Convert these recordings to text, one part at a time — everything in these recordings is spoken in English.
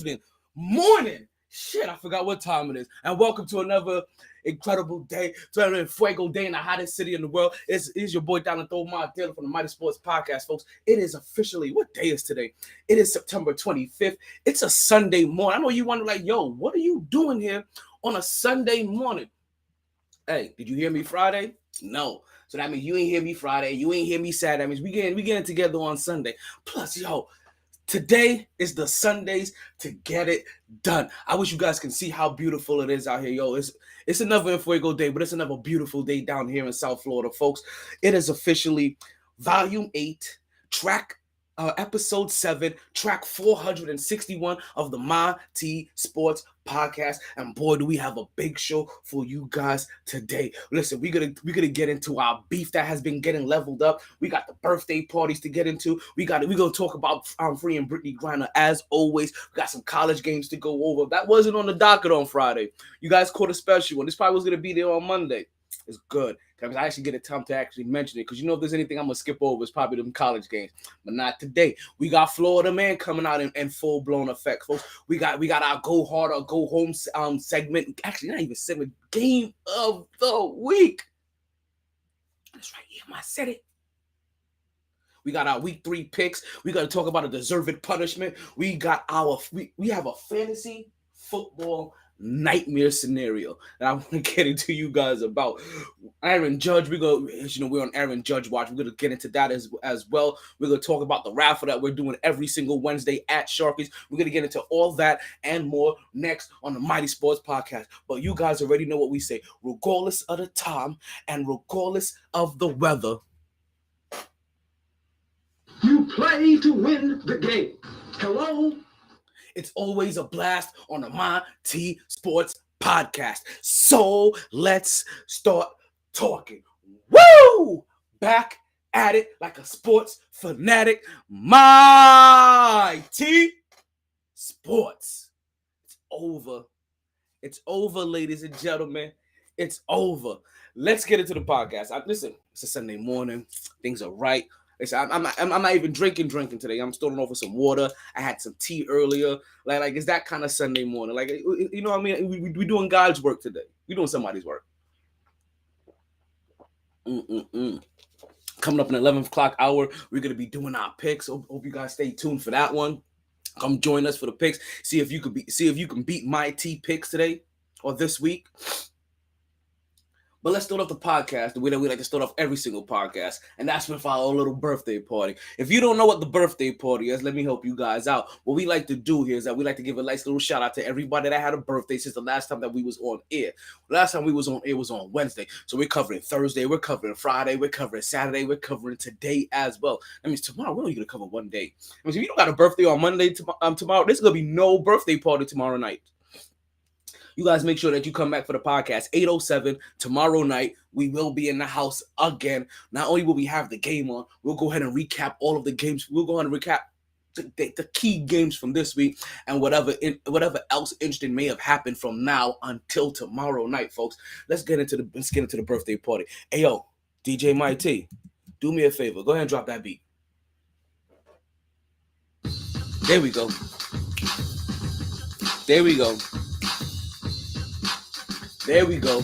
evening, morning. Shit, I forgot what time it is. And welcome to another incredible day, to another fuego day in the hottest city in the world. It's your boy down and throw my dealer from the MyT Sports Podcast, folks. It is officially, what day is today? It is September 25th. It's a Sunday morning. I know you wonder, like, yo, what are you doing here on a Sunday morning? Hey, did you hear me Friday? No. So that means you ain't hear me Friday. You ain't hear me Saturday. That means we getting together on Sunday. Plus, yo, today is the Sundays to get it done. I wish you guys can see how beautiful it is out here. Yo, it's another Fuego day, but it's another beautiful day down here in South Florida, folks. It is officially Volume 8, Episode 7, track 461 of the MyT Sports Podcast. And boy, do we have a big show for you guys today. Listen, we're gonna get into our beef that has been getting leveled up. We got the birthday parties to get into. We're gonna talk about Free and Brittany Griner as always. We got some college games to go over. That wasn't on the docket on Friday. You guys caught a special one. This probably was gonna be there on Monday. It's good because I actually get a time to actually mention it, because you know if there's anything I'm gonna skip over, it's probably them college games, but not today. We got Florida Man coming out in full blown effect, folks. We got our go hard or go home segment. Actually, not even segment, game of the week. That's right, yeah, I said it. We got our week 3 picks. We got to talk about a deserved punishment. We got we have a fantasy football nightmare scenario that I want to get into you guys about. Aaron Judge, we're on Aaron Judge watch. We're gonna get into that as well. We're gonna talk about the raffle that we're doing every single Wednesday at Sharkies. We're gonna get into all that and more next on the MyT Sports Podcast. But you guys already know what we say. Regardless of the time and regardless of the weather, you play to win the game. Hello? It's always a blast on the MyT Sports Podcast. So let's start talking. Woo! Back at it like a sports fanatic. MyT Sports. It's over. It's over, ladies and gentlemen. It's over. Let's get into the podcast. Listen, it's a Sunday morning. Things are right. Listen, I'm not even drinking today. I'm starting off with some water. I had some tea earlier. Like it's that kind of Sunday morning. Like, you know what I mean? We're doing God's work today. We're doing somebody's work. Coming up in the 11 o'clock hour, we're going to be doing our picks. Hope you guys stay tuned for that one. Come join us for the picks. See if you can beat MyT picks today or this week. But let's start off the podcast the way that we like to start off every single podcast, and that's with our little birthday party. If you don't know what the birthday party is, let me help you guys out. What we like to do here is that we like to give a nice little shout out to everybody that had a birthday since the last time that we was on air. Last time we was on air was on Wednesday, so we're covering Thursday, we're covering Friday, we're covering Saturday, we're covering today as well. That means tomorrow we're only gonna cover one day. I mean, if you don't got a birthday on Monday tomorrow, there's gonna be no birthday party tomorrow night. You guys make sure that you come back for the podcast. 8:07 tomorrow night. We will be in the house again. Not only will we have the game on, we'll go ahead and recap all of the games. We'll go ahead and recap the key games from this week and whatever else interesting may have happened from now until tomorrow night, folks. Let's get into the birthday party. Hey yo, DJ MyT, do me a favor. Go ahead and drop that beat. There we go. There we go. There we go.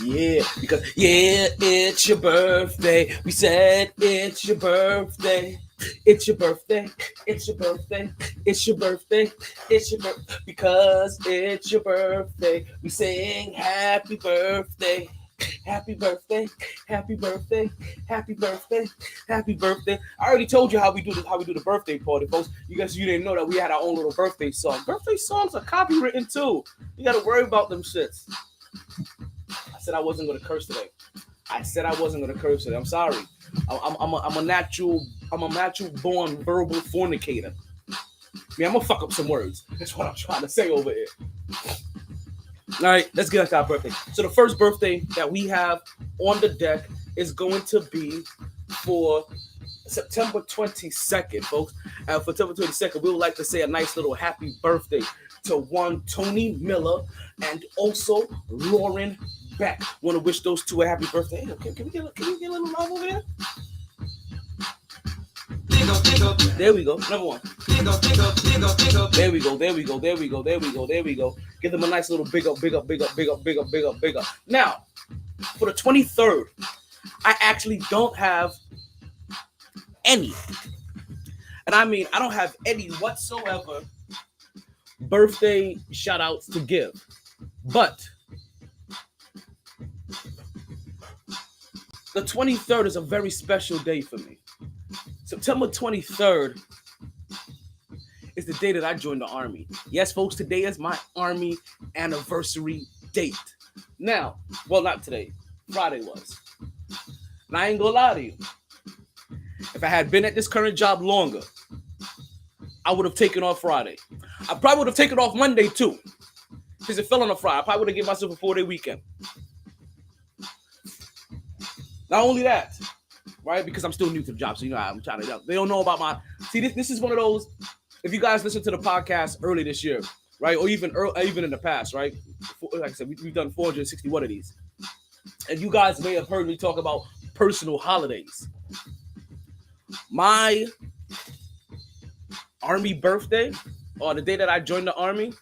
Yeah, because it's your birthday. We said it's your birthday. It's your birthday. It's your birthday. It's your birthday. It's your birthday. Because it's your birthday. We sing happy birthday. Happy birthday, happy birthday, happy birthday, happy birthday. I already told you how we do the birthday party, folks. You didn't know that we had our own little birthday song. Birthday songs are copywritten too. You gotta worry about them shits. I said I wasn't gonna curse today. I'm sorry. I'm a natural born verbal fornicator. I mean, I'm gonna fuck up some words. That's what I'm trying to say over here. All right, let's get into our birthday. So the first birthday that we have on the deck is going to be for September 22nd, folks. And for September 22nd, we would like to say a nice little happy birthday to one Tony Miller and also Lauren Beck. Want to wish those two a happy birthday. Hey, can we get a little love over there? There we go. Number one. There we go. There we go. There we go. There we go. There we go. Give them a nice little big up, big up, big up, big up, big up, big up, big up. Now, for the 23rd, I actually don't have any. And I mean, I don't have any whatsoever birthday shout outs to give. But the 23rd is a very special day for me. September 23rd is the day that I joined the Army. Yes, folks, today is my Army anniversary date. Now, well, not today. Friday was. And I ain't gonna lie to you. If I had been at this current job longer, I would have taken off Friday. I probably would have taken off Monday too, because it fell on a Friday. I probably would have given myself a 4-day weekend. Not only that, right? Because I'm still new to the job, so you know I'm trying to. They don't know about my. See, this is one of those. If you guys listen to the podcast early this year, right, or even in the past, right? Like I said, we've done 461 of these, and you guys may have heard me talk about personal holidays. My Army birthday, or the day that I joined the Army,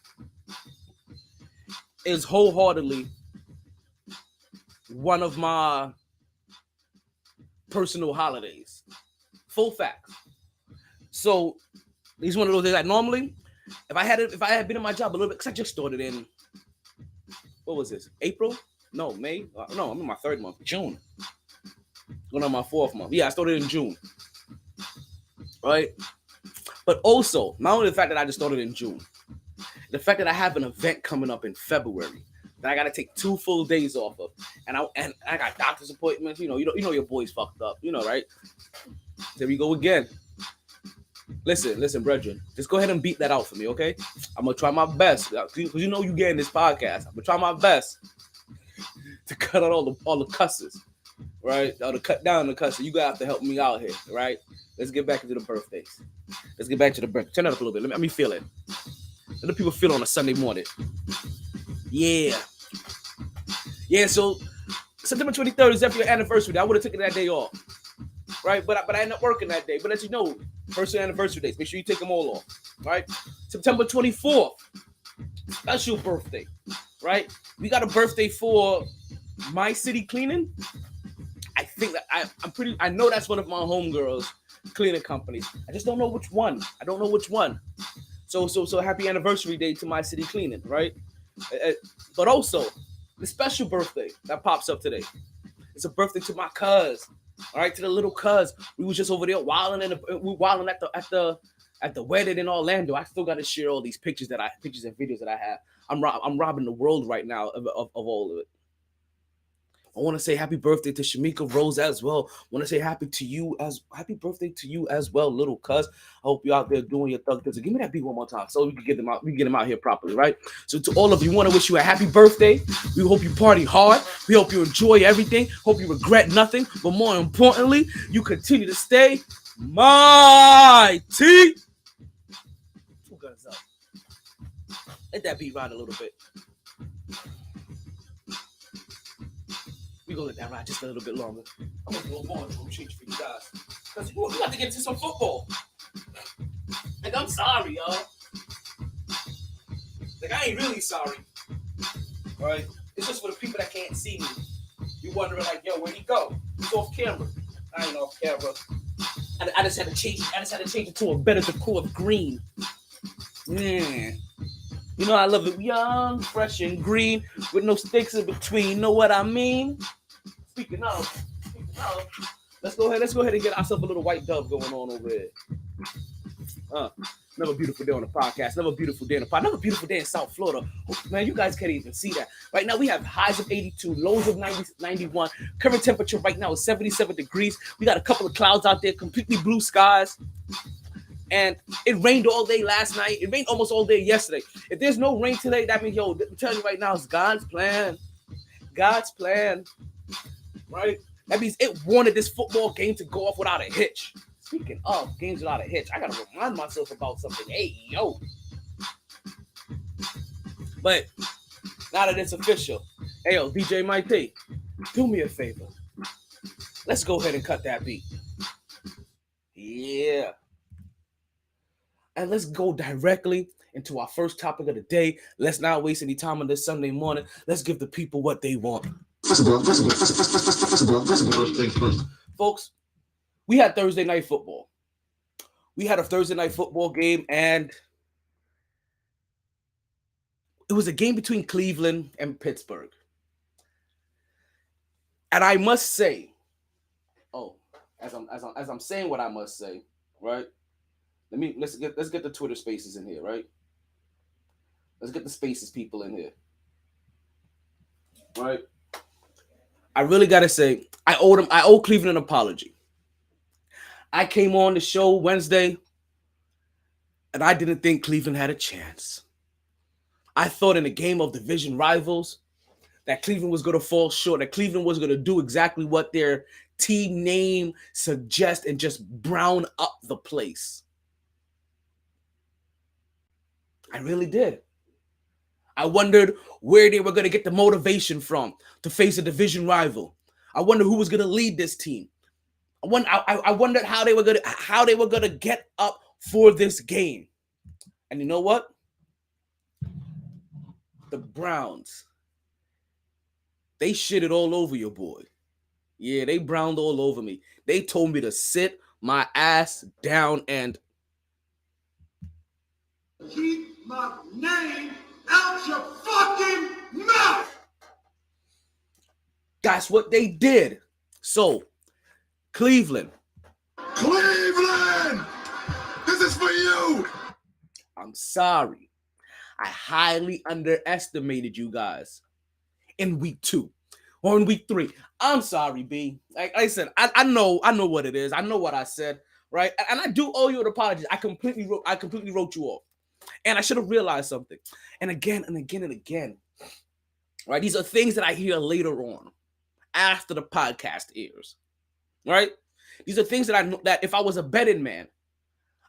is wholeheartedly one of my personal holidays. Full facts. So it's one of those days that normally, if I had been in my job a little bit, because I just started in, what was this? April? No, May? No, I'm in my 3rd month. June. Going on my 4th month. Yeah, I started in June. Right? But also, not only the fact that I just started in June, the fact that I have an event coming up in February that I got to take 2 full days off of, and I got doctor's appointments. You know your boy's fucked up. You know, right? There we go again. Listen, brethren, just go ahead and beat that out for me, okay? I'm gonna try my best, because you know you getting this podcast. I'm gonna try my best to cut out all the cusses, right? Or to cut down the cusses. You gotta have to help me out here, right? Let's get back into the birthdays. Let's get back to the birthday. Turn it up a little bit. Let me feel it. Let the people feel on a Sunday morning. Yeah. So September 23rd is definitely your anniversary day. I would have taken that day off, right? But I ended up working that day. But as you know, personal anniversary days, make sure you take them all off, right? September 24th, special birthday, right? We got a birthday for My City Cleaning. I think that I know that's one of my homegirls cleaning companies. I just don't know which one. So happy anniversary day to My City Cleaning, right? But also the special birthday that pops up today. It's a birthday to my cuz. All right, to the little cuz. We was just over there wilding at the wedding in Orlando. I still got to share all these pictures and videos that I have. I'm robbing the world right now of all of it. I want to say happy birthday to Shamika Rose as well. I want to say happy birthday to you as well, little cuz. I hope you out there doing your thug things. Give me that beat one more time so we can get them out. We can get them out here properly, right? So to all of you, want to wish you a happy birthday. We hope you party hard. We hope you enjoy everything. Hope you regret nothing. But more importantly, you continue to stay MyT. 2 guns up. Let that beat ride a little bit. We're going to let that ride just a little bit longer. I'm going to do a more change for you guys. Because we got to get to some football. Like, I'm sorry, y'all. Like, I ain't really sorry. All right? It's just for the people that can't see me. You wondering, like, yo, where'd he go? He's off camera. I ain't off camera. I just had to change it to a better decor of green. Man. You know I love it young, fresh, and green with no sticks in between. Know what I mean? Speaking of, let's go ahead and get ourselves a little white dove going on over here. Another beautiful day on the podcast. Another beautiful day in the pod. Another beautiful day in South Florida. Man, you guys can't even see that. Right now, we have highs of 82, lows of 91. Current temperature right now is 77 degrees. We got a couple of clouds out there, completely blue skies. And it rained all day last night. It rained almost all day yesterday. If there's no rain today, that means, I'm telling you right now, it's God's plan. God's plan. Right? That means it wanted this football game to go off without a hitch. Speaking of games without a hitch, I got to remind myself about something. Hey, yo. But now that it's official, hey, yo, DJ MyT, do me a favor. Let's go ahead and cut that beat. Yeah. And let's go directly into our first topic of the day. Let's not waste any time on this Sunday morning. Let's give the people what they want. First things first. Folks, we had Thursday night football. We had a Thursday night football game, and it was a game between Cleveland and Pittsburgh. And I must say, as I'm saying what I must say, right? Let's get the Twitter spaces in here, right? Let's get the spaces people in here. Right? I really gotta say, I owe Cleveland an apology. I came on the show Wednesday, and I didn't think Cleveland had a chance. I thought in a game of division rivals that Cleveland was going to fall short, that Cleveland was going to do exactly what their team name suggests and just brown up the place. I really did. I wondered where they were going to get the motivation from to face a division rival. I wondered who was going to lead this team. I wondered how they were going to get up for this game. And you know what? The Browns, they shitted all over your boy. Yeah, they browned all over me. They told me to sit my ass down and keep my name out your fucking mouth. That's what they did. So, Cleveland, this is for you. I'm sorry. I highly underestimated you guys in week 2 or in week 3. I'm sorry, B. Like I said, I know what it is. I know what I said, right? And I do owe you an apology. I completely wrote you off. And I should have realized something. And again and again and again, right? These are things that I hear later on after the podcast airs, right? These are things that I know that if I was a betting man,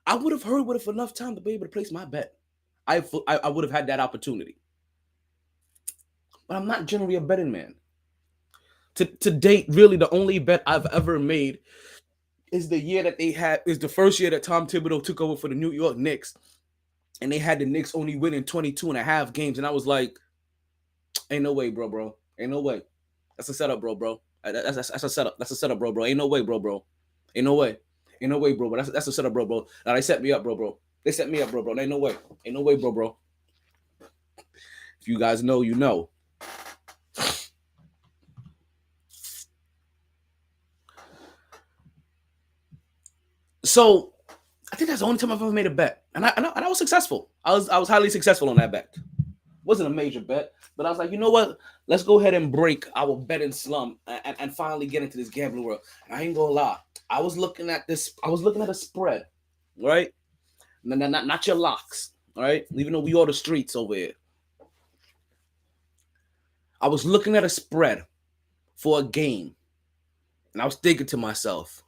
I would have heard with enough time to be able to place my bet. I would have had that opportunity. But I'm not generally a betting man. To date, really, the only bet I've ever made is the first year that Tom Thibodeau took over for the New York Knicks. And they had the Knicks only winning 22 and a half games. And I was like, ain't no way, bro. Ain't no way. That's a setup, bro. That's a setup. That's a setup, bro. Ain't no way, bro. Ain't no way. Ain't no way, bro. That's a setup, bro. Now they set me up, bro. They set me up, bro. Ain't no way. Ain't no way, bro. If you guys know, you know. So I think that's the only time I've ever made a bet, and I was successful. I was highly successful on that bet. It wasn't a major bet, but I was like, you know what? Let's go ahead and break our betting slump and finally get into this gambling world. And I ain't gonna lie, I was looking at a spread, right? Not your locks, all right? Even though we all the streets over here, I was looking at a spread for a game, and I was thinking to myself,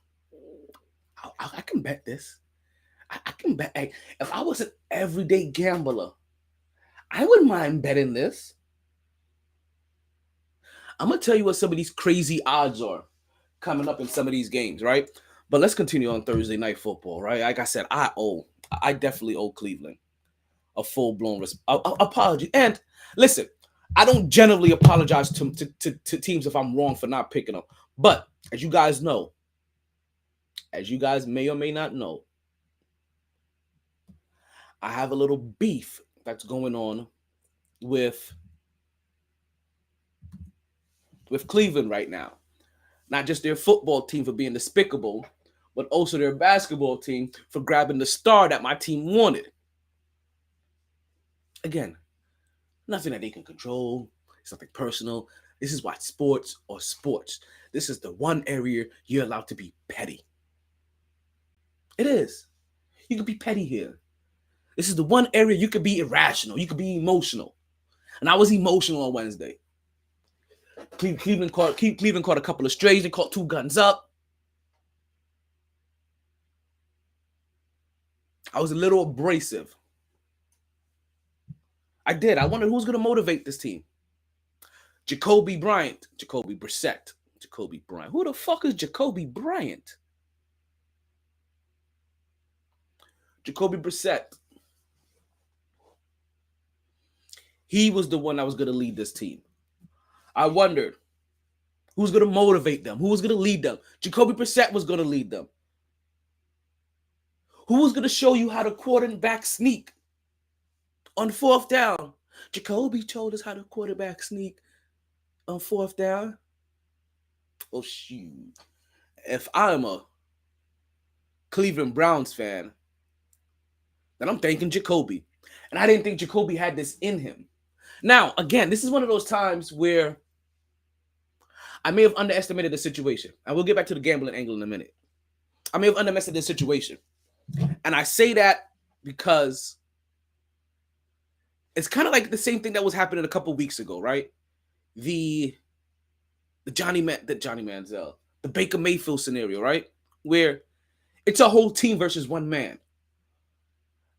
I can bet this. I can bet. Hey, if I was an everyday gambler, I wouldn't mind betting this. I'm going to tell you what some of these crazy odds are coming up in some of these games, right? But let's continue on Thursday night football, right? Like I said, I definitely owe Cleveland a full-blown apology. And listen, I don't generally apologize to teams if I'm wrong for not picking them. But as you guys know, as you guys may or may not know, I have a little beef that's going on with Cleveland right now. Not just their football team for being despicable, but also their basketball team for grabbing the star that my team wanted. Again, nothing that they can control. It's nothing personal. This is why sports are sports. This is the one area you're allowed to be petty. It is. You can be petty here. This is the one area you could be irrational. You could be emotional. And I was emotional on Wednesday. Cleveland caught a couple of strays. They caught 2 guns up. I was a little abrasive. I did. I wondered who's going to motivate this team. Jacoby Bryant. Jacoby Brissett. Jacoby Bryant. Who the fuck is Jacoby Bryant? Jacoby Brissett. He was the one that was going to lead this team. I wondered who's going to motivate them, who was going to lead them. Jacoby Brissett was going to lead them. Who was going to show you how to quarterback sneak on fourth down? Jacoby told us how to quarterback sneak on fourth down. Oh, shoot. If I'm a Cleveland Browns fan, then I'm thanking Jacoby. And I didn't think Jacoby had this in him. Now, again, this is one of those times where I may have underestimated the situation. And we'll get back to the gambling angle in a minute. I may have underestimated the situation. And I say that because it's kind of like the same thing that was happening a couple weeks ago, right? The Johnny Manziel, the Baker Mayfield scenario, right? Where it's a whole team versus one man.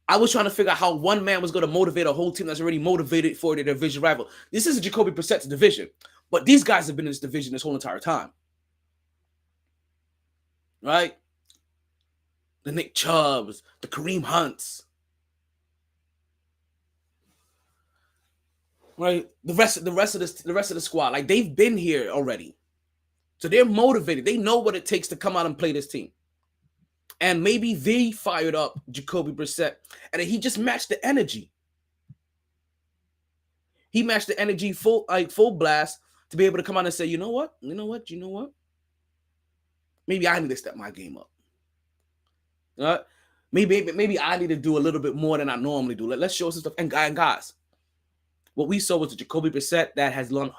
I was trying to figure out how one man was going to motivate a whole team that's already motivated for their division rival. This is Jacoby Brissett's division, but these guys have been in this division this whole entire time. Right? The Nick Chubbs, the Kareem Hunts. Right? The rest of the squad, like they've been here already. So they're motivated. They know what it takes to come out and play this team. And maybe they fired up Jacoby Brissett, and he just matched the energy. He matched the energy full blast to be able to come out and say, you know what? Maybe I need to step my game up. Maybe I need to do a little bit more than I normally do. Let's show some stuff. And guys, what we saw was the Jacoby Brissett that has learned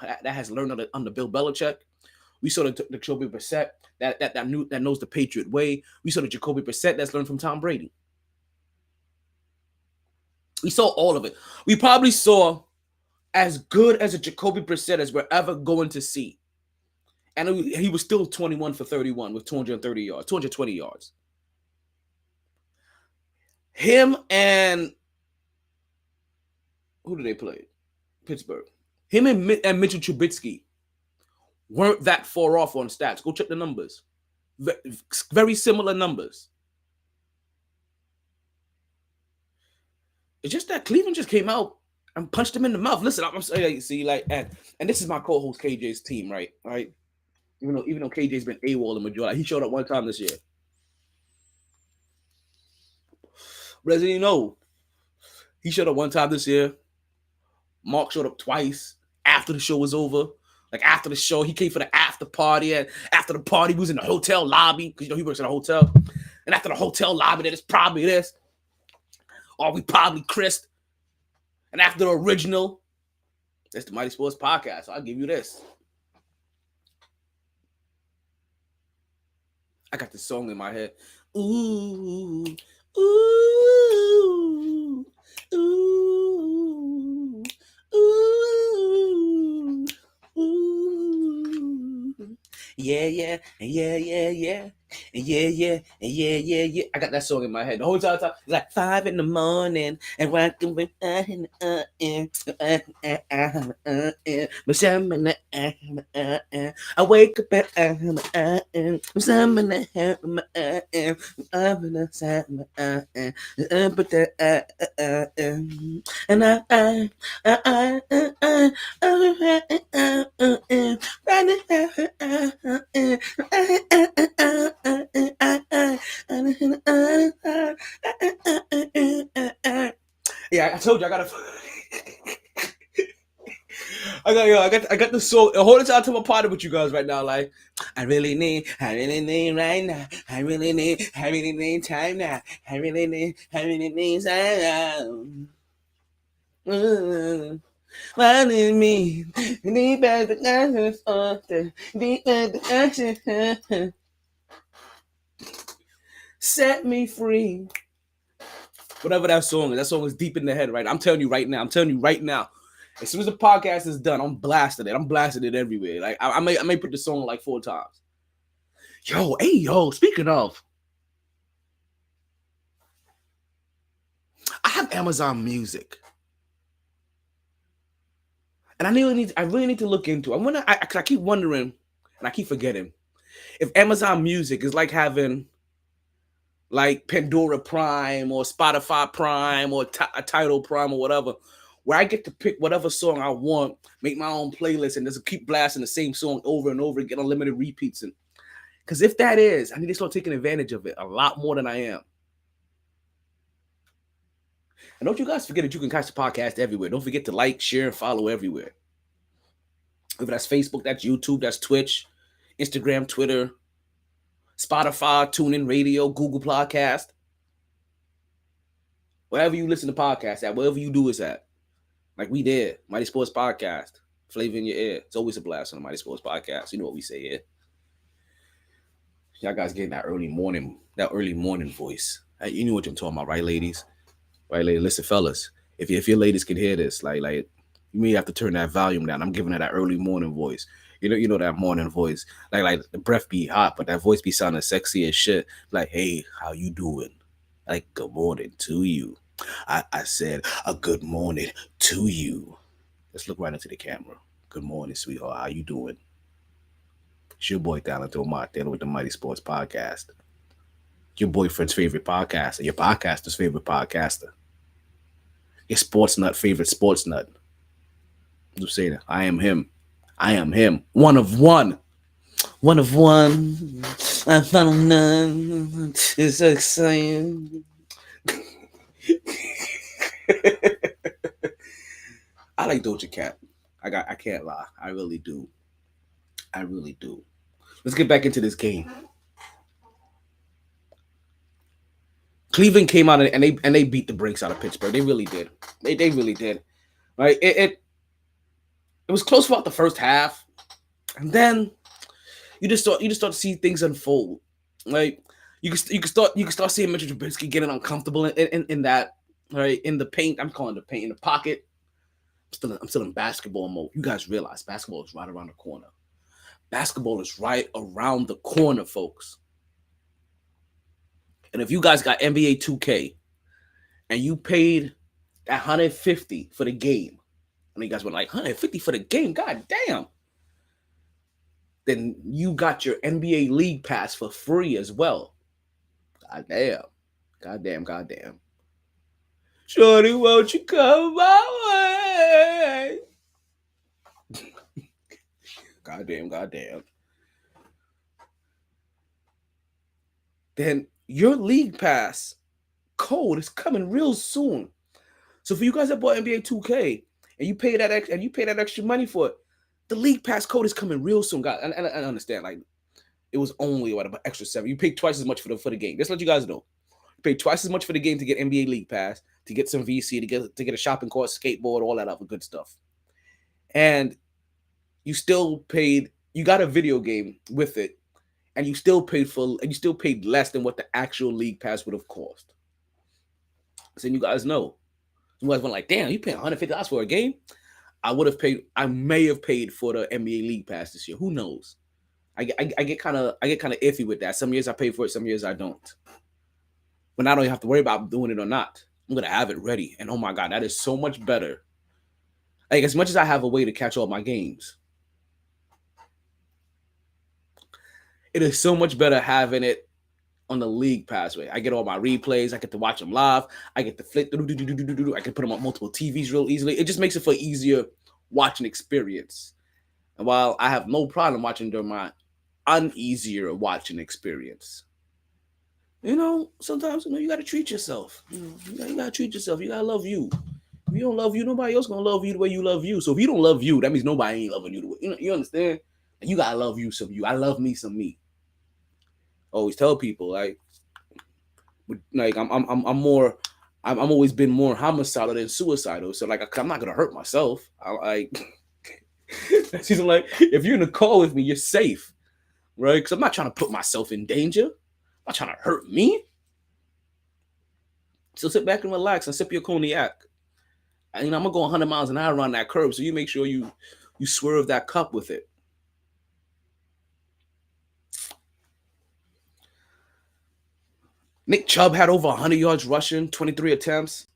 under Bill Belichick. We saw the Jacoby Brissett that knows the Patriot way. We saw the Jacoby Brissett that's learned from Tom Brady. We saw all of it. We probably saw as good as a Jacoby Brissett as we're ever going to see. And he was still 21 for 31 with 220 yards. Him and who did they play? Pittsburgh. Him and Mitchell Trubisky weren't that far off on stats. Go check the numbers. Very similar numbers. It's just that Cleveland just came out and punched him in the mouth. Listen, I'm saying, see, like, and this is my co-host KJ's team, right? Right? Even though KJ's been AWOL the majority, like, he showed up one time this year. But as you know, he showed up one time this year. Mark showed up twice after the show was over. Like after the show, he came for the after party, and after the party, he was in the hotel lobby because he works in a hotel. And after the hotel lobby, then it's probably this, or we probably Chris. And after the original, that's the Mighty Sports Podcast. So I'll give you this. I got this song in my head. Ooh, ooh, ooh, ooh. Ooh, yeah. I got that song in my head the whole time. It's like 5 a.m. and walking with I wake up yeah, I told you I got the song. The whole time I'm partying with you guys right now. Like, I really need right now. I really need time now. I really need time now. What is me? Deep as the ashes, deep as the ashes. Set me free. Whatever that song is deep in the head, right? I'm telling you right now. As soon as the podcast is done, I'm blasting it everywhere. Like I may put the song like 4 times. Yo, speaking of, I have Amazon Music. And I really need to look into it. I keep wondering, and I keep forgetting, if Amazon Music is like having like Pandora Prime or Spotify Prime or Tidal Prime or whatever, where I get to pick whatever song I want, make my own playlist, and just keep blasting the same song over and over, get unlimited repeats. And because if that is, I need to start taking advantage of it a lot more than I am. And don't you guys forget that you can catch the podcast everywhere. Don't forget to like, share, and follow everywhere. If that's Facebook, that's YouTube, that's Twitch, Instagram, Twitter, Spotify, TuneIn Radio, Google Podcast. Wherever you listen to podcasts at, wherever you do is at. Like we did, Mighty Sports Podcast. Flavor in your ear. It's always a blast on the Mighty Sports Podcast. You know what we say here. Y'all guys getting that early morning voice. Hey, you know what I'm talking about, right, ladies? Right, ladies. Listen, fellas. If your ladies can hear this, like you may have to turn that volume down. I'm giving her that early morning voice. You know that morning voice. Like the breath be hot, but that voice be sounding sexy as shit. Like, hey, how you doing? Like, good morning to you. I said a good morning to you. Let's look right into the camera. Good morning, sweetheart. How you doing? It's your boy Talented Omar dealing with the Mighty Sports Podcast. Your boyfriend's favorite podcaster. Your podcaster's favorite podcaster. Your sports nut favorite sports nut. I'm just saying, I am him. I am him. One of one. One of one. I found none. It's so exciting. I like Doja Cat. I can't lie. I really do. I really do. Let's get back into this game. Cleveland came out and they beat the brakes out of Pittsburgh. They really did. They really did. Right? It was close throughout the first half, and then you just start to see things unfold. Like you can start seeing Mitchell Trubisky getting uncomfortable in that, right, in the paint. I'm calling it the paint, in the pocket. I'm still in basketball mode. You guys realize basketball is right around the corner. Basketball is right around the corner, folks. And if you guys got NBA 2K and you paid that $150 for the game, and you guys were like, $150 for the game, god damn, then you got your NBA League Pass for free as well. God damn. Shorty, won't you come my way? God damn. Then your League Pass code is coming real soon. So for you guys that bought NBA 2K and you pay that extra money for it, the League Pass code is coming real soon, guys. And I understand, like, it was only about extra $7. You paid twice as much for the game. Just let you guys know. You paid twice as much for the game to get NBA League Pass, to get some VC, to get a shopping cart, skateboard, all that other good stuff. And you still paid. You got a video game with it, and you still paid less than what the actual League Pass would have cost. So you guys know. You guys were like, damn, you paying $150 for a game? I may have paid for the NBA League Pass this year. Who knows? I get kind of iffy with that. Some years I pay for it, some years I don't. But now I don't have to worry about doing it or not. I'm gonna have it ready. And oh my god, that is so much better. Like, as much as I have a way to catch all my games, it is so much better having it on the League Pass way. I get all my replays. I get to watch them live. I get to flick. I can put them on multiple TVs real easily. It just makes it for easier watching experience. And while I have no problem watching during my uneasier watching experience, sometimes you gotta treat yourself. You gotta treat yourself. You gotta love you. If you don't love you, nobody else gonna love you the way you love you. So if you don't love you, that means nobody ain't loving you the way. You understand? And you gotta love you some you. I love me some me. Always tell people like I'm always been more homicidal than suicidal. So like I'm not gonna hurt myself. She's like, if you're in the car with me, you're safe, right? Because I'm not trying to put myself in danger. I'm not trying to hurt me. So sit back and relax and sip your cognac. And I'm gonna go 100 miles an hour around that curve. So you make sure you swerve that cup with it. Nick Chubb had over 100 yards rushing, 23 attempts.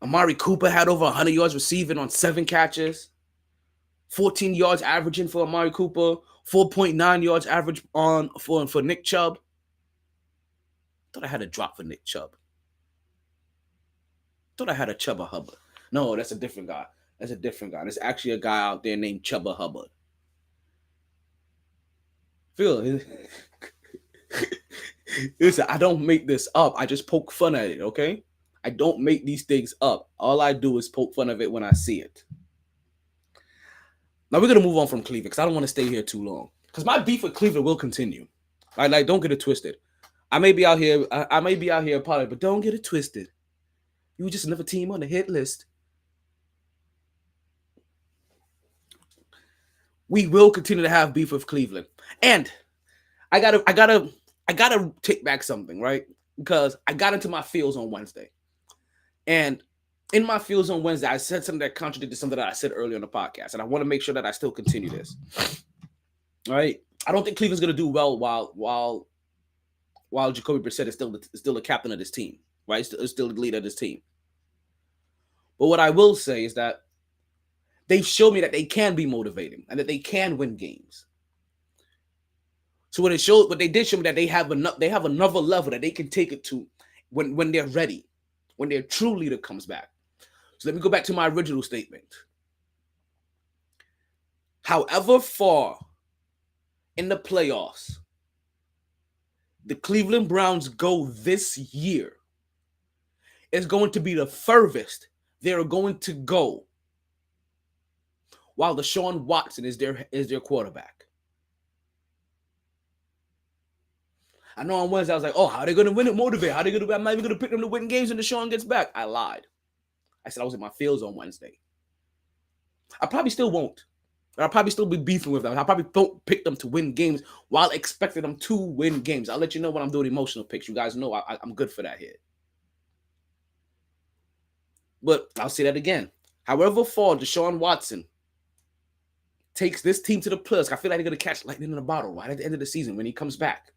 Amari Cooper had over 100 yards receiving on 7 catches. 14 yards averaging for Amari Cooper. 4.9 yards average for Nick Chubb. Thought I had a drop for Nick Chubb. Thought I had a Chubba Hubbard. No, that's a different guy. That's a different guy. There's actually a guy out there named Chubba Hubbard. Phil, listen, I don't make this up. I just poke fun at it, okay? I don't make these things up. All I do is poke fun of it when I see it. Now we're gonna move on from Cleveland because I don't want to stay here too long. Because my beef with Cleveland will continue. Like, don't get it twisted. I may be out here apologetic, but don't get it twisted. You were just another team on the hit list. We will continue to have beef with Cleveland. And I gotta take back something, right? Because I got into my feels on Wednesday. And in my feels on Wednesday, I said something that contradicted something that I said earlier on the podcast. And I want to make sure that I still continue this. All right. I don't think Cleveland's gonna do well while Jacoby Brissett is still the captain of this team, right? Still the leader of this team. But what I will say is that they've shown me that they can be motivating and that they can win games. So what they did show me that they have another level that they can take it to when they're ready, when their true leader comes back. So let me go back to my original statement. However far in the playoffs the Cleveland Browns go this year is going to be the furthest they're going to go while Deshaun Watson is their quarterback. I know on Wednesday I was like, oh, how are they going to win it? Motivate. I'm not even going to pick them to win games when Deshaun gets back. I lied. I said I was in my feels on Wednesday. I probably still won't. I'll probably still be beefing with them. I probably don't pick them to win games while expecting them to win games. I'll let you know when I'm doing emotional picks. You guys know I'm good for that here. But I'll say that again. However far Deshaun Watson takes this team to the playoffs, I feel like they're going to catch lightning in a bottle right at the end of the season when he comes back.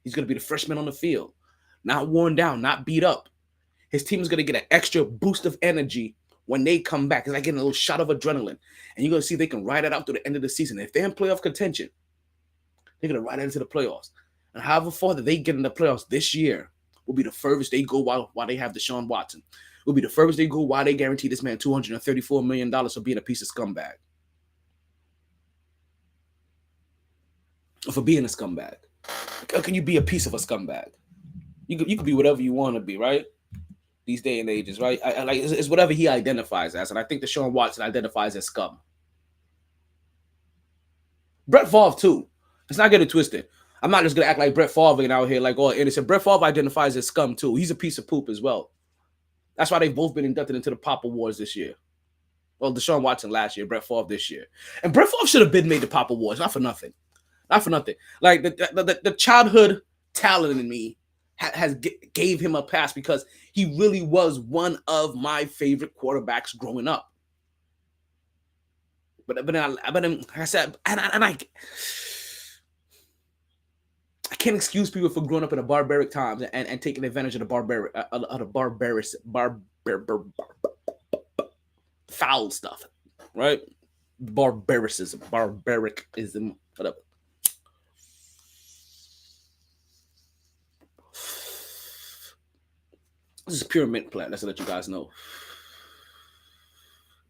He's going to be the freshman on the field, not worn down, not beat up. His team is going to get an extra boost of energy when they come back. It's like getting a little shot of adrenaline. And you're going to see they can ride it out to the end of the season. If they're in playoff contention, they're going to ride it into the playoffs. And however far that they get in the playoffs this year will be the furthest they go while they have Deshaun Watson. Will be the furthest they go while they guarantee this man $234 million for being a piece of scumbag. Or for being a scumbag. How can you be a piece of a scumbag? You could be whatever you want to be, right? These day and ages, right? It's whatever he identifies as. And I think Deshaun Watson identifies as scum. Brett Favre, too. Let's not get it twisted. I'm not just going to act like Brett Favre out here like all innocent. Brett Favre identifies as scum, too. He's a piece of poop as well. That's why they've both been inducted into the Pop Awards this year. Well, Deshaun Watson last year, Brett Favre this year. And Brett Favre should have been made the Pop Awards, not for nothing. Not for nothing. Like, the childhood talent in me gave him a pass because he really was one of my favorite quarterbacks growing up. But like I said, and I can't excuse people for growing up in a barbaric times and taking advantage of the foul stuff, right? Barbaricism, whatever. This is pure mint plant. That's to let you guys know.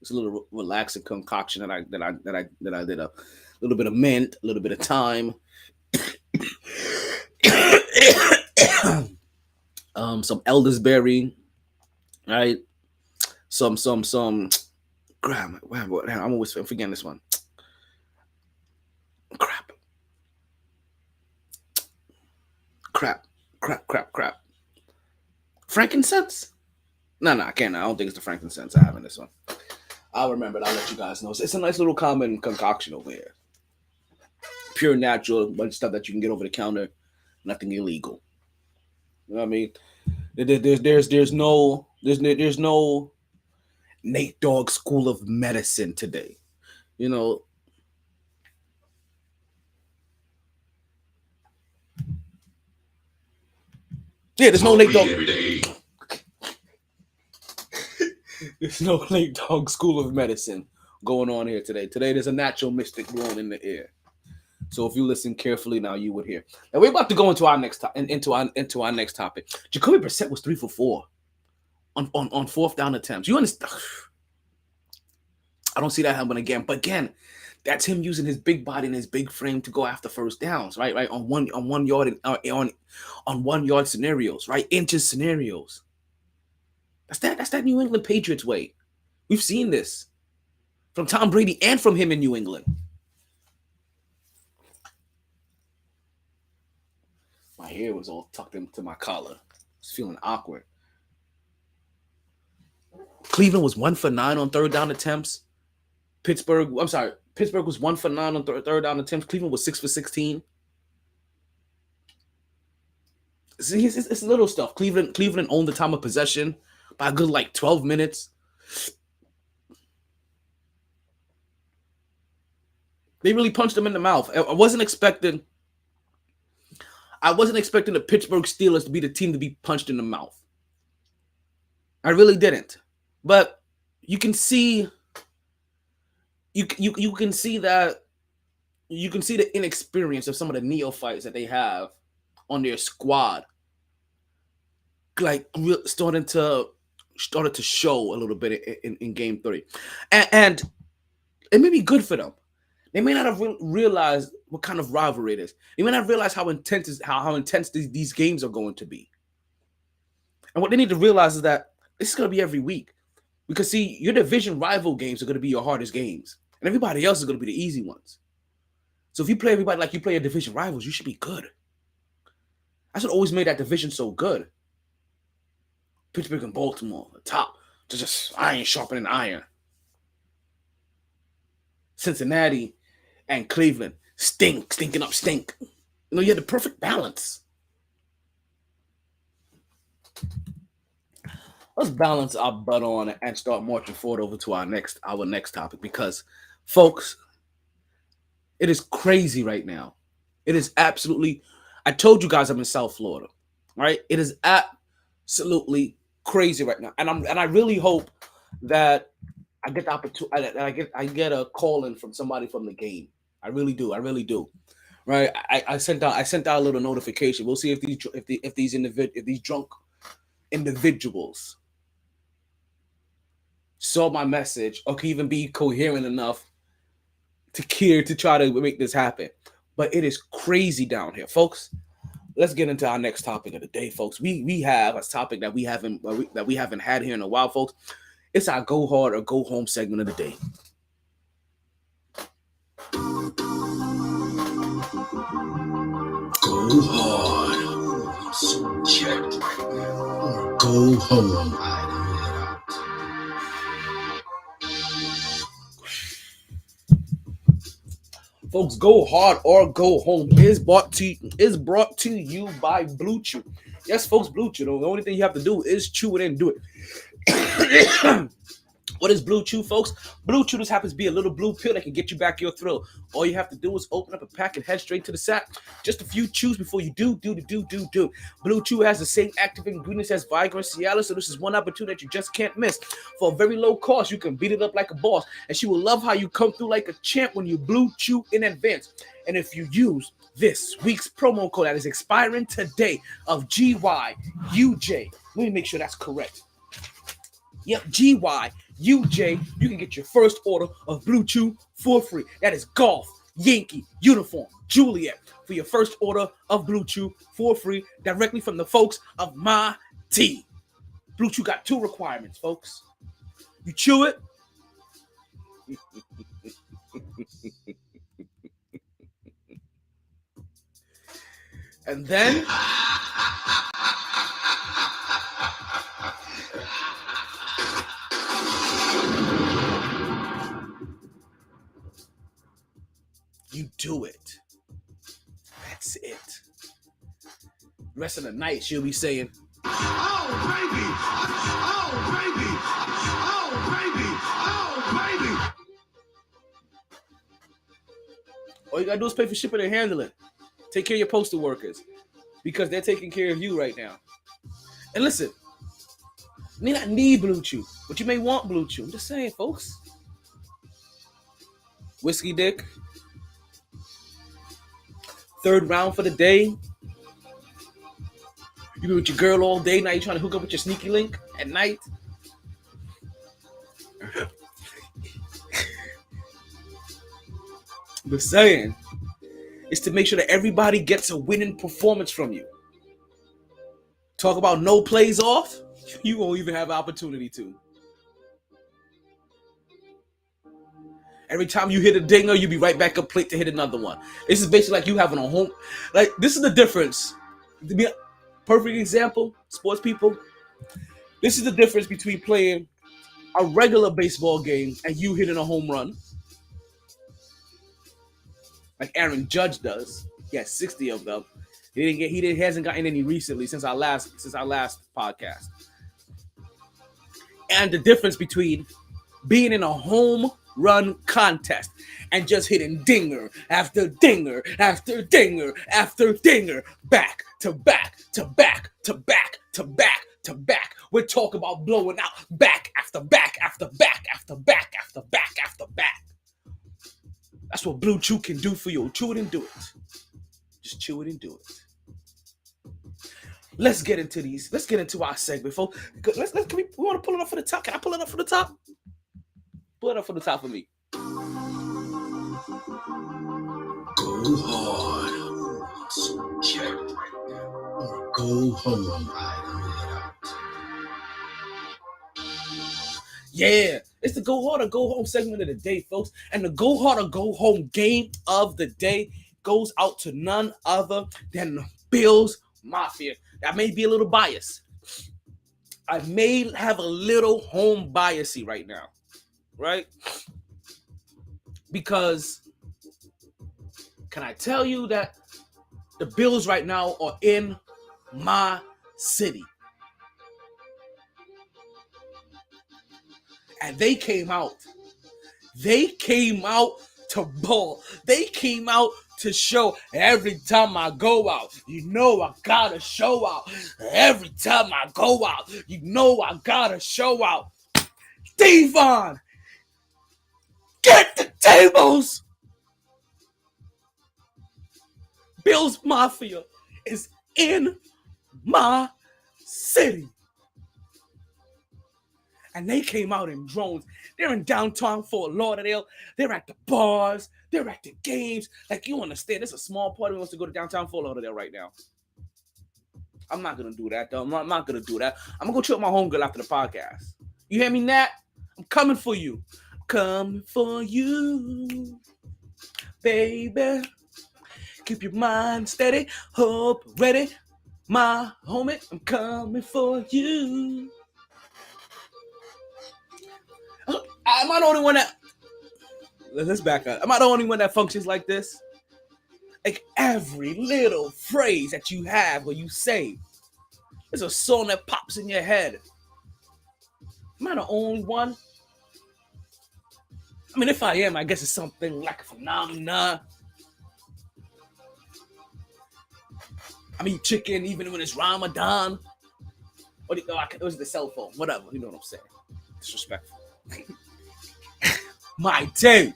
It's a little relaxing concoction that I did. A little bit of mint, a little bit of thyme, some elderberry, right? Some. I'm always forgetting this one. Crap. Frankincense? No, I can't. I don't think it's the frankincense I have in this one. I'll remember it. I'll let you guys know. It's a nice little common concoction over here. Pure natural, bunch of stuff that you can get over the counter. Nothing illegal. You know what I mean? There's no Nate Dogg School of Medicine today. You know. Yeah, there's no Nate Dogg. There's no Nate Dogg School of Medicine going on here today. Today there's a natural mystic blowing in the air. So if you listen carefully now, you would hear. And we're about to go into our next next topic. Jacoby Brissett was 3 for 4 on fourth down attempts. You understand? I don't see that happening again. But again, that's him using his big body and his big frame to go after first downs, right? Right on 1 yard on 1 yard scenarios, right? Inches scenarios. That's that New England Patriots way. We've seen this from Tom Brady and from him in New England. My hair was all tucked into my collar. I was feeling awkward. Cleveland was 1 for 9 on third down attempts. Pittsburgh was 1 for 9 on third down attempts. Cleveland was 6 for 16. See, it's little stuff. Cleveland owned the time of possession by a good 12 minutes. They really punched them in the mouth. I wasn't expecting the Pittsburgh Steelers to be the team to be punched in the mouth. I really didn't. But you can see you can see the inexperience of some of the neophytes that they have on their squad, started to show a little bit in game 3, and it may be good for them. They may not have realized what kind of rivalry it is. They may not realize how intense these games are going to be. And what they need to realize is that this is going to be every week. Because, see, your division rival games are going to be your hardest games. And everybody else is going to be the easy ones. So if you play everybody like you play your division rivals, you should be good. That's what always made that division so good. Pittsburgh and Baltimore, the top, just iron sharpening iron. Cincinnati and Cleveland, stinking up stink. You had the perfect balance. Let's balance our butt on and start marching forward over to our next topic, because, folks, it is crazy right now. It is absolutely. I told you guys I'm in South Florida, right? It is absolutely crazy right now, and I really hope that I get the opportunity. I get a call in from somebody from the game. I really do. Right? I sent out a little notification. We'll see if these drunk individuals saw my message or can even be coherent enough to care to try to make this happen. But it is crazy down here, folks. Let's get into our next topic of the day, folks. We have a topic that we haven't had here in a while, folks. It's our go hard or go home segment of the day. Go hard. So checked right now. Or go home. Folks, go hard or go home is brought to you by Blue Chew. Yes, folks, Blue Chew. The only thing you have to do is chew it and do it. What is Blue Chew, folks? Blue Chew just happens to be a little blue pill that can get you back your thrill. All you have to do is open up a pack and head straight to the sack. Just a few chews before you do. Blue Chew has the same active ingredients as Viagra and Cialis, so this is one opportunity that you just can't miss. For a very low cost, you can beat it up like a boss, and she will love how you come through like a champ when you Blue Chew in advance. And if you use this week's promo code that is expiring today of GYUJ, let me make sure that's correct. Yep, GYUJ, you can get your first order of Blue Chew for free. That is Golf, Yankee, Uniform, Juliet, for your first order of Blue Chew for free directly from the folks of MyT. Blue Chew got 2 requirements, folks. You chew it. And then you do it. That's it. The rest of the night, she'll be saying, "Oh, baby! Oh, baby! Oh, baby! Oh, baby!" All you gotta do is pay for shipping and handling. Take care of your postal workers, because they're taking care of you right now. And listen, you may not need Blue Chew, but you may want Blue Chew. I'm just saying, folks. Whiskey Dick. third round for the day. You been with your girl all day. Now you're trying to hook up with your sneaky link at night. But saying is to make sure that everybody gets a winning performance from you. Talk about no plays off. You won't even have an opportunity to. Every time you hit a dinger, you be right back up plate to hit another one. This is basically like you having a home. Like, this is the difference. To be a perfect example, sports people, this is the difference between playing a regular baseball game and you hitting a home run, like Aaron Judge does. He has 60 of them. He hasn't gotten any recently since our last podcast. And the difference between being in a home run contest and just hitting dinger after dinger after dinger after dinger, back to back to back to back to back to back. We're talking about blowing out back after back after back after back after back after back. That's what Blue Chew can do for you. Chew it and do it. Just chew it and do it. Let's get into these. Let's get into our segment, folks. We want to pull it up for the top. Can I pull it up for the top? Pull it up for the top for me. Go hard. Check. Or go home. Yeah, it's the go hard or go home segment of the day, folks. And the go hard or go home game of the day goes out to none other than the Bills Mafia. I may be a little biased. I may have a little home biasy right now, right? Because can I tell you that the Bills right now are in my city? And they came out. They came out to ball. They came out to show every time I go out. You know I gotta show out. Every time I go out, you know I gotta show out. Devon, get the tables. Bills Mafia is in my city. And they came out in drones. They're in downtown Fort Lauderdale. They're at the bars. They're at the games. Like, you understand, there's a small party who wants to go to downtown Fort Lauderdale right now. I'm not going to do that, though. I'm not going to do that. I'm going to go chill with my homegirl after the podcast. You hear me, Nat? I'm coming for you. I'm coming for you, baby. Keep your mind steady. Hope ready. My homie, I'm coming for you. Am I the only one that... Let's back up. Am I the only one that functions like this? Like, every little phrase that you have or you say, there's a song that pops in your head. Am I the only one? I mean, if I am, I guess it's something like a phenomenon. I mean, chicken even when it's Ramadan. Or it was the cell phone. Whatever. You know what I'm saying. Disrespectful. MyT.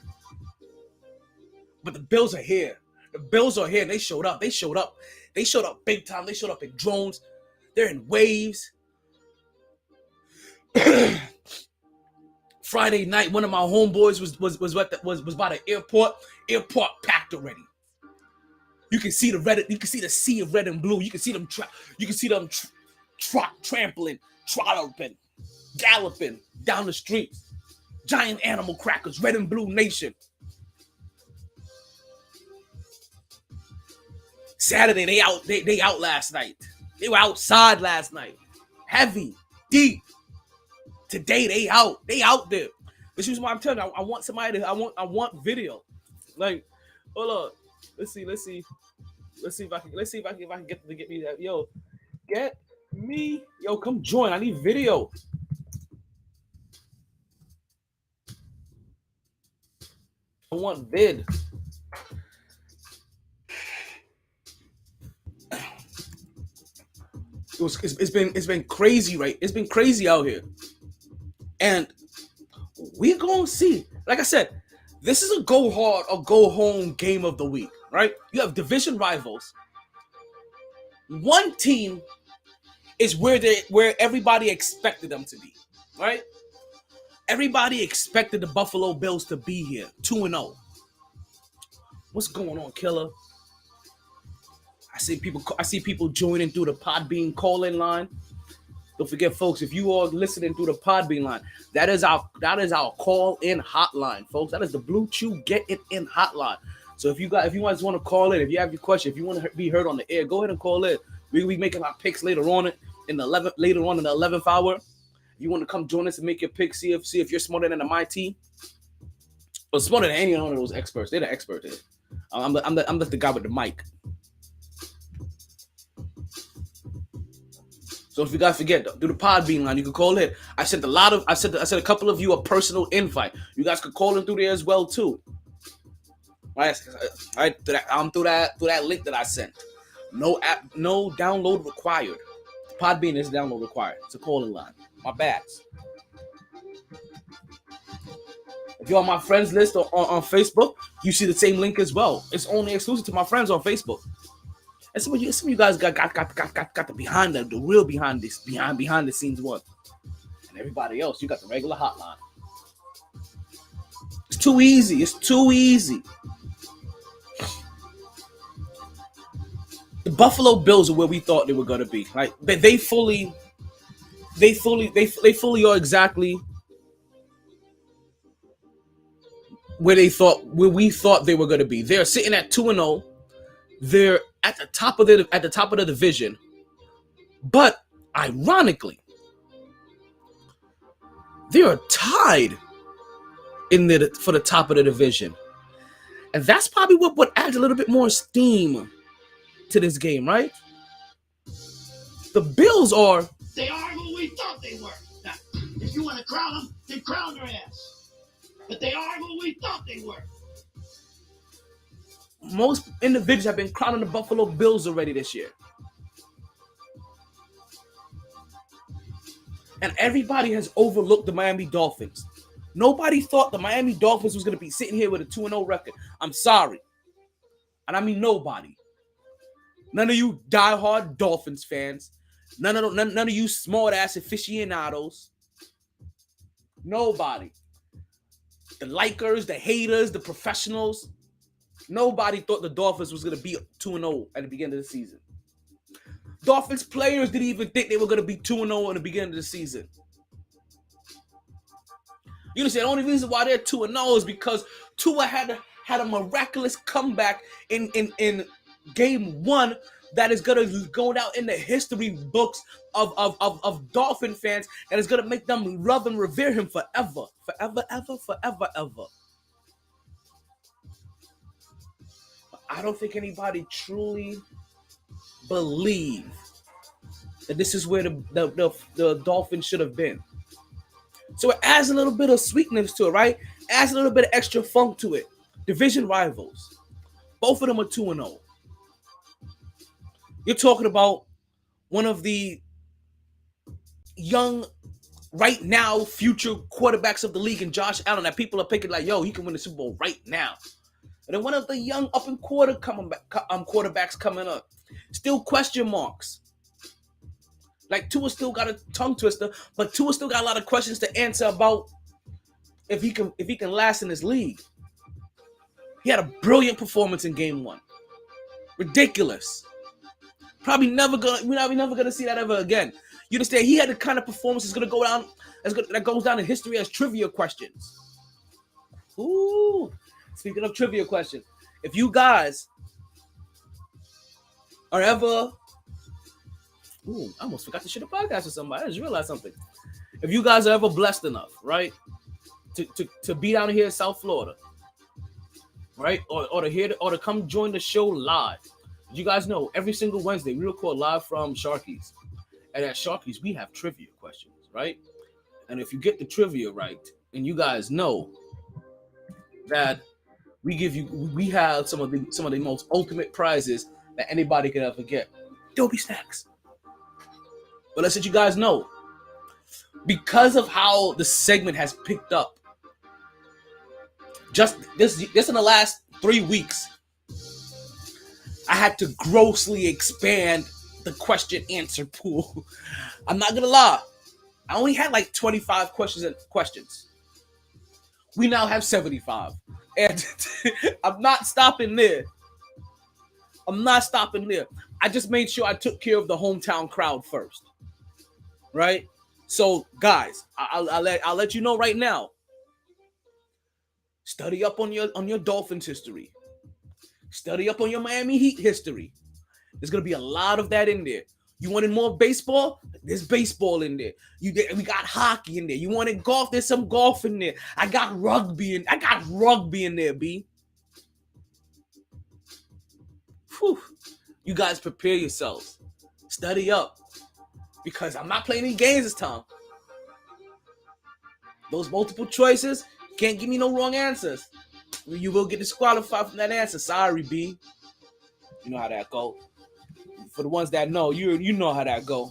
But the Bills are here. The Bills are here. They showed up. They showed up big time. They showed up in drones. They're in waves. Friday night, one of my homeboys was by the airport. Airport packed already. You can see the red. You can see the sea of red and blue. You can see them. Trampling, trolloping, galloping down the street. Giant animal crackers, red and blue nation. Saturday, they out last night. They were outside last night. Heavy, deep. Today they out there. This is why I'm telling you, I want somebody to, I want video. Like, hold on. Let's see if I can get me that. Yo, come join. I need video. I want vid. It's been crazy, right? It's been crazy out here. And we're gonna see. Like I said, this is a go hard or go home game of the week. right? You have division rivals. One team is where everybody expected them to be, right? Everybody expected the Buffalo Bills to be here, 2-0. What's going on, Killer? I see people joining through the Podbean call-in line. Don't forget, folks, if you are listening through the Podbean line, that is our call-in hotline, folks. That is the Blue Chew Get It In hotline. So if you guys want to call in, if you have your question, if you want to be heard on the air, go ahead and call in. We'll be making our picks later on in the 11th hour. If you want to come join us and make your picks, see if you're smarter than the MyT or smarter than any one of those experts. They're the expert. I'm the guy with the mic. So if you guys forget, do the Podbean line, you can call in. I sent a couple of you a personal invite. You guys could call in through there as well too. Right, through that link that I sent. No app, no download required. Podbean is download required. It's a calling line. My bad. If you're on my friends list or on Facebook, you see the same link as well. It's only exclusive to my friends on Facebook. And some of you guys got the behind the real behind the scenes one. And everybody else, you got the regular hotline. It's too easy. It's too easy. The Buffalo Bills are where we thought they were gonna be. Right? They fully are exactly where we thought they were gonna be. They're sitting at 2-0. They're at the top of the division, but ironically, they are tied for the top of the division, and that's probably what adds a little bit more steam to this game, right? The Bills are. They are who we thought they were. Now, if you want to crown them, then crown their ass. But they are who we thought they were. Most individuals have been crowning the Buffalo Bills already this year. And everybody has overlooked the Miami Dolphins. Nobody thought the Miami Dolphins was going to be sitting here with a 2-0 record. I'm sorry. And I mean nobody. None of you diehard Dolphins fans. None of you smart-ass aficionados. Nobody. The likers, the haters, the professionals. Nobody thought the Dolphins was going to be 2-0 at the beginning of the season. Dolphins players didn't even think they were going to be 2-0 in the beginning of the season. You know, the only reason why they're 2-0 is because Tua had a miraculous comeback in game one that is going to go down in the history books of Dolphin fans, and is going to make them love and revere him forever. Forever, ever, forever, ever. I don't think anybody truly believed that this is where the Dolphins should have been. So it adds a little bit of sweetness to it, right? Adds a little bit of extra funk to it. Division rivals. Both of them are 2-0. You're talking about one of the young, right now, future quarterbacks of the league in Josh Allen that people are picking like, yo, he can win the Super Bowl right now. And then one of the young quarterbacks coming up. Still question marks. Like Tua still got a tongue twister, but Tua still got a lot of questions to answer about if he can last in this league. He had a brilliant performance in game one. Ridiculous. We're never gonna see that ever again. You understand? He had the kind of performance that's gonna go down that goes down in history as trivia questions. Ooh. Speaking of trivia questions, if you guys are ever, I almost forgot to share the podcast with somebody. I just realized something. If you guys are ever blessed enough, right, to be down here in South Florida, right, or to come join the show live, you guys know every single Wednesday we record live from Sharky's, and at Sharky's we have trivia questions, right? And if you get the trivia right, and you guys know that we have some of the most ultimate prizes that anybody could ever get. There'll be snacks. But let's let you guys know, because of how the segment has picked up, just in the last 3 weeks, I had to grossly expand the question answer pool. I'm not gonna lie. I only had like 25 questions. We now have 75. And I'm not stopping there. I just made sure I took care of the hometown crowd first. Right? So, guys, I'll let you know right now. Study up on your Dolphins history. Study up on your Miami Heat history. There's gonna be a lot of that in there. You wanted more baseball? There's baseball in there. We got hockey in there. You wanted golf? There's some golf in there. I got rugby in there, B. Whew. You guys prepare yourselves. Study up. Because I'm not playing any games this time. Those multiple choices can't give me no wrong answers. You will get disqualified from that answer. Sorry, B. You know how that go. For the ones that know, you know how that go.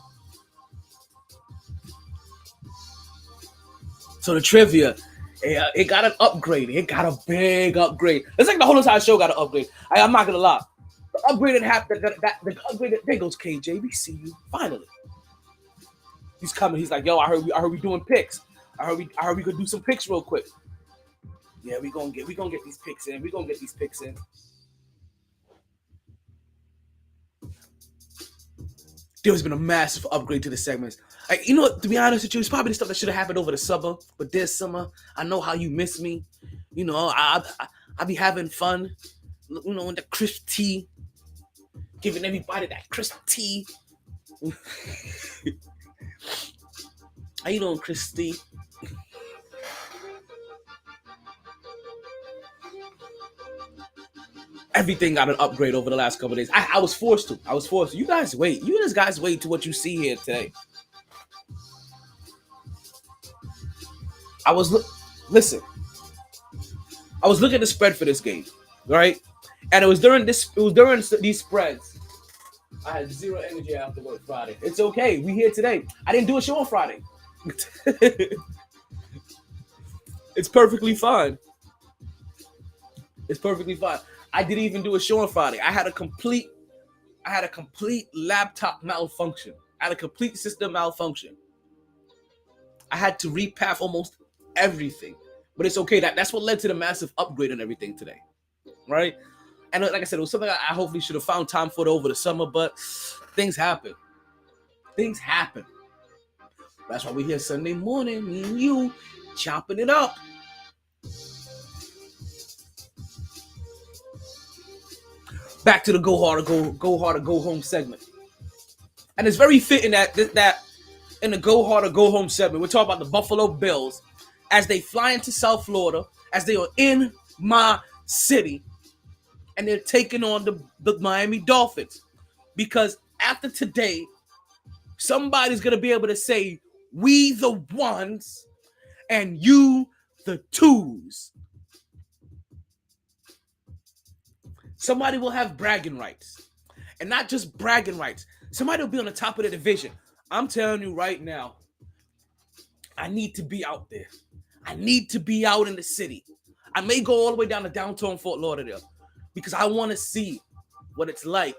So the trivia, it got an upgrade. It got a big upgrade. It's like the whole entire show got an upgrade. I'm not gonna lie. The upgrade that happened. The upgrade. There goes KJ. We see you finally. He's coming. He's like, yo, I heard we doing picks. I heard we could do some picks real quick. Yeah, we gonna get these picks in. There's been a massive upgrade to the segments. Like, you know what, to be honest with you, it's probably the stuff that should have happened over the summer. But this summer, I know how you miss me. You know, I be having fun. You know, in the crisp tea. Giving everybody that crisp tea. How you doing, Christy? Everything got an upgrade over the last couple of days. I was forced to. You guys wait. You guys wait to what you see here today. Listen. I was looking at the spread for this game, right? And it was during these spreads. I had zero energy after work Friday. It's okay. We here today. I didn't do a show on Friday. It's perfectly fine. I didn't even do a show on Friday. I had a complete laptop malfunction. I had a complete system malfunction. I had to repath almost everything. But it's okay. That's what led to the massive upgrade and everything today. Right? And like I said, it was something I hopefully should have found time for it over the summer, but things happen. That's why we're here Sunday morning, me and you, chopping it up. Back to the go hard or go home segment. And it's very fitting that in the go hard or go home segment, we're talking about the Buffalo Bills as they fly into South Florida, as they are in my city, and they're taking on the Miami Dolphins. Because after today, somebody's going to be able to say, we the ones and you the twos. Somebody will have bragging rights. And not just bragging rights. Somebody will be on the top of the division. I'm telling you right now, I need to be out there. I need to be out in the city. I may go all the way down to downtown Fort Lauderdale because I want to see what it's like.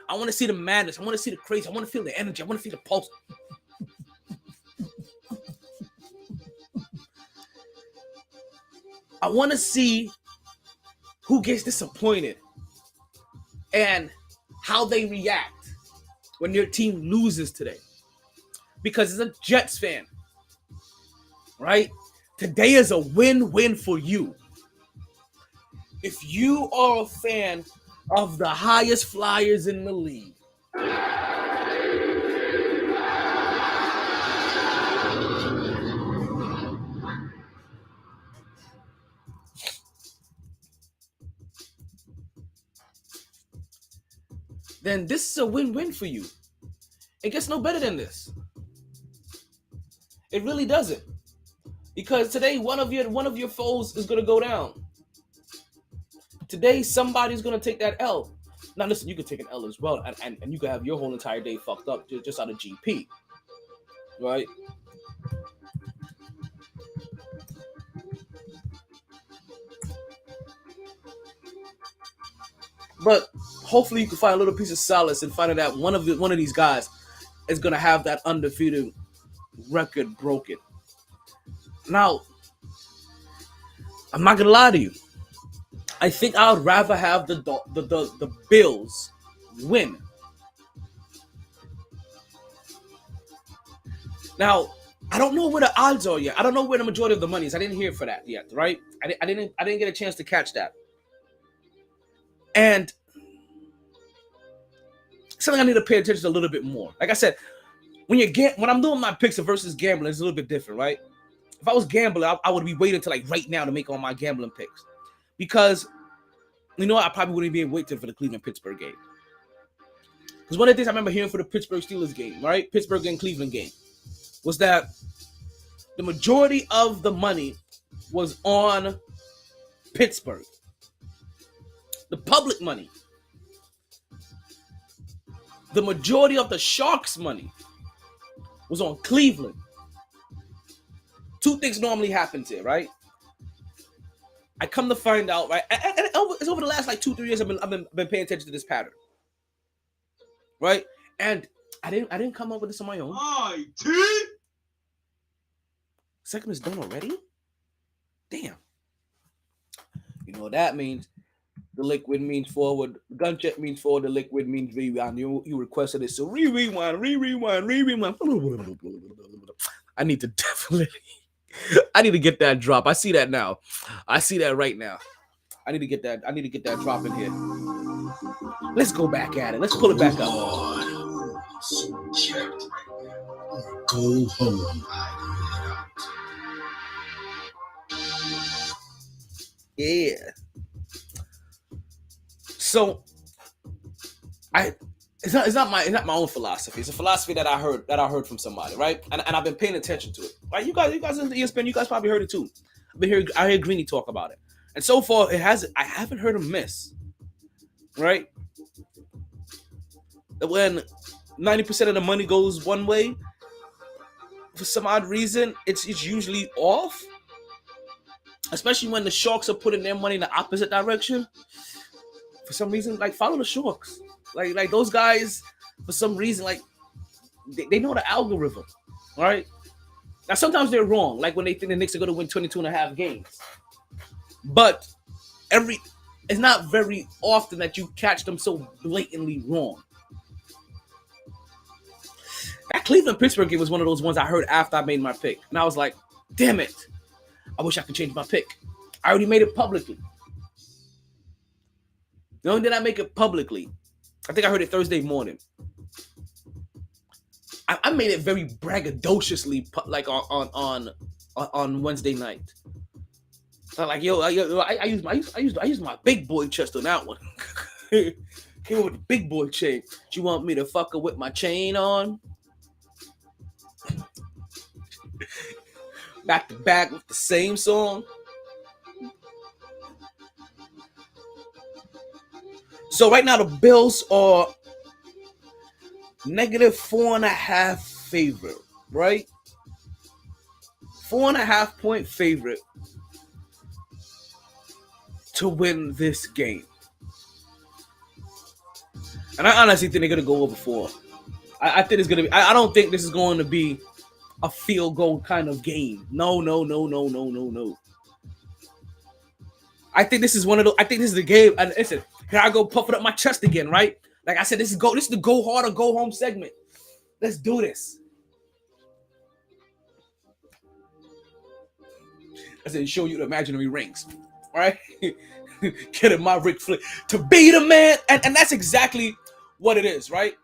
I want to see the madness. I want to see the crazy. I want to feel the energy. I want to feel the pulse. I want to see who gets disappointed and how they react when their team loses today. Because as a Jets fan, right? Today is a win-win for you. If you are a fan of the highest flyers in the league, then this is a win-win for you. It gets no better than this. It really doesn't. Because today, one of your foes is going to go down. Today, somebody's going to take that L. Now, listen, you could take an L as well, and you could have your whole entire day fucked up just out of GP. Right? But hopefully you can find a little piece of solace in finding that one of these guys is gonna have that undefeated record broken. Now, I'm not gonna lie to you. I think I would rather have the Bills win. Now, I don't know where the odds are yet. I don't know where the majority of the money is. I didn't hear for that yet, right? I didn't get a chance to catch that. And something I need to pay attention to a little bit more. Like I said, when I'm doing my picks versus gambling, it's a little bit different, right? If I was gambling, I would be waiting until like right now to make all my gambling picks, because you know what? I probably wouldn't be waiting for the Cleveland-Pittsburgh game. Because one of the things I remember hearing for the Pittsburgh Steelers game, right? Pittsburgh and Cleveland game, was that the majority of the money was on Pittsburgh. The public money. The majority of the Sharks' money was on Cleveland. Two things normally happens here, right? I come to find out, right? And it's over the last like 2-3 years I've been paying attention to this pattern, right? And I didn't come up with this on my own. MyT. Second is done already? Damn. You know what that means? The liquid means forward. The gun check means forward. The liquid means rewind. You requested it, so rewind. I need to definitely. I need to get that drop. I see that now. I see that right now. I need to get that drop in here. Let's go back at it. Let's pull it back up. Go home. Yeah. So it's not my own philosophy. It's a philosophy that I heard from somebody, right? And I've been paying attention to it. Right? You guys in the ESPN, you guys probably heard it too. I hear Greeny talk about it. And so far I haven't heard him miss. Right? When 90% of the money goes one way, for some odd reason, it's usually off. Especially when the Sharks are putting their money in the opposite direction. For some reason, like, follow the Sharks. Like those guys, for some reason, like, they know the algorithm, right? Now, sometimes they're wrong, like when they think the Knicks are going to win 22.5 games. But it's not very often that you catch them so blatantly wrong. That Cleveland-Pittsburgh game was one of those ones I heard after I made my pick. And I was like, damn it. I wish I could change my pick. I already made it publicly. The only did I make it publicly, I think I heard it Thursday morning. I made it very braggadociously, like on Wednesday night. I'm like, I used my big boy chest on that one. Came with the big boy chain. She want me to fuck her with my chain on? Back to back with the same song. So right now the Bills are -4.5 favorite, right? 4.5 point favorite to win this game. And I honestly think they're gonna go over 4. I think it's gonna be. I don't think this is going to be a field goal kind of game. No. I think this is one of those. I think this is the game. And listen, here I go puffing up my chest again, right? Like I said, this is the go hard or go home segment. Let's do this. I said, show you the imaginary rings, right? Getting my Ric Flair to be the man, and that's exactly what it is, right?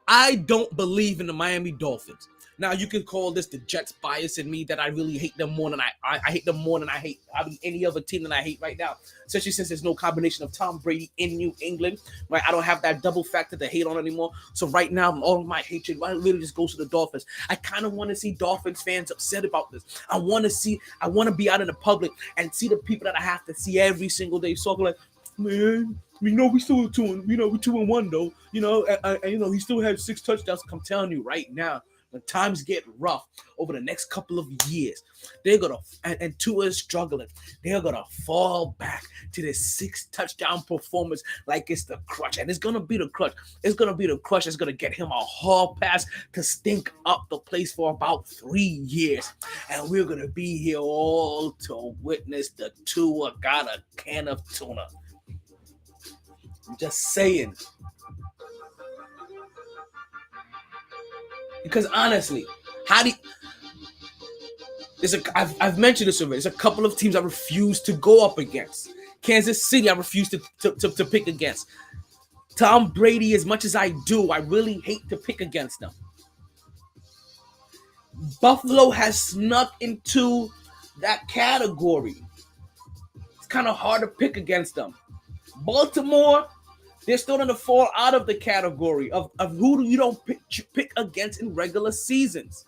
I don't believe in the Miami Dolphins. Now you can call this the Jets bias in me that I really hate them more than I hate them more than I hate any other team that I hate right now. Especially since there's no combination of Tom Brady in New England, right? I don't have that double factor to hate on anymore. So right now, all of my hatred really just goes to the Dolphins. I kind of want to see Dolphins fans upset about this. I want to be out in the public and see the people that I have to see every single day. So like, man, we know we still 2-1, we're 2-1 though. And he still had 6 touchdowns. I'm telling you right now. when times get rough over the next couple of years, they're gonna and Tua is struggling, they're gonna fall back to this 6 touchdown performance like it's the crutch, and it's gonna be the crutch. It's gonna be the crutch. It's gonna get him a hall pass to stink up the place for about 3 years, and we're gonna be here all to witness the Tua got a can of tuna. I'm just saying. Because honestly, I've mentioned this already. There's a couple of teams I refuse to go up against. Kansas City, I refuse to pick against. Tom Brady, as much as I do, I really hate to pick against them. Buffalo has snuck into that category. It's kind of hard to pick against them. Baltimore, they're still going to fall out of the category of who you don't pick against in regular seasons.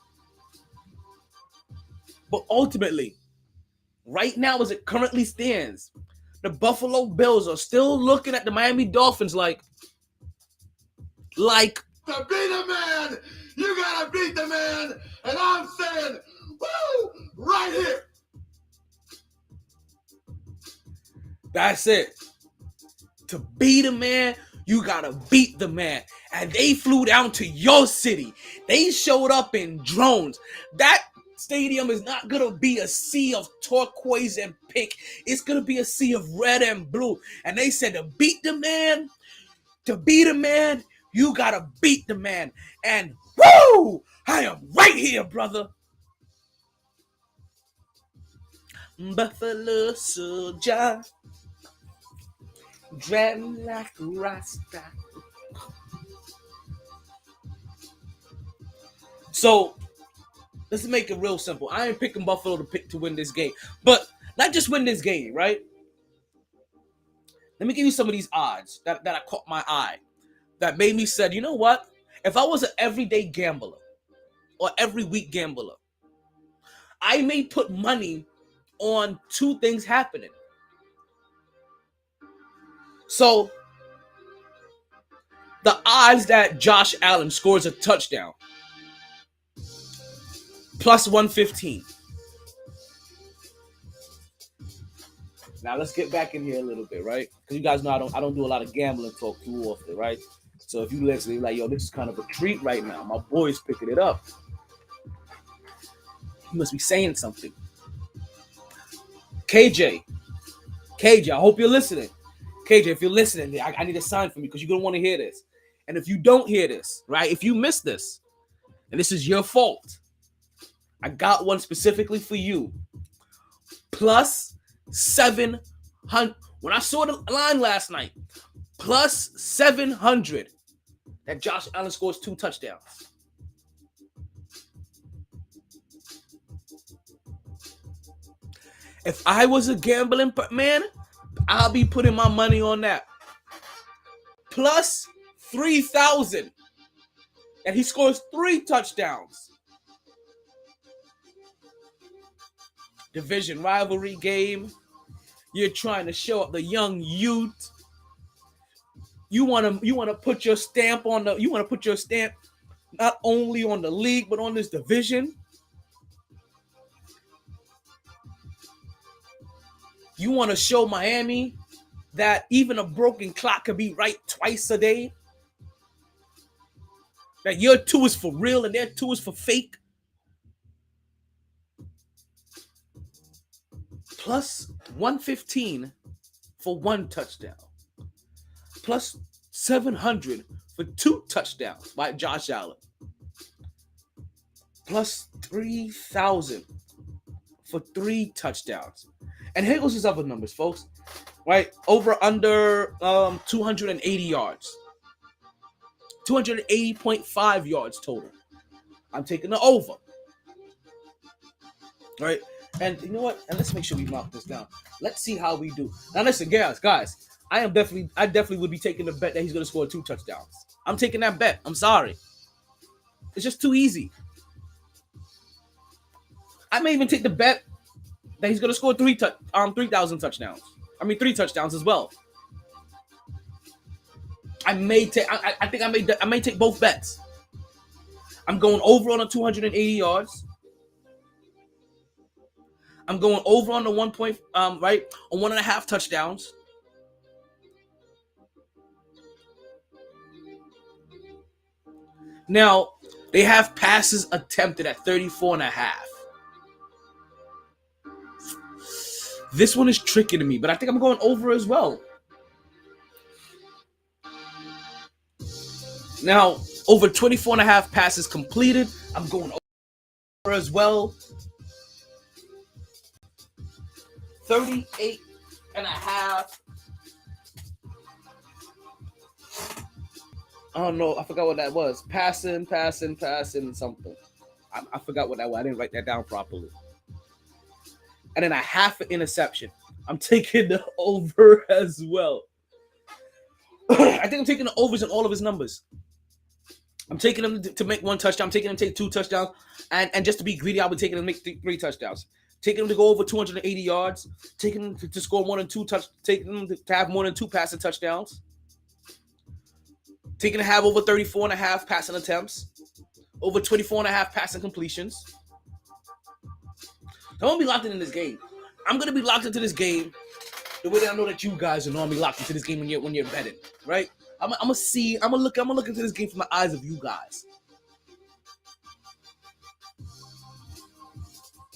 But ultimately, right now as it currently stands, the Buffalo Bills are still looking at the Miami Dolphins like to beat a man, you gotta beat the man, and I'm saying, woo, right here. That's it. To beat a man, you gotta beat the man. And they flew down to your city. They showed up in drones. That stadium is not gonna be a sea of turquoise and pink. It's gonna be a sea of red and blue. And they said to beat a man, you gotta beat the man. And woo! I am right here, brother. Buffalo Soldier, dreading like a Rasta. So let's make it real simple. I ain't picking Buffalo to win this game, but not just win this game, right? Let me give you some of these odds that I caught my eye, that made me said, you know what? If I was an everyday gambler or every week gambler, I may put money on 2 things happening. So the odds that Josh Allen scores a touchdown, plus 115. Now let's get back in here a little bit, right? Because you guys know I don't do a lot of gambling talk too often, right? So if you listen, you're like, yo, this is kind of a treat right now. My boy's picking it up. He must be saying something. KJ, I hope you're listening. KJ, if you're listening, I need a sign from you because you're going to want to hear this. And if you don't hear this, right, if you miss this, and this is your fault, I got one specifically for you. Plus 700. When I saw the line last night, plus 700 that Josh Allen scores 2 touchdowns. If I was a gambling man, I'll be putting my money on that. Plus 3,000. And he scores 3 touchdowns. Division rivalry game. You're trying to show up the young youth. You want to put your stamp on not only on the league but on this division. You want to show Miami that even a broken clock can be right twice a day. That your 2 is for real and their 2 is for fake. Plus 115 for 1 touchdown. Plus 700 for 2 touchdowns by Josh Allen. Plus 3,000 for 3 touchdowns. And here goes his other numbers, folks. Right? Over under 280 yards. 280.5 yards total. I'm taking the over. Right? And you know what? And let's make sure we mark this down. Let's see how we do. Now listen, guys. I definitely would be taking the bet that he's going to score 2 touchdowns. I'm taking that bet. I'm sorry. It's just too easy. I may even take the bet that he's going to score 3,000 touchdowns. 3 touchdowns as well. I may take both bets. I'm going over on the 280 yards. I'm going over on the 1 point, right, on 1.5 touchdowns. Now, they have passes attempted at 34.5. This one is tricky to me, but I think I'm going over as well. Now, over 24.5 passes completed. I'm going over as well. 38.5. I don't know. I forgot what that was. Passing, something. I forgot what that was. I didn't write that down properly. And then a half an interception. I'm taking the over as well. I think I'm taking the overs in all of his numbers. I'm taking him to make 1 touchdown. I'm taking him to take 2 touchdowns. And just to be greedy, I'll be taking him to make 3 touchdowns. Taking him to go over 280 yards. Taking him to score more than 2 touchdowns. Taking him to have more than 2 passing touchdowns. Taking to have over 34.5 passing attempts. Over 24.5 passing completions. So I'm going to be locked into this game. I'm going to be locked into this game the way that I know that you guys are normally locked into this game when you're betting, right? I'm gonna look into this game from the eyes of you guys.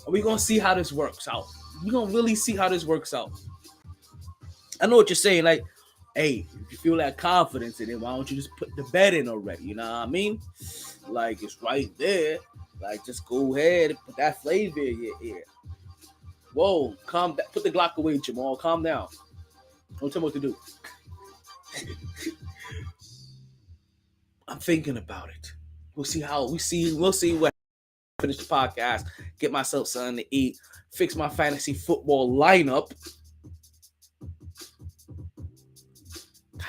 And we're gonna see how this works out. We're gonna really see how this works out. I know what you're saying, like, hey, if you feel that confidence in it, why don't you just put the bet in already? You know what I mean? Like, it's right there. Like, just go ahead and put that flavor in your ear. Whoa, calm down. Put the Glock away, Jamal. Calm down. Don't tell me what to do. I'm thinking about it. We'll see what. Finish the podcast, get myself something to eat, fix my fantasy football lineup.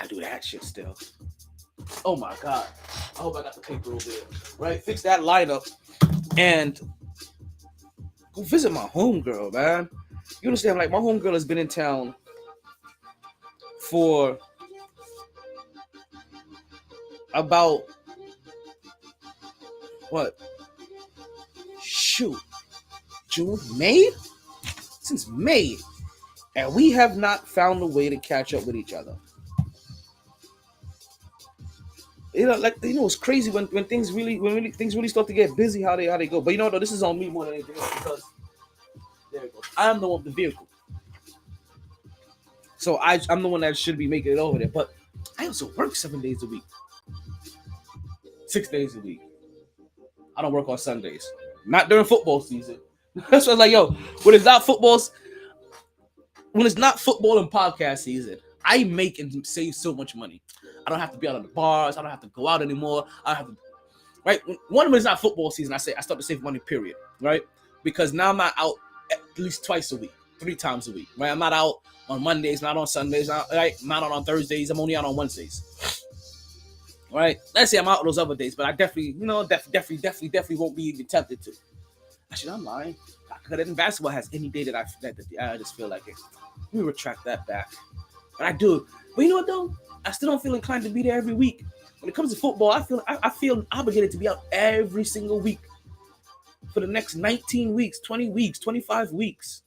I do that shit still. Oh my God. I hope I got the paper over there. Right? Fix that lineup and go visit my homegirl, man. You understand? Like, my homegirl has been in town for about what? Shoot. June? May? Since May. And we have not found a way to catch up with each other. You know, like, you know, it's crazy when things really start to get busy how they go. But you know what, though, this is on me more than anything else because there it goes. I'm the one with the vehicle. So I'm the one that should be making it over there. But I also work 7 days a week. 6 days a week. I don't work on Sundays. Not during football season. That's why I was like, yo, when it's not football and podcast season, I make and save so much money. I don't have to be out on the bars. I don't have to go out anymore. I don't have to, right? One of them is not football season. I start to save money, period, right? Because now I'm not out at least twice a week, 3 times a week, right? I'm not out on Mondays, not on Sundays, right? I'm not out on Thursdays. I'm only out on Wednesdays. Right? Let's say I'm out those other days, but I definitely won't be even tempted to. Actually, I'm lying. Because basketball has any day that I just feel like it. Let me retract that back. But I do. But you know what though? I still don't feel inclined to be there every week. When it comes to football, I feel obligated to be out every single week for the next 19 weeks, 20 weeks, 25 weeks,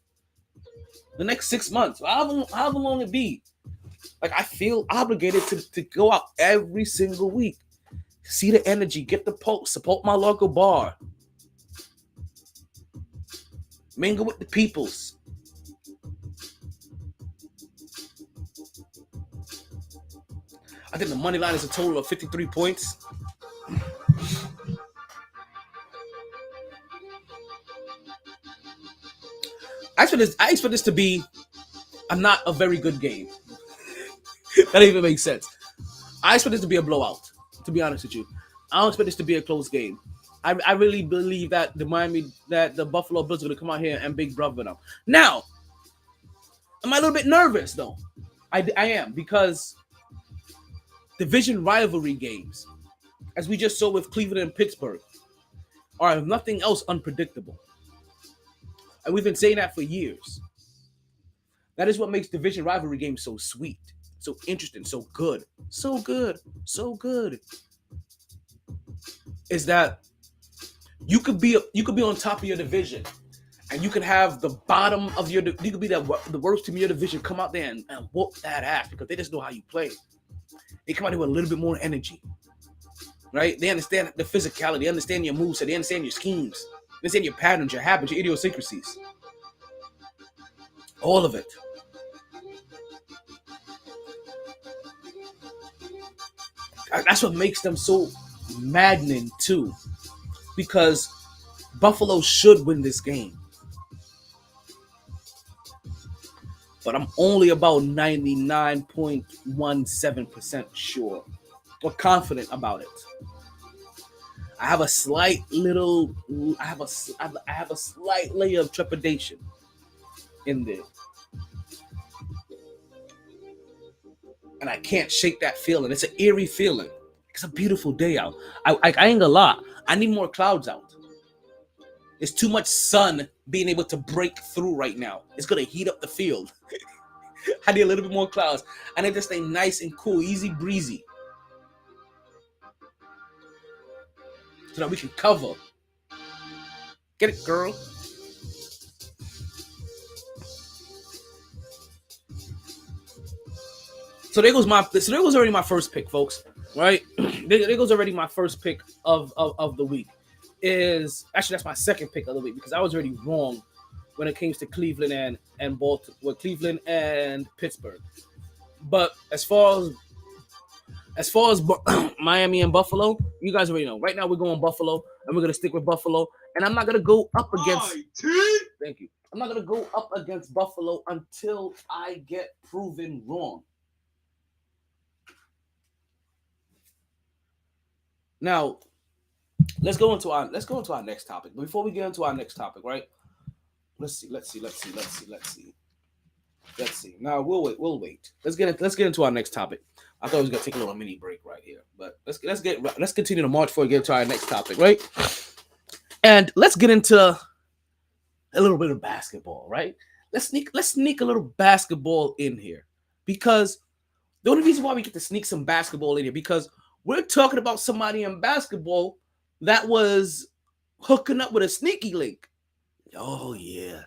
the next 6 months, however long it be. Like, I feel obligated to go out every single week, see the energy, get the pulse, support my local bar, mingle with the peoples. I think the money line is a total of 53 points. I expect this to be not a very good game. That even makes sense. I expect this to be a blowout, to be honest with you. I don't expect this to be a close game. I really believe that the Buffalo Bills are going to come out here and big brother them. Now, am I a little bit nervous, though? I am, because division rivalry games, as we just saw with Cleveland and Pittsburgh, are, if nothing else, unpredictable. And we've been saying that for years. That is what makes division rivalry games so sweet, so interesting, so good. Is that You could be on top of your division, and you could have the bottom of your. You could be the worst team in your division. Come out there and whoop that ass because they just know how you play. They come out here with a little bit more energy, right? They understand the physicality. They understand your moves. They understand your schemes. They understand your patterns, your habits, your idiosyncrasies. All of it. That's what makes them so maddening too, because Buffalo should win this game. But I'm only about 99.17% sure or confident about it. I have a slight little, I have a slight layer of trepidation in there, and I can't shake that feeling. It's an eerie feeling. It's a beautiful day out. I ain't gonna lie. I need more clouds out. There's too much sun being able to break through right now. It's gonna heat up the field. I need a little bit more clouds. I need to stay nice and cool, easy breezy, so that we can cover. Get it, girl. So there goes already my first pick, folks. Right? there goes already my first pick of the week. Is actually that's my second pick of the week because I was already wrong when it came to Cleveland and Baltimore, well, Cleveland and Pittsburgh. But as far as Miami and Buffalo, you guys already know. Right now we're going Buffalo, and we're gonna stick with Buffalo. And I'm not gonna go up against. MyT. Thank you. I'm not gonna go up against Buffalo until I get proven wrong. Now, let's go into our next topic. Before we get into our next topic, right? Let's see. Now we'll wait. Let's get into our next topic. I thought I was gonna take a little mini break right here, but let's continue to march forward and get to our next topic, right? And let's get into a little bit of basketball, right? Let's sneak a little basketball in here, because the only reason why we get to sneak some basketball in here because we're talking about somebody in basketball that was hooking up with a sneaky link. Oh yeah,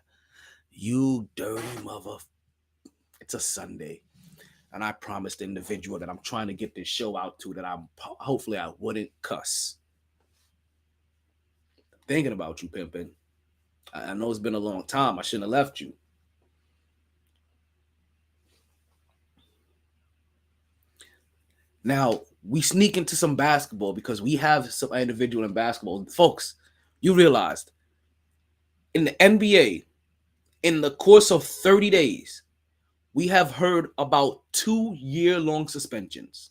you dirty mother. It's a Sunday, and I promised the individual that I'm trying to get this show out to that hopefully I wouldn't cuss. Thinking about you, pimpin'. I know it's been a long time. I shouldn't have left you. Now, we sneak into some basketball because we have some individual in basketball. Folks, you realized in the NBA, in the course of 30 days, we have heard about 2-year-long suspensions.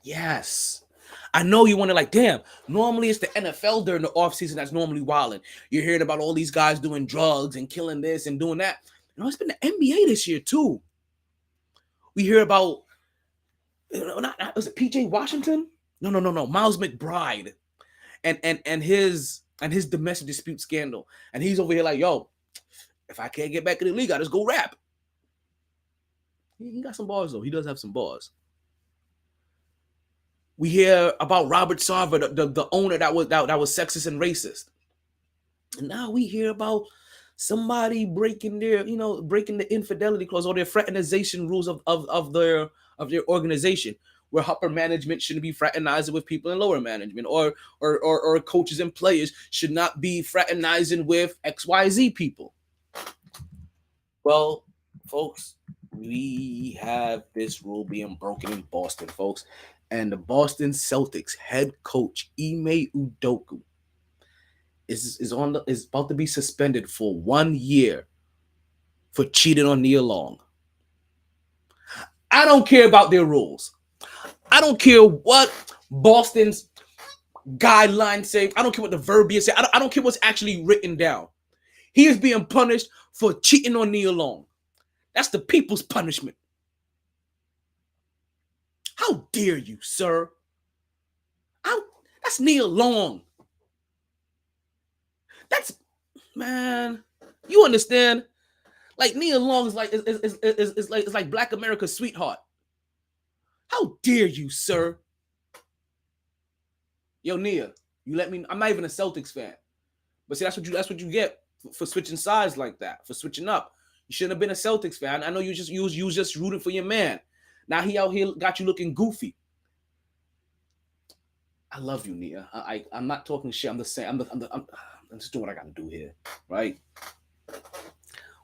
Yes. I know you wonder, like, damn, normally it's the NFL during the offseason that's normally wilding. You're hearing about all these guys doing drugs and killing this and doing that. You know, it's been the NBA this year, too. We hear about, was it PJ Washington? No. Miles McBride and his domestic dispute scandal. And he's over here like, yo, if I can't get back in the league, I just go rap. He got some bars, though. He does have some bars. We hear about Robert Sarver, the owner that was sexist and racist. And now we hear about somebody breaking the infidelity clause or their fraternization rules of their organization, where upper management shouldn't be fraternizing with people in lower management, or coaches and players should not be fraternizing with XYZ people. Well, folks, we have this rule being broken in Boston, folks. And the Boston Celtics head coach Ime Udoka is about to be suspended for 1 year for cheating on Nia Long. I don't care about their rules. I don't care what Boston's guidelines say. I don't care what the verbiage say. I don't care what's actually written down. He is being punished for cheating on Nia Long. That's the people's punishment. How dare you, sir? That's Nia Long. That's, man, you understand? Like, Nia Long is like Black America's sweetheart. How dare you, sir? Yo, Nia, You let me. I'm not even a Celtics fan, but see, that's what you get for switching sides like that, for switching up. You shouldn't have been a Celtics fan. I know you was just rooting for your man. Now he out here got you looking goofy. I love you, Nia. I'm not talking shit. I'm just saying. I'm just doing what I got to do here, right?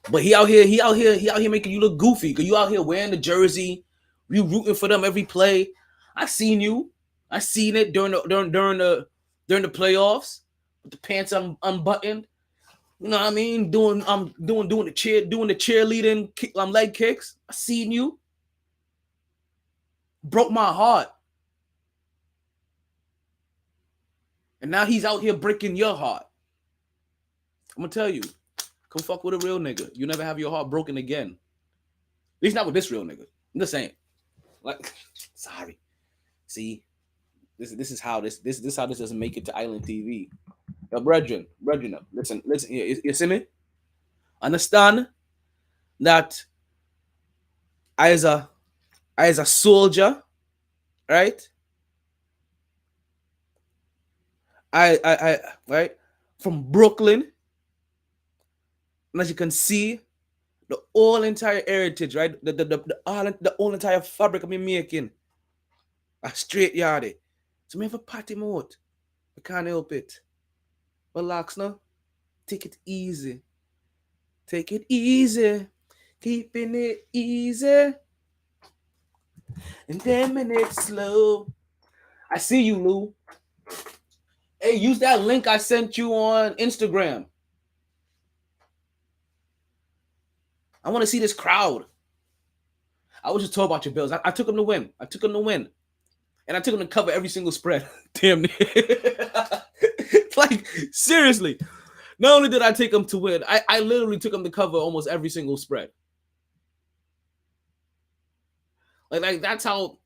But he out here making you look goofy. Cause you out here wearing the jersey, you rooting for them every play. I seen you. I seen it during the playoffs with the pants unbuttoned. You know what I mean? Doing the cheerleading leg kicks. I seen you. Broke my heart. And now he's out here breaking your heart. I'm gonna tell you, come fuck with a real nigga. You never have your heart broken again. At least not with this real nigga. I'm just saying. Like, sorry. See, this is how this doesn't make it to Island TV. Yo, brethren, listen. You see me? Understand that I as a soldier, right? I right from Brooklyn, and as you can see, the whole entire heritage, right? The whole entire fabric of me making a straight yardie. So me have a party mode. I can't help it. Relax now. Take it easy. Take it easy. Keeping it easy. And 10 minutes slow. I see you, Lou. Hey, use that link I sent you on Instagram. I want to see this crowd. I was just talking about your Bills. I took them to win. And I took them to cover every single spread. Damn near. Like, seriously. Not only did I take them to win, I literally took them to cover almost every single spread. Like that's how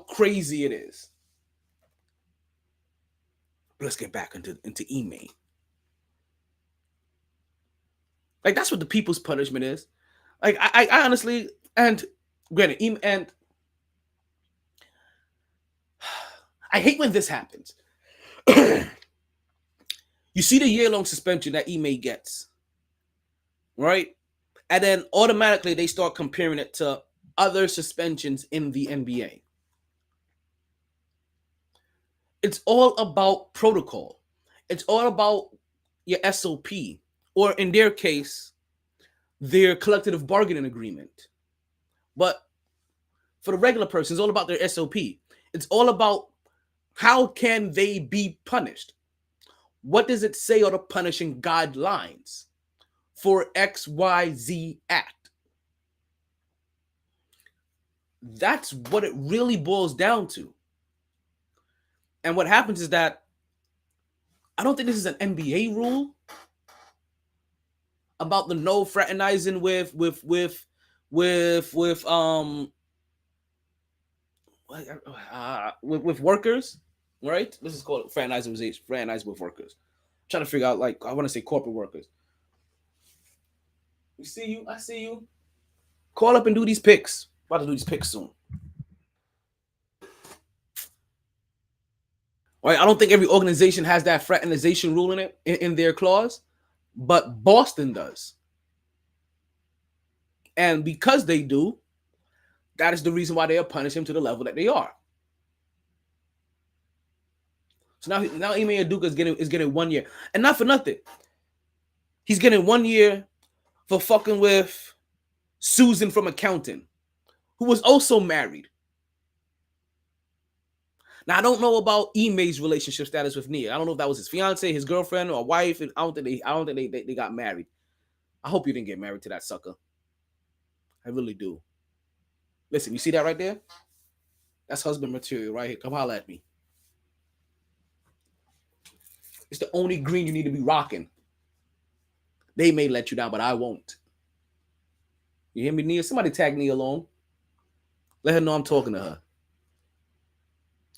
crazy it is. But let's get back into email. Like, that's what the people's punishment is. Like, I honestly, and granted, and I hate when this happens. You see the year-long suspension that Ime gets, right? And then automatically they start comparing it to other suspensions in the NBA. It's all about protocol. It's all about your SOP, or in their case, their collective bargaining agreement. But for the regular person, it's all about their SOP. It's all about how can they be punished. What does it say on the punishing guidelines for XYZ act? That's what it really boils down to. And what happens is that I don't think this is an NBA rule about the no fraternizing with workers, right? This is called fraternizing with workers. I'm trying to figure out, like, I want to say corporate workers. We see you. I see you. Call up and do these picks. About to do these picks soon. Right? I don't think every organization has that fraternization rule in it in their clause, but Boston does. And because they do, that is the reason why they are punishing him to the level that they are. So now Ime Udoka is getting 1 year. And not for nothing. He's getting 1 year for fucking with Susan from accounting, who was also married. Now, I don't know about Ime's relationship status with Nia. I don't know if that was his fiance, his girlfriend, or wife. I don't think they got married. I hope you didn't get married to that sucker. I really do. Listen, you see that right there? That's husband material right here. Come holler at me. It's the only green you need to be rocking. They may let you down, but I won't. You hear me, Nia? Somebody tag Nia along. Let her know I'm talking to her.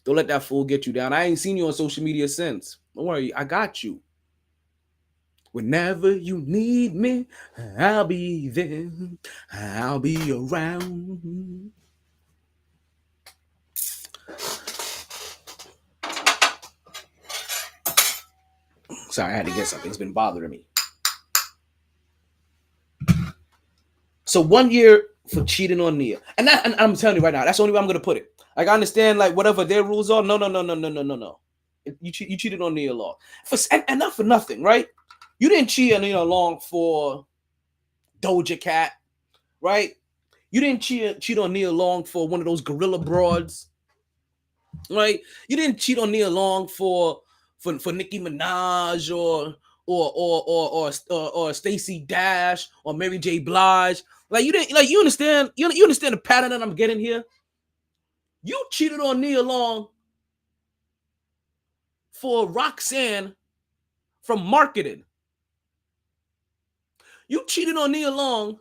Don't let that fool get you down. I ain't seen you on social media since. Don't worry, I got you. Whenever you need me, I'll be there. I'll be around. Sorry, I had to get something. It's been bothering me. So 1 year for cheating on Nia, and I'm telling you right now, that's the only way I'm gonna put it. Like I understand, like whatever their rules are. No. You cheated on Nia Long and not for nothing, right? You didn't cheat on Nia Long for Doja Cat, right? You didn't cheat on Nia Long for one of those gorilla broads, right? You didn't cheat on Nia Long for Nicki Minaj or Stacey Dash or Mary J. Blige. Like you didn't, like you understand the pattern that I'm getting here. You cheated on Nia Long for Roxanne from marketing. You cheated on Nia Long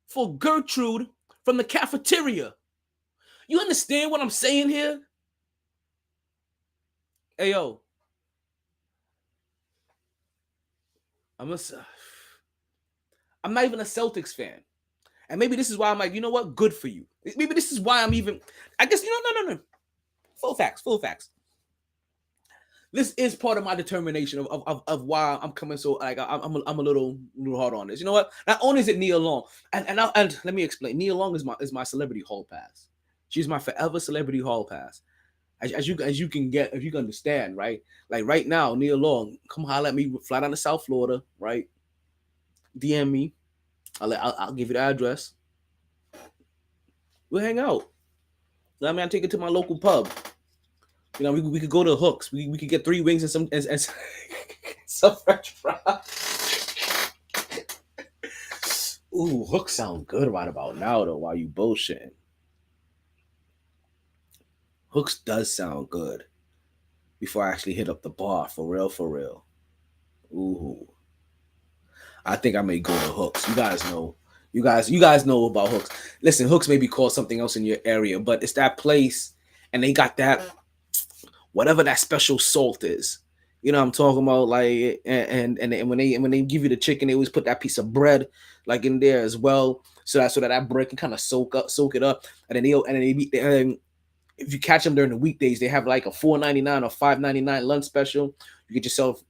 for Gertrude from the cafeteria. You understand what I'm saying here? Hey yo, I'm not even a Celtics fan. And maybe this is why I'm like, you know what? Good for you. Maybe this is why I'm even, I guess, no. Full facts. This is part of my determination of why I'm coming so, like, I'm a little hard on this. You know what? Not only is it Nia Long, and let me explain. Nia Long is my celebrity hall pass. She's my forever celebrity hall pass. As you can get, if you can understand, right? Like right now, Nia Long, come holler at me, fly down to South Florida, right? DM me. I'll give you the address. We'll hang out. I mean, I take it to my local pub. You know, we could go to Hooks. We could get 3 wings and some French fries. Ooh, Hooks sound good right about now though. While you bullshitting, Hooks does sound good. Before I actually hit up the bar, for real. Ooh, I think I may go to Hooks. You guys know about Hooks. Listen, Hooks may be called something else in your area, but it's that place, and they got that whatever that special salt is. You know what I'm talking about? Like, and when they give you the chicken, they always put that piece of bread like in there as well, so that bread can kind of soak it up, and then if you catch them during the weekdays, they have like a $4.99 or $5.99 lunch special. You get yourself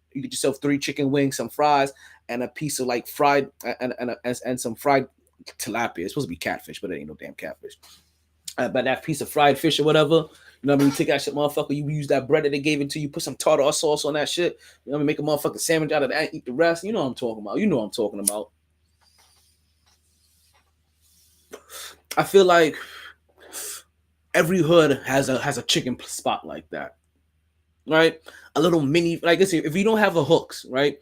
3 chicken wings, some fries, and a piece of like fried and some fried tilapia. It's supposed to be catfish, but it ain't no damn catfish. But that piece of fried fish or whatever, you know what I mean? You take that shit, motherfucker. You use that bread that they gave it to you. Put some tartar sauce on that shit. You know what I mean? Make a motherfucking sandwich out of that. Eat the rest. You know what I'm talking about. I feel like every hood has a chicken spot like that, right? A little mini, like I said, if you don't have a Hooks, right?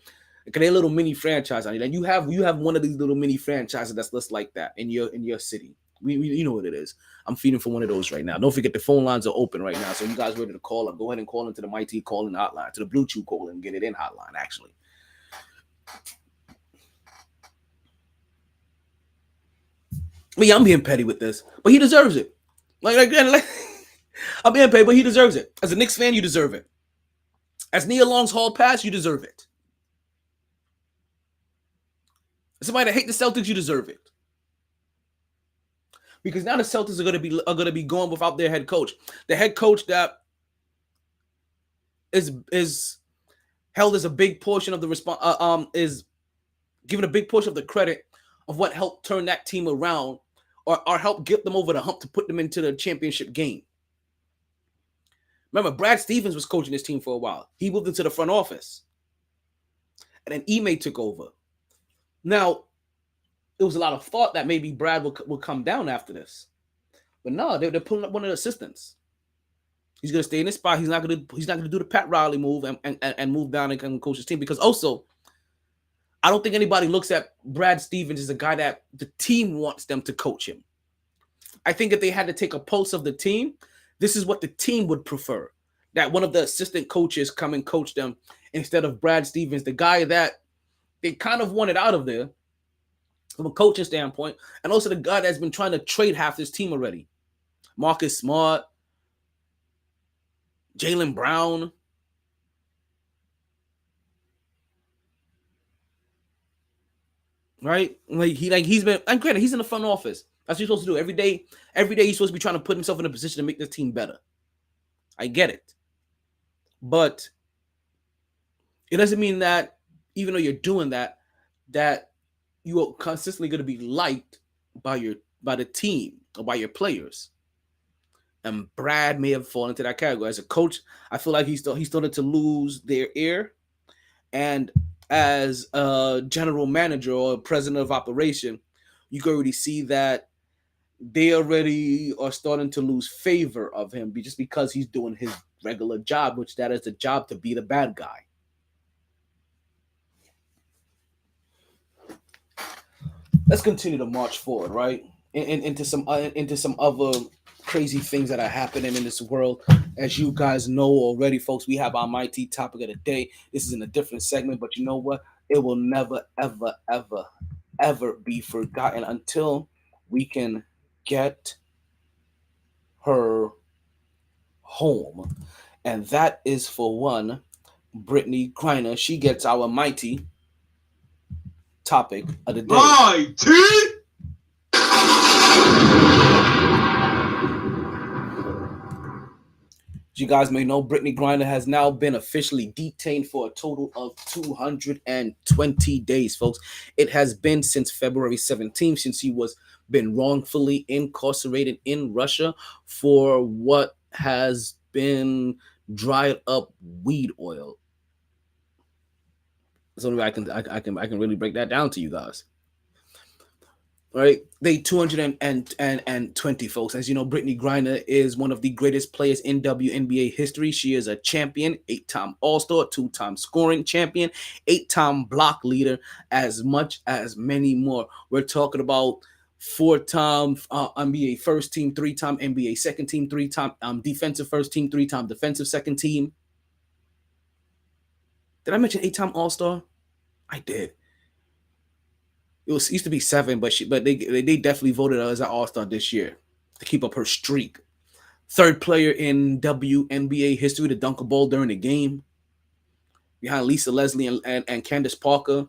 Okay, a little mini franchise on it, and you have one of these little mini franchises that's just like that in your city. We you know what it is. I'm feeding for one of those right now. Don't forget the phone lines are open right now, so you guys ready to call up? Go ahead and call into the MyT calling hotline, to the Blue Chew calling and get it in hotline. Actually, yeah, I'm being petty with this, but he deserves it. Like I'm being petty, but he deserves it. As a Knicks fan, you deserve it. As Nia Long's hall pass, you deserve it. As somebody that hate the Celtics, you deserve it. Because now the Celtics are gonna be going without their head coach. The head coach that is held as a big portion of the is given a big portion of the credit of what helped turn that team around or help get them over the hump to put them into the championship game. Remember, Brad Stevens was coaching this team for a while. He moved into the front office. And then Ime took over. Now, there was a lot of thought that maybe Brad will come down after this. But no, they're pulling up one of the assistants. He's going to stay in his spot. He's not going to do the Pat Riley move and move down and come coach his team. Because also, I don't think anybody looks at Brad Stevens as a guy that the team wants them to coach him. I think if they had to take a pulse of the team, this is what the team would prefer. That one of the assistant coaches come and coach them instead of Brad Stevens, the guy that they kind of wanted out of there from a coaching standpoint, and also the guy that's been trying to trade half this team already. Marcus Smart, Jaylen Brown. Right? He's been, and granted, he's in the front office. That's what you're supposed to do. Every day he's supposed to be trying to put himself in a position to make this team better. I get it. But It doesn't mean that even though you're doing that, that you are consistently going to be liked by the team or by your players. And Brad may have fallen into that category. As a coach, I feel like he started to lose their ear. And as a general manager or president of operation, you can already see that they already are starting to lose favor of him just because he's doing his regular job, which that is the job to be the bad guy. Let's continue to march forward, right? Into some other crazy things that are happening in this world. As you guys know already, folks, we have our MyT topic of the day. This is in a different segment, but you know what? It will never, ever, ever, ever be forgotten until we can get her home. And that is for one, Brittany Griner. She gets our MyT topic of the day. MyT! As you guys may know, Brittany Griner has now been officially detained for a total of 220 days, folks. It has been since February 17th, since she was been wrongfully incarcerated in Russia for what has been dried up weed oil. So I can really break that down to you guys. Right, they 220 folks. As you know, Brittany Griner is one of the greatest players in WNBA history. She is a champion, 8-time All-Star, 2-time scoring champion, 8-time block leader, as much as many more. We're talking about 4-time NBA first team, 3-time NBA second team, 3-time defensive first team, 3-time defensive second team. Did I mention 8-time All-Star? I did. It used to be 7, but they definitely voted her as an All-Star this year to keep up her streak. 3rd player in WNBA history to dunk a ball during the game, behind Lisa Leslie and Candace Parker.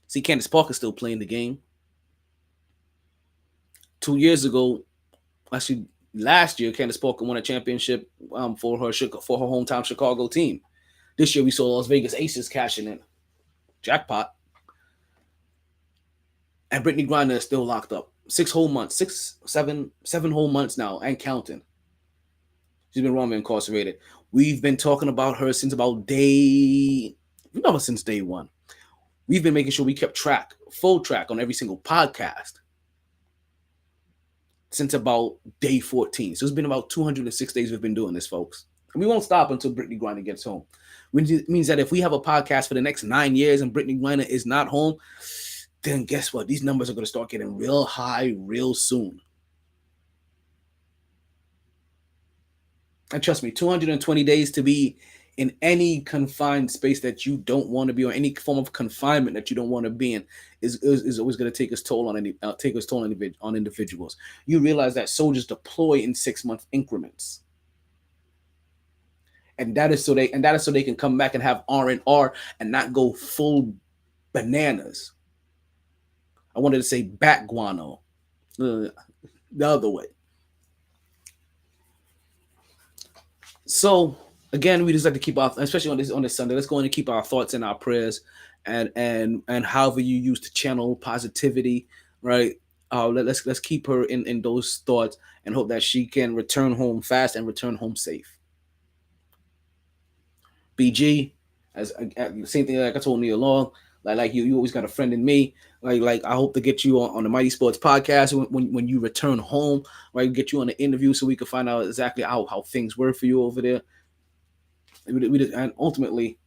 See, Candace Parker still playing the game. 2 years ago, actually last year, Candace Parker won a championship for her hometown Chicago team. This year, we saw Las Vegas Aces cashing in. Jackpot. And Brittany Griner is still locked up. 6 whole months, 7 whole months now, and counting. She's been wrongly incarcerated. We've been talking about her since since day one. We've been making sure we kept full track on every single podcast since about day 14. So it's been about 206 days we've been doing this, folks. And we won't stop until Brittany Griner gets home. Which means that if we have a podcast for the next 9 years and Brittany Griner is not home, then guess what? These numbers are going to start getting real high real soon. And trust me, 220 days to be in any confined space that you don't want to be, or any form of confinement that you don't want to be in, is always going to take its toll on individuals. You realize that soldiers deploy in 6-month increments, and that is so they can come back and have R&R and not go full bananas. I wanted to say bat guano, the other way. So again, we just like to keep our, especially on this Sunday, let's go in and keep our thoughts and our prayers, and however you use to channel positivity, right? Let's keep her in those thoughts and hope that she can return home fast and return home safe. BG, as same thing like I told Neil Long, like you always got a friend in me. Like I hope to get you on the Mighty Sports podcast when you return home, right? Get you on the interview so we can find out exactly how things were for you over there. And ultimately,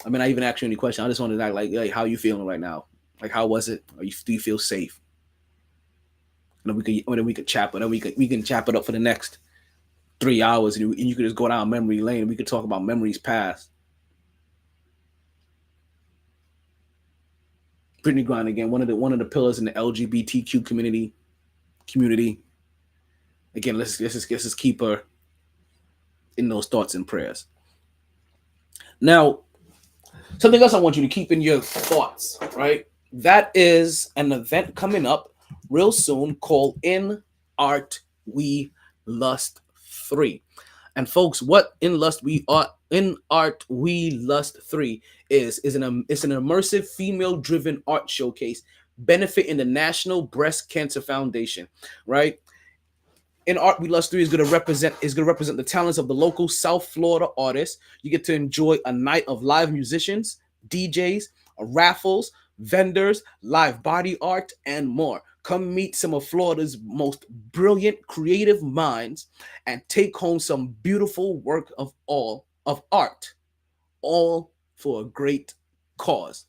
I mean, I even asked you any question. I just wanted to know, like how you feeling right now? Like, how was it? Do you feel safe? And then we could chat, but then we can chop it up for the next 3 hours, and you could just go down memory lane, and we could talk about memories past. Brittany Griner, again, one of the pillars in the LGBTQ community. Again, let's just keep her in those thoughts and prayers. Now, something else I want you to keep in your thoughts, right? That is an event coming up real soon called In Art We Lust 3. And folks, what in art we lust 3 it's an immersive female driven art showcase benefiting the National Breast Cancer Foundation, right? In art we lust 3 is going to represent the talents of the local South Florida artists. You get to enjoy a night of live musicians, DJs, raffles, vendors, live body art, and more. Come meet some of Florida's most brilliant creative minds and take home some beautiful work of art, all for a great cause.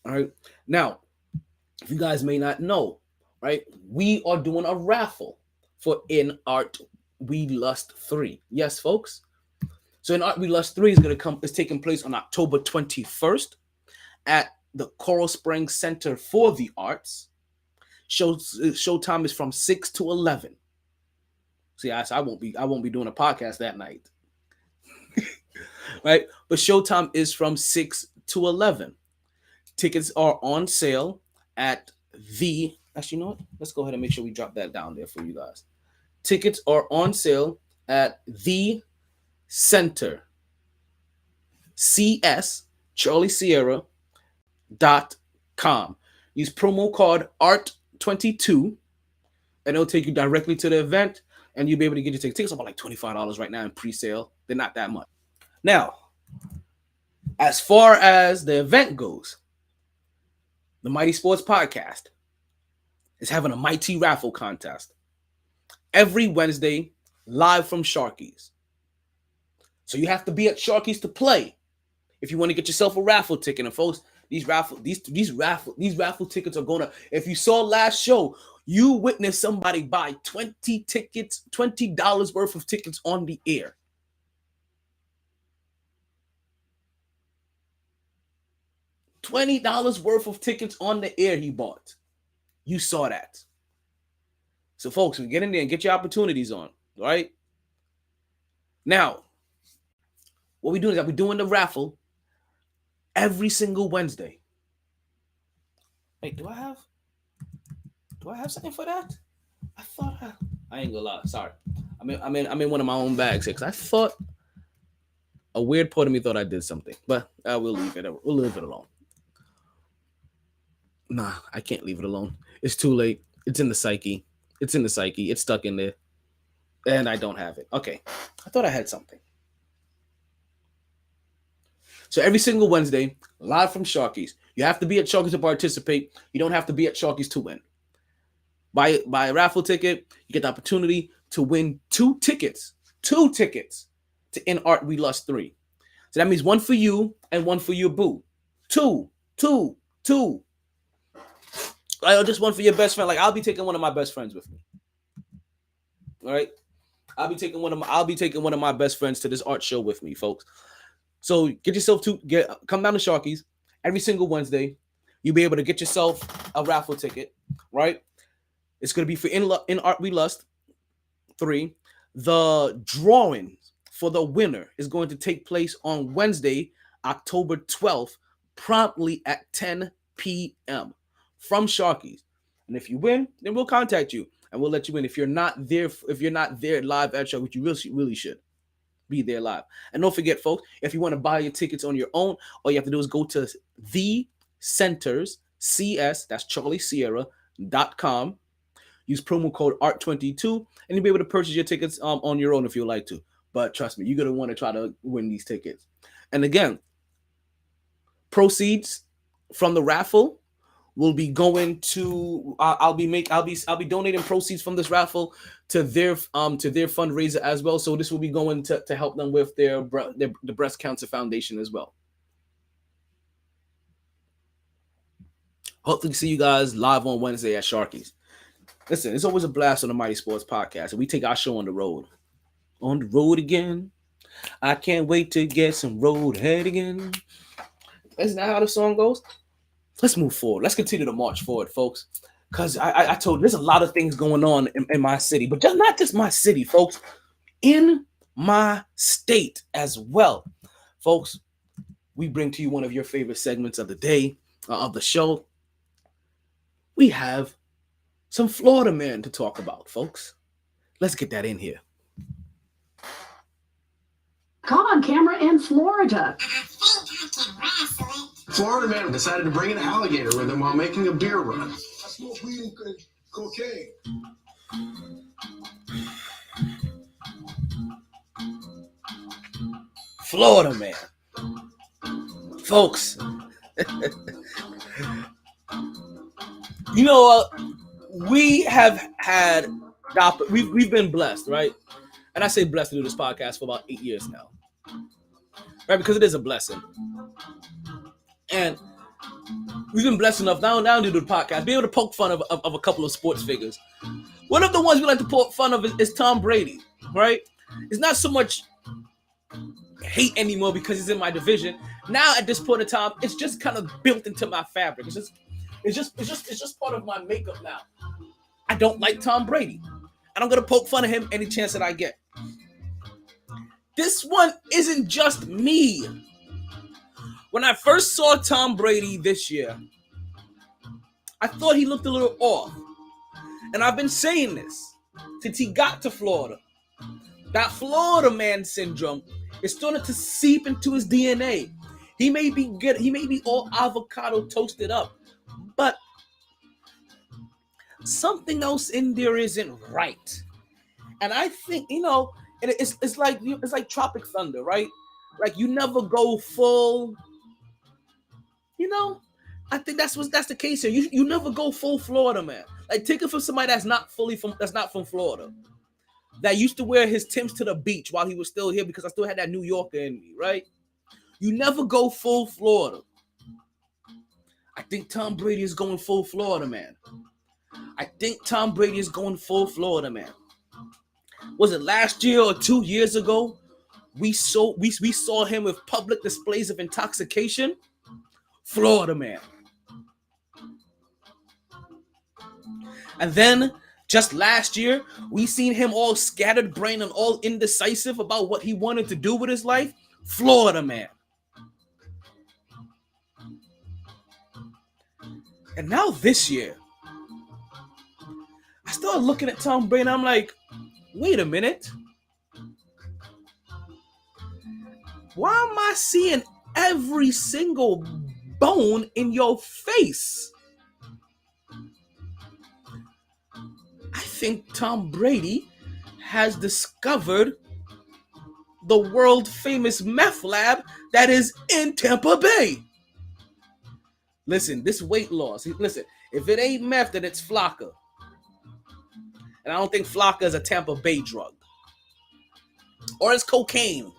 All right. Now, if you guys may not know, right, we are doing a raffle for In Art We Lust 3. Yes, folks. So In Art We Lust 3 is taking place on October 21st at the Coral Springs Center for the Arts. Show time is from 6 to 11. See, I won't be doing a podcast that night. Right? But showtime is from 6 to 11. Tickets are on sale at actually, you know what? Let's go ahead and make sure we drop that down there for you guys. Tickets are on sale at the Center CS Charlie Sierra .com. Use promo code ART22 and it'll take you directly to the event and you'll be able to get your tickets. Tickets are about like $25 right now in pre-sale. They're not that much. Now, as far as the event goes, the Mighty Sports Podcast is having a MyT raffle contest every Wednesday live from Sharky's. So you have to be at Sharky's to play if you want to get yourself a raffle ticket. And folks, these raffle tickets are gonna. If you saw last show, you witnessed somebody buy $20 worth of tickets on the air. $20 worth of tickets on the air he bought. You saw that. So folks, we get in there and get your opportunities on, right? Now, what we're doing is that we're doing the raffle every single Wednesday. Wait, do I have something for that? I thought I ain't gonna lie. Sorry, I'm in one of my own bags here because I thought a weird part of me thought I did something, but we'll leave it. We'll leave it alone. Nah, I can't leave it alone. It's too late. It's in the psyche. It's stuck in there, and I don't have it. Okay, I thought I had something. So every single Wednesday, live from Sharky's. You have to be at Sharky's to participate. You don't have to be at Sharky's to win. Buy a raffle ticket. You get the opportunity to win two tickets to In Art We Lust 3. So that means one for you and one for your boo. Two. Just one for your best friend. Like I'll be taking one of my best friends with me. All right. I'll be taking one of my best friends to this art show with me, folks. So come down to Sharky's every single Wednesday. You'll be able to get yourself a raffle ticket, right? It's going to be for In Art We Lust 3. The drawing for the winner is going to take place on Wednesday, October 12th, promptly at 10 p.m. from Sharky's. And if you win, then we'll contact you and we'll let you in. If you're not there live at Sharky's, which you really should be there live. And don't forget, folks, if you want to buy your tickets on your own, all you have to do is go to the Centers CS, that's Charlie Sierra.com. Use promo code ART22, and you'll be able to purchase your tickets on your own if you like to. But trust me, you're gonna want to try to win these tickets. And again, proceeds from the raffle will be going to I'll be donating proceeds from this raffle to their fundraiser as well. So this will be going to help them with the Breast Cancer Foundation as well. Hopefully see you guys live on Wednesday at Sharky's. Listen, it's always a blast on the Mighty Sports Podcast, and we take our show on the road. On the road again. I can't wait to get some road ahead again. Isn't that how the song goes? Let's move forward. Let's continue to march forward, folks. Because I told you, there's a lot of things going on in my city, but not just my city, folks. In my state as well. Folks, we bring to you one of your favorite segments of the day, of the show. We have some Florida man to talk about, folks. Let's get that in here. on camera in Florida. Florida man decided to bring an alligator with him while making a beer run. I smoke weed and cocaine. Florida man. Folks. You know what? We have had, we've been blessed, right? And I say blessed to do this podcast for about 8 years now. Right? Because it is a blessing. And we've been blessed enough now to do the podcast, be able to poke fun of a couple of sports figures. One of the ones we like to poke fun of is Tom Brady, right? It's not so much hate anymore because he's in my division. Now at this point in time, it's just kind of built into my fabric. It's just part of my makeup now. I don't like Tom Brady, and I'm gonna poke fun of him any chance that I get. This one isn't just me. When I first saw Tom Brady this year, I thought he looked a little off. And I've been saying this since he got to Florida. That Florida man syndrome is starting to seep into his DNA. He may be good, he may be all avocado toasted up, but something else in there isn't right. And I think, it's like Tropic Thunder, right? Like you never go full. I think that's the case here. You never go full Florida man. Like take it from somebody that's not from Florida, that used to wear his Timbs to the beach while he was still here because I still had that New Yorker in me, right? You never go full Florida. I think Tom Brady is going full Florida man. Was it last year or 2 years ago? We saw him with public displays of intoxication. Florida man. And then just last year, we seen him all scattered brain and all indecisive about what he wanted to do with his life. Florida man. And now this year, I started looking at Tom Brady and I'm like, wait a minute. Why am I seeing every single bone in your face? I think Tom Brady has discovered the world famous meth lab that is in Tampa Bay. Listen, this weight loss. Listen, if it ain't meth, then it's Flocka. And I don't think Flocka is a Tampa Bay drug. Or it's cocaine,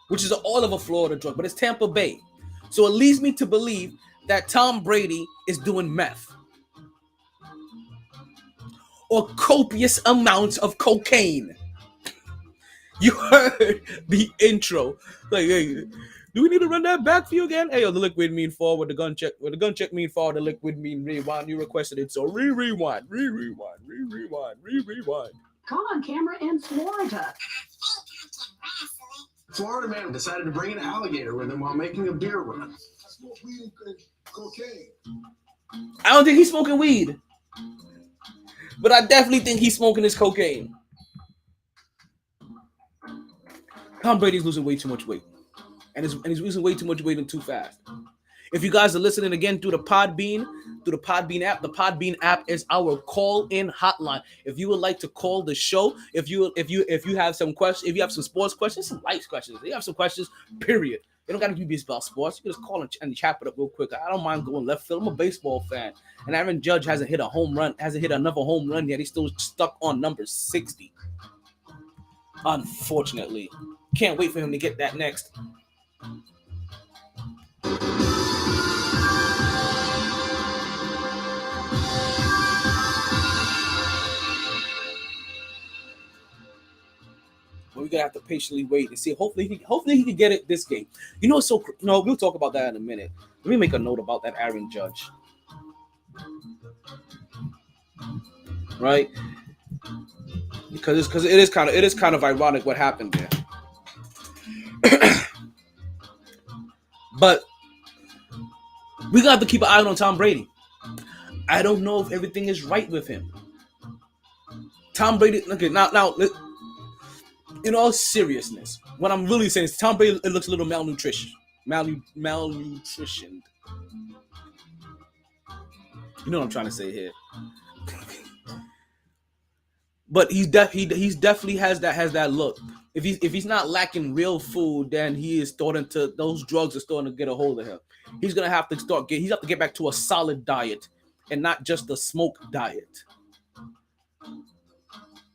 which is all of a Florida drug, but it's Tampa Bay. So it leads me to believe that Tom Brady is doing meth. Or copious amounts of cocaine. You heard the intro. Like, hey, do we need to run that back for you again? Hey, yo, the liquid mean forward, the gun check. Well, the gun check mean forward, the liquid mean rewind. You requested it, so rewind. Caught on camera in Florida. Florida man decided to bring an alligator with him while making a beer run. I smoke weed and cocaine. I don't think he's smoking weed. But I definitely think he's smoking his cocaine. Tom Brady's losing way too much weight. And he's losing way too much weight and too fast. If you guys are listening again through the Podbean app, the Podbean app is our call-in hotline. If you would like to call the show, if you have some questions, if you have some sports questions, some life questions, if you have some questions, period. It don't got to be about sports. You can just call and chop it up real quick. I don't mind going left field. I'm a baseball fan. And Aaron Judge hasn't hit another home run yet. He's still stuck on number 60. Unfortunately. Can't wait for him to get that next. We're gonna have to patiently wait and see. Hopefully he can get it this game. We'll talk about that in a minute. Let me make a note about that Aaron Judge. Right? Because it is kind of ironic what happened there. But we got to keep an eye on Tom Brady. I don't know if everything is right with him. Tom Brady, okay, now in all seriousness, What I'm really saying is Tom Brady, it looks a little malnutritioned. Malnutritioned. You know what I'm trying to say here. But he's definitely has that look. If he's not lacking real food, then he is starting to, those drugs are starting to get a hold of him. He's gonna have to get back to a solid diet and not just a smoke diet.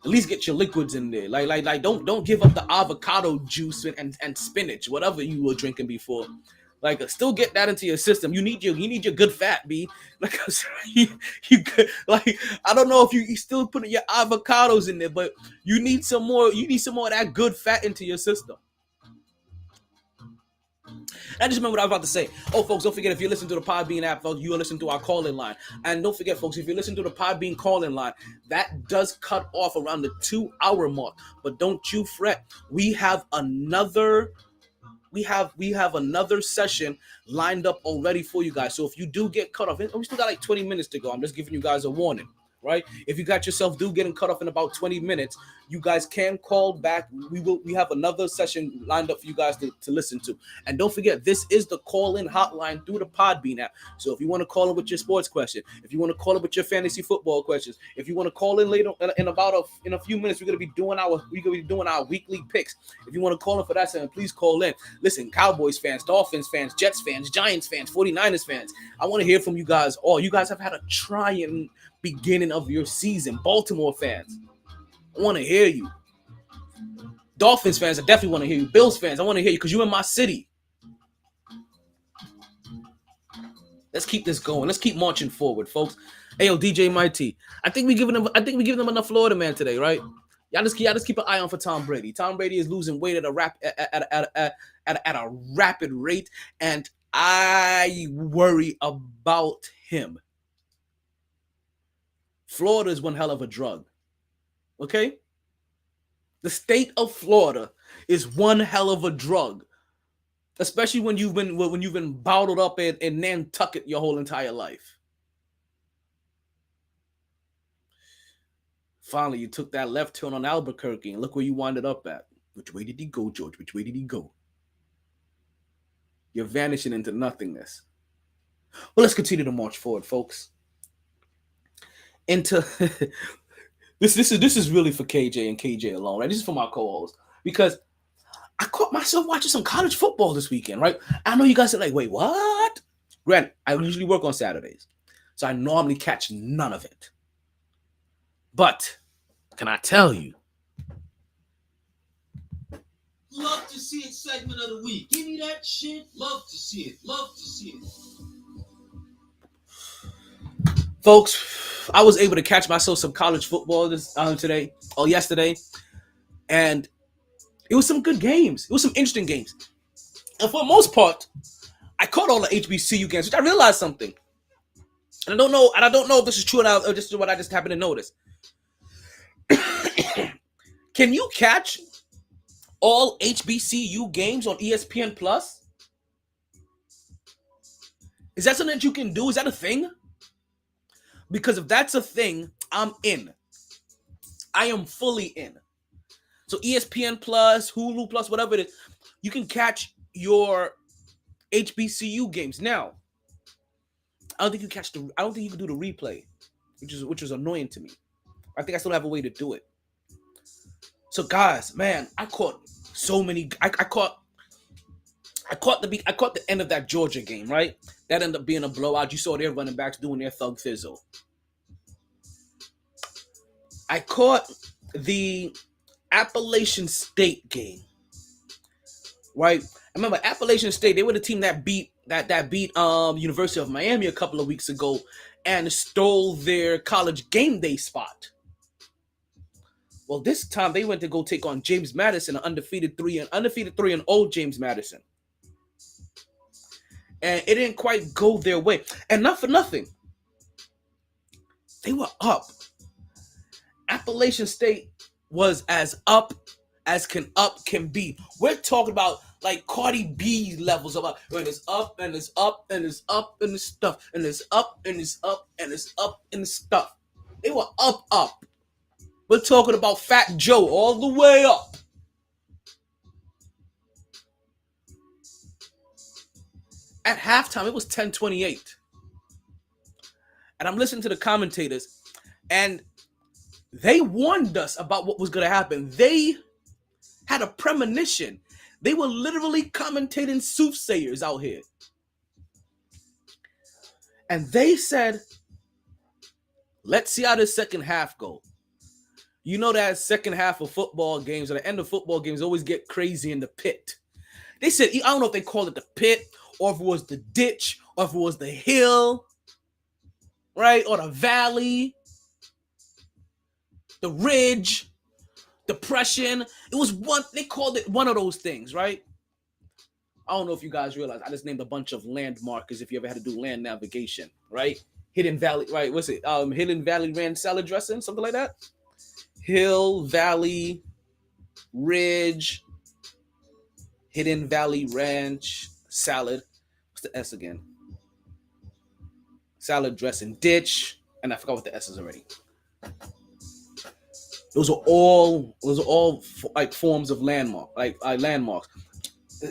At least get your liquids in there. Like don't give up the avocado juice and spinach, whatever you were drinking before. Like, still get that into your system. You need your good fat, B. Like, like, I don't know if you still putting your avocados in there, but you need some more. You need some more of that good fat into your system. I just remember what I was about to say. Oh, folks, don't forget, if you listen to the Podbean app, folks, you will listen to our call-in line. And don't forget, folks, if you listen to the Podbean call-in line, that does cut off around the 2-hour mark. But don't you fret. We have another session lined up already for you guys. So if you do get cut off, we still got like 20 minutes to go. I'm just giving you guys a warning. Right? If you got yourself getting cut off in about 20 minutes, you guys can call back. We have another session lined up for you guys to listen to. And don't forget, this is the call-in hotline through the Podbean app. So if you want to call in with your sports question, if you want to call in with your fantasy football questions, if you want to call in later in a few minutes, we're gonna be doing our weekly picks. If you want to call in for that, then please call in. Listen, Cowboys fans, Dolphins fans, Jets fans, Giants fans, 49ers fans, I want to hear from you guys all. You guys have had a trying beginning of your season. Baltimore fans, I want to hear you. Dolphins fans, I definitely want to hear you. Bills fans, I want to hear you because you're in my city. Let's keep this going. Let's keep marching forward, folks. Hey, yo, DJ MyT. I think we giving them enough Florida man today, right? Y'all just keep an eye on for Tom Brady. Tom Brady is losing weight at a rapid rate, and I worry about him. Florida is one hell of a drug. Okay? The state of Florida is one hell of a drug. Especially when you've been bottled up in Nantucket your whole entire life. Finally, you took that left turn on Albuquerque, and look where you winded up at. Which way did he go, George? Which way did he go? You're vanishing into nothingness. Well, let's continue to march forward, folks. Into this is really for KJ and KJ alone, right? This is for my co-host, because I caught myself watching some college football this weekend, right? I know you guys are like, wait, what? Granted, I usually work on Saturdays, so I normally catch none of it. But can I tell you? Love to see it segment of the week. Give me that shit. Love to see it. Love to see it. Folks, I was able to catch myself some college football yesterday, and it was some good games. It was some interesting games, and for the most part, I caught all the HBCU games, which I realized something, and I don't know if this is true or this is what I just happened to notice. Can you catch all HBCU games on ESPN Plus? Is that something that you can do? Is that a thing? Because if that's a thing, I'm in. I am fully in. So ESPN Plus, Hulu Plus, whatever it is, you can catch your HBCU games. Now, I don't think you can do the replay, which is annoying to me. I think I still have a way to do it. So guys, man, I caught so many. I caught the end of that Georgia game, right? That ended up being a blowout. You saw their running backs doing their thug fizzle. I caught the Appalachian State game, right? I remember Appalachian State, they were the team that beat University of Miami a couple of weeks ago and stole their college game day spot. Well, this time they went to go take on James Madison, an undefeated 3-0 James Madison. And it didn't quite go their way. And not for nothing, they were up. Appalachian State was as up as can be. We're talking about like Cardi B levels of up. When it's up and it's up and it's up and it's stuff. And it's up and it's up and it's up and it's stuff. They were up. We're talking about Fat Joe all the way up. At halftime, it was 10-28. And I'm listening to the commentators, and they warned us about what was going to happen. They had a premonition. They were literally commentating soothsayers out here. And they said, let's see how this second half go. You know that second half of football games, or the end of football games, always get crazy in the pit. They said, I don't know if they called it the pit, or if it was the ditch, or if it was the hill, right? Or the valley, the ridge, depression. It was one, they called it one of those things, right? I don't know if you guys realize, I just named a bunch of landmarkers if you ever had to do land navigation, right? Hidden Valley, right? What's it? Hidden Valley Ranch salad dressing, something like that. Hill, Valley, Ridge, Hidden Valley Ranch salad. What's the S again? Salad dressing, ditch, and I forgot what the S is already. Those are all like forms of landmark, like landmarks.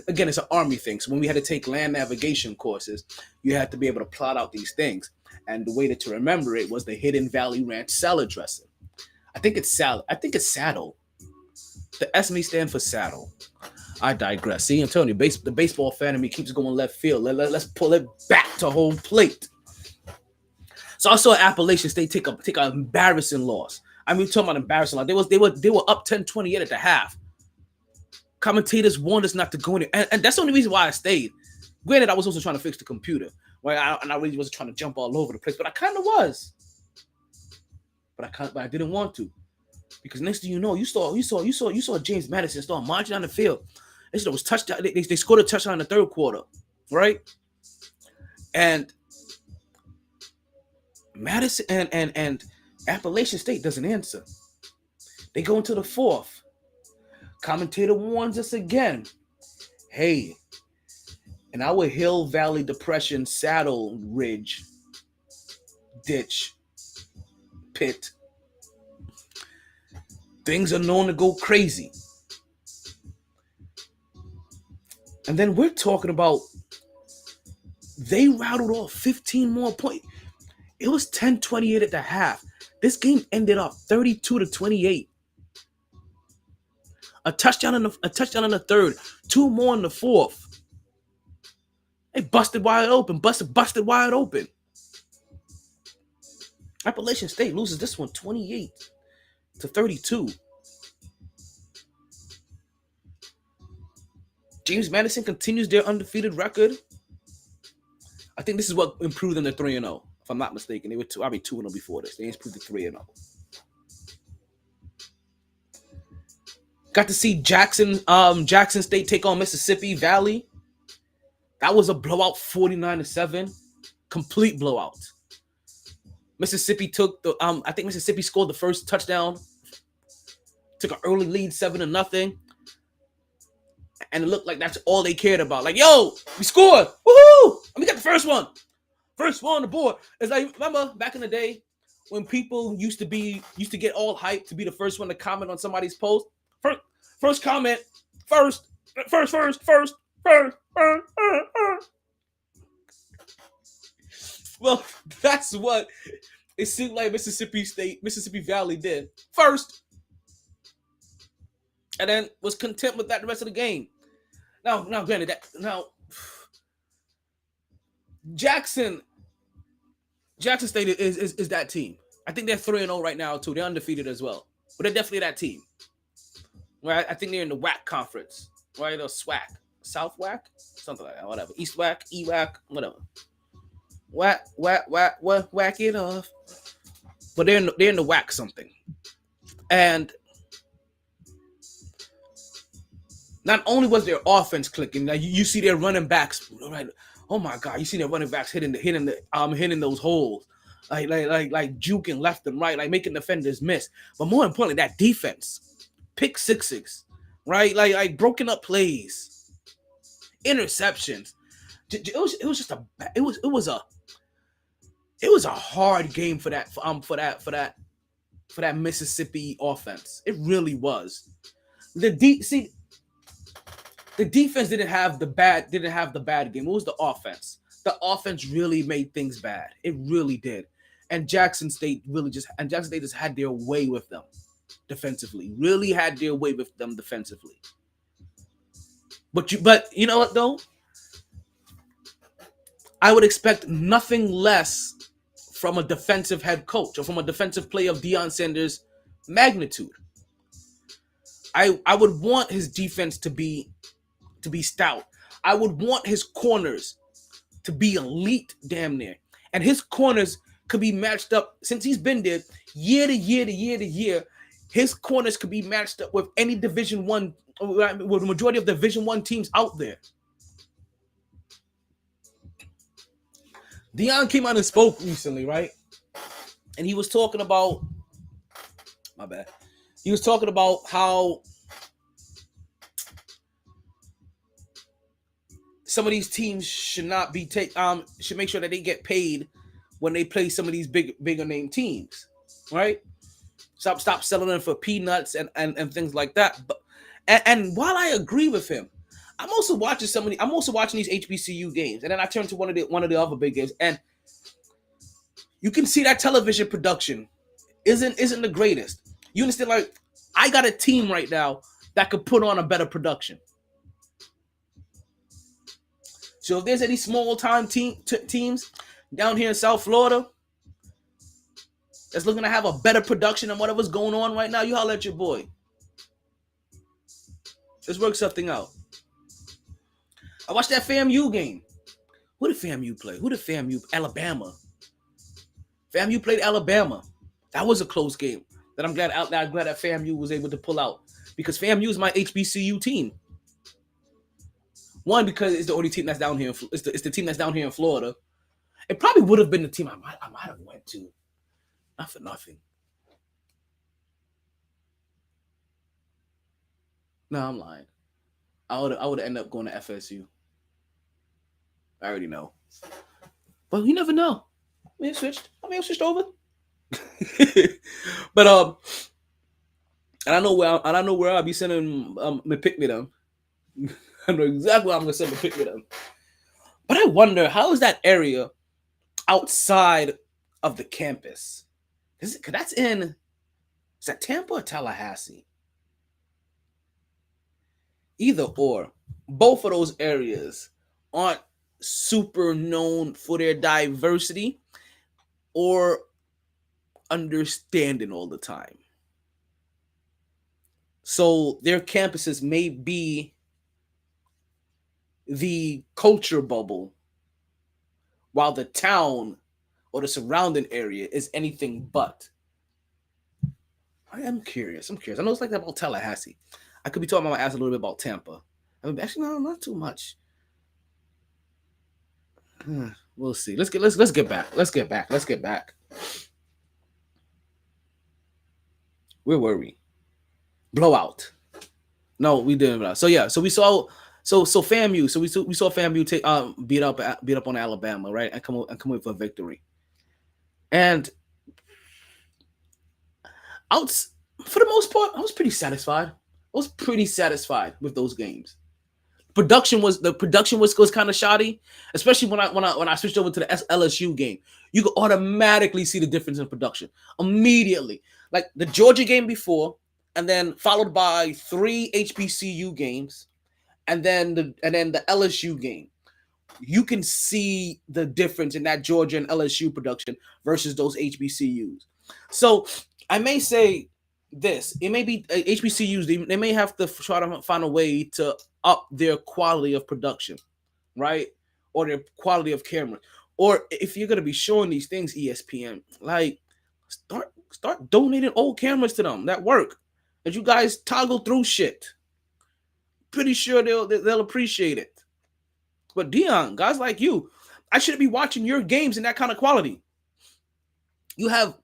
Again, it's an army thing. So when we had to take land navigation courses, you had to be able to plot out these things. And the way to remember it was the Hidden Valley Ranch salad dressing. I think it's salad. I think it's saddle. The S may stand for saddle. I digress. See, I'm telling you, the baseball fan in me keeps going left field. Let's pull it back to home plate. So I saw Appalachian State take an embarrassing loss. I mean, talking about embarrassing loss. They were up 10-28 at the half. Commentators warned us not to go in there. And that's the only reason why I stayed. Granted, I was also trying to fix the computer. Right? And I really wasn't trying to jump all over the place, but I kind of was. But I didn't want to. Because next thing you know, you saw James Madison start marching down the field. They said it was touchdown. They scored a touchdown in the third quarter, right? And Madison and Appalachian State doesn't answer. They go into the fourth. Commentator warns us again. Hey, in our Hill Valley Depression saddle ridge, ditch, pit, things are known to go crazy. And then we're talking about they rattled off 15 more points. It was 10-28 at the half. This game ended up 32-28. A touchdown in the third, 2 more in the fourth. They busted wide open. Appalachian State loses this one 28-32. James Madison continues their undefeated record. I think this is what improved them to 3-0. If I'm not mistaken, they were 2-0 before this. They improved to 3-0. Got to see Jackson State take on Mississippi Valley. That was a blowout, 49-7, complete blowout. Mississippi took the I think Mississippi scored the first touchdown. Took an early lead, 7-0, and it looked like that's all they cared about. Like, yo, we scored, woohoo! And we got the first one on the board. It's like, remember back in the day when people used to get all hyped to be the first one to comment on somebody's post. First comment, first. Well, that's what it seemed like Mississippi Valley did. First. And then was content with that the rest of the game. Now, granted, Jackson State is that team. I think they're 3-0 right now, too. They're undefeated as well. But they're definitely that team. Right? I think they're in the WAC conference. Right? Or SWAC. South WAC? Something like that. Whatever. East WAC, EWAC, whatever. Whack it off. But they're in the WAC something. And not only was their offense clicking, now you see their running backs, right? Oh my God, you see their running backs hitting those holes, like juking left and right, like making defenders miss. But more importantly, that defense, pick sixes, right? Like broken up plays, interceptions. It was a hard game for that Mississippi offense. It really was. the defense didn't have the bad game. It was the offense. The offense really made things bad. It really did. And Jackson State just had their way with them defensively. Really had their way with them defensively. But you know what though? I would expect nothing less from a defensive head coach or from a defensive player of Deion Sanders' magnitude. I would want his defense to be stout. I would want his corners to be elite, damn near. And his corners could be matched up, since he's been there year to year. His corners could be matched up with any Division One, with the majority of Division One teams out there. Deion came out and spoke recently, right? And he was talking about, my bad. He was talking about how some of these teams should not be should make sure that they get paid when they play some of these bigger name teams, right? Stop selling them for peanuts and things like that. But and while I agree with him, I'm also watching these HBCU games, and then I turn to one of the other big games, and you can see that television production isn't the greatest. You understand? Like, I got a team right now that could put on a better production. So if there's any small time teams down here in South Florida that's looking to have a better production than whatever's going on right now, you holler at your boy. Let's work something out. I watched that FAMU game. Who did FAMU play? Alabama. FAMU played Alabama. That was a close game that I'm glad that FAMU was able to pull out, because FAMU is my HBCU team. One, because it's the only team that's down here. It's the team that's down here in Florida. It probably would have been the team I might have went to. Not for nothing. No, I'm lying. I would end up going to FSU. I already know. But you never know. I may have switched over. But and I know where I'll be sending my pick me them. I know exactly where I'm gonna send my pick me them. But I wonder, how is that area outside of the campus? Is that Tampa or Tallahassee? Either or. Both of those areas aren't super known for their diversity or understanding all the time. So their campuses may be the culture bubble, while the town or the surrounding area is anything but. I am curious. I know it's like that about Tallahassee. I could be talking about my ass a little bit about Tampa. Actually, no, not too much. We'll see. Let's get back. Where were we? Blowout. No, we didn't. So yeah. So we saw. So FAMU. So we saw FAMU take beat up on Alabama, right, and come in for a victory. And for the most part, I was pretty satisfied. With those games. The production was kind of shoddy, especially when I switched over to the LSU game. You could automatically see the difference in production immediately. Like the Georgia game before, and then followed by 3 HBCU games, and then the LSU game. You can see the difference in that Georgia and LSU production versus those HBCUs. So I may say this: it may be HBCUs. They may have to try to find a way to up their quality of production, right, or their quality of camera. Or if you're gonna be showing these things, ESPN, like start donating old cameras to them that work, and you guys toggle through shit. Pretty sure they'll appreciate it. But Deion, guys like you, I shouldn't be watching your games in that kind of quality. You have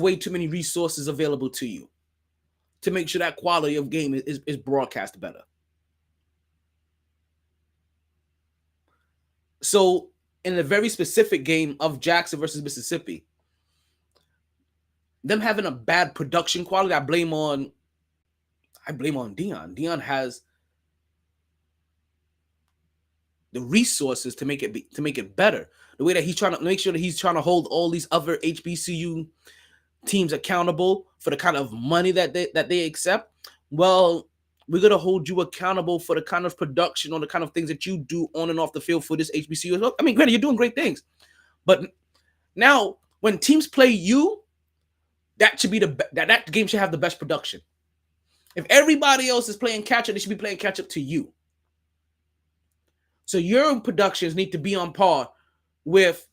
way too many resources available to you to make sure that quality of game is broadcast better. So in a very specific game of Jackson versus Mississippi, them having a bad production quality, I blame on Deion. Deion has the resources to make it better. The way that he's trying to make sure that he's trying to hold all these other HBCU teams accountable for the kind of money that they accept. Well, we're gonna hold you accountable for the kind of production or the kind of things that you do on and off the field for this HBCU as well. I mean, granted, you're doing great things, but now when teams play you, that should be that game should have the best production. If everybody else is playing catch up, they should be playing catch up to you. So your productions need to be on par with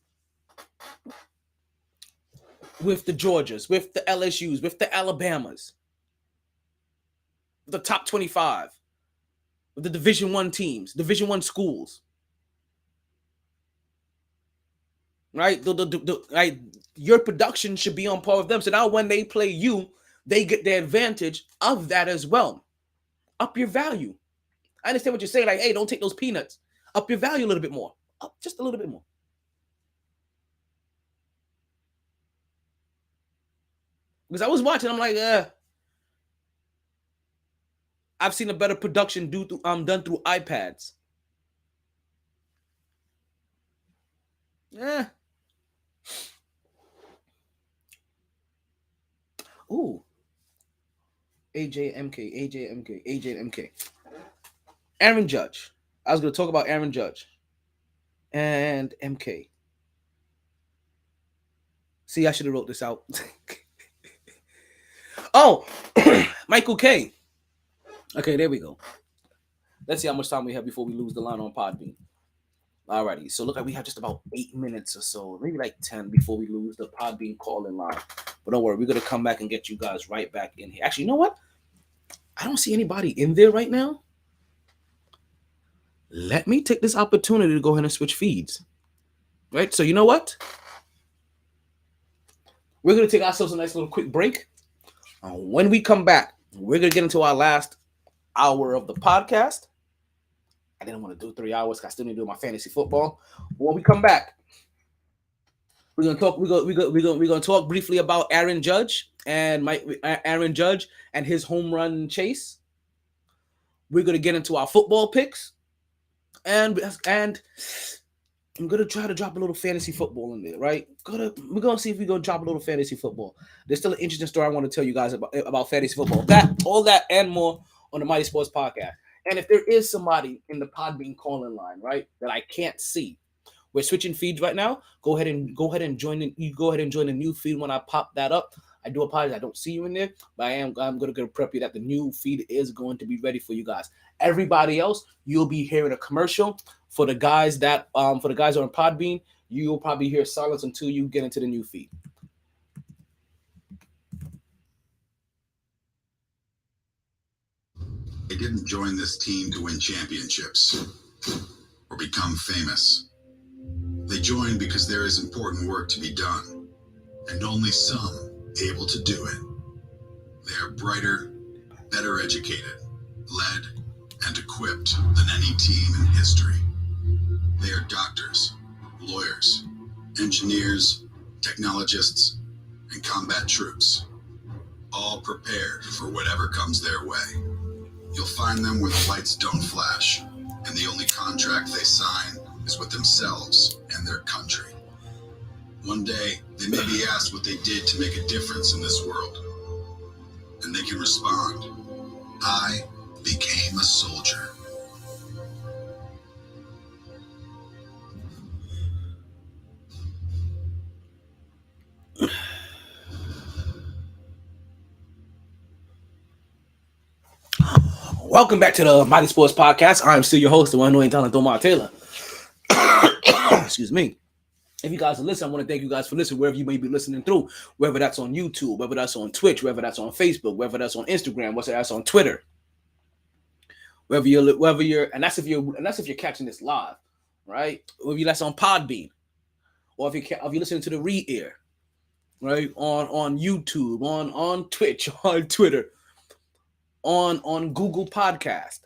the Georgias, with the LSUs, with the Alabamas, the top 25, with the Division I teams, Division I schools. Right? Right? Your production should be on par with them. So now when they play you, they get the advantage of that as well. Up your value. I understand what you're saying. Like, hey, don't take those peanuts. Up your value a little bit more. Up just a little bit more. Because I was watching, I'm like, I've seen a better production done through iPads. Yeah. Ooh. AJ&MK. Aaron Judge. I was going to talk about Aaron Judge and MK. See, I should have wrote this out. Oh, Michael K. Okay, there we go. Let's see how much time we have before we lose the line on Podbean. Alrighty, so look like we have just about 8 minutes or so, maybe like 10 before we lose the Podbean call-in line. But don't worry, we're going to come back and get you guys right back in here. Actually, you know what? I don't see anybody in there right now. Let me take this opportunity to go ahead and switch feeds. Right, so you know what? We're going to take ourselves a nice little quick break. When we come back, we're going to get into our last hour of the podcast. I didn't want to do 3 hours because I still need to do my fantasy football. When we come back, we're gonna talk. We're gonna talk briefly about Aaron Judge and Aaron Judge and his home run chase. We're gonna get into our football picks, and I'm gonna try to drop a little fantasy football in there. Right? We're gonna see if we gonna drop a little fantasy football. There's still an interesting story I want to tell you guys about fantasy football. All that, and more on the MyT Sports Podcast. And if there is somebody in the Podbean calling line, right, that I can't see, we're switching feeds right now. Go ahead and join the new feed when I pop that up. I do apologize, I don't see you in there, but I'm going to prep you that the new feed is going to be ready for you guys. Everybody else, you'll be hearing a commercial. For the guys that who are on Podbean, you'll probably hear silence until you get into the new feed. They didn't join this team to win championships or become famous. They joined because there is important work to be done, and only some able to do it. They are brighter, better educated, led, and equipped than any team in history. They are doctors, lawyers, engineers, technologists, and combat troops, all prepared for whatever comes their way. You'll find them where the lights don't flash, and the only contract they sign is with themselves and their country. One day, they may be asked what they did to make a difference in this world, and they can respond, "I became a soldier." Welcome back to the MyT Sports Podcast. I'm still your host, the one who ain't telling Omar Taylor. Excuse me. If you guys are listening, I want to thank you guys for listening wherever you may be listening through, whether that's on YouTube, whether that's on Twitch, whether that's on Facebook, whether that's on Instagram, whether that's on Twitter, whether you're, and that's if you're catching this live, right? Whether that's on Podbean, or if you're listening to the re-air, right? On YouTube, on Twitch, on Twitter, on Google Podcast,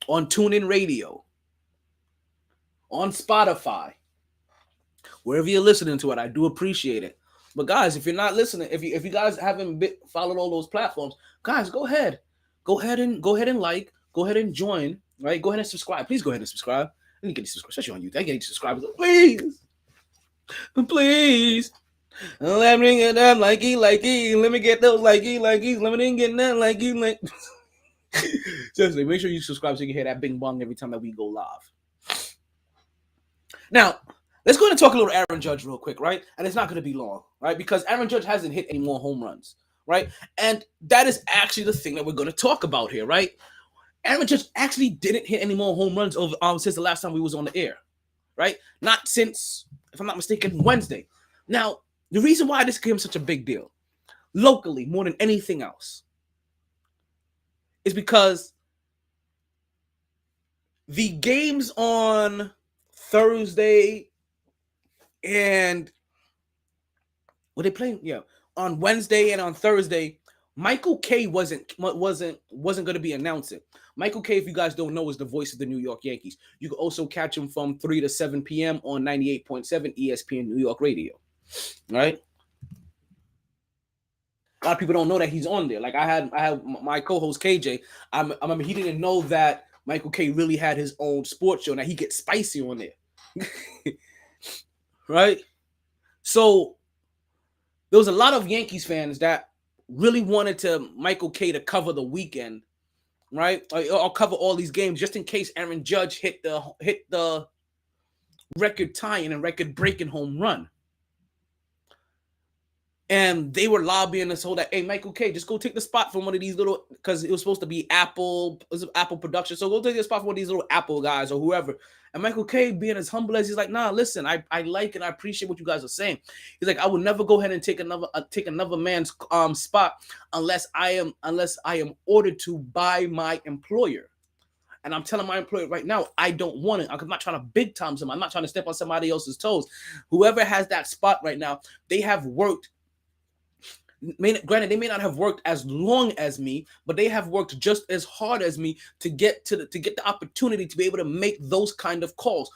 on TuneIn Radio, on Spotify, wherever you're listening to it, I do appreciate it. But guys, if you're not listening, if you guys haven't followed all those platforms, guys, go ahead and like, go ahead and join Right? Go ahead and subscribe. Please go ahead and subscribe. Let me get these subscribers, especially on YouTube. I get these subscribers. Please. Please. Let me get that likey. Let me get those likey. Let me get that likey. Seriously, make sure you subscribe so you can hear that bing bong every time that we go live. Now, let's go ahead and talk a little Aaron Judge real quick, right? And it's not going to be long, right? Because Aaron Judge hasn't hit any more home runs, right? And that is actually the thing that we're going to talk about here, right? Aaron Judge actually didn't hit any more home runs since the last time we was on the air, right? Not since, if I'm not mistaken, Wednesday. Now, the reason why this became such a big deal, locally more than anything else, is because the games on Thursday and were they playing? Yeah, on Wednesday and on Thursday, Michael Kay wasn't going to be announcing. Michael Kay, if you guys don't know, is the voice of the New York Yankees. You can also catch him from 3 to 7 p.m. on 98.7 ESPN New York Radio. Right? A lot of people don't know that he's on there. Like I had my co-host KJ. I remember he didn't know that Michael Kay really had his own sports show. Now he gets spicy on there. Right? So there was a lot of Yankees fans that really wanted Michael Kay to cover the weekend, right? Or cover all these games just in case Aaron Judge hit the record tying and record breaking home run. And they were lobbying us so that, hey, Michael Kay, just go take the spot from one of these little, because it was supposed to be Apple production. So go take the spot from one of these little Apple guys or whoever. And Michael Kay, being as humble as he's like, nah, listen, I like and I appreciate what you guys are saying. He's like, I would never go ahead and take another man's spot unless I am ordered to by my employer. And I'm telling my employer right now, I don't want it. I'm not trying to big time someone. I'm not trying to step on somebody else's toes. Whoever has that spot right now, they have worked. Granted, they may not have worked as long as me, but they have worked just as hard as me to get the opportunity to be able to make those kind of calls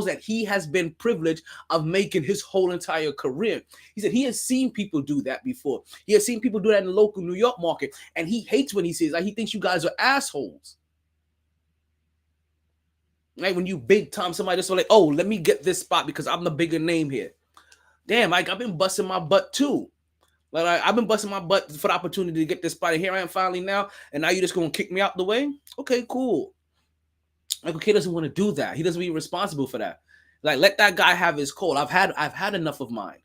that he has been privileged of making his whole entire career. He said he has seen people do that before. He has seen people do that in the local New York market, and he hates when he says he thinks you guys are assholes. Right? When you big time somebody just like, oh, let me get this spot because I'm the bigger name here. Damn, Mike, I've been busting my butt too. Like I've been busting my butt for the opportunity to get this spot, and here I am finally now, and now you're just gonna kick me out the way? Okay, cool. Michael Kay doesn't want to do that. He doesn't be responsible for that. Like, let that guy have his call. I've had enough of mine.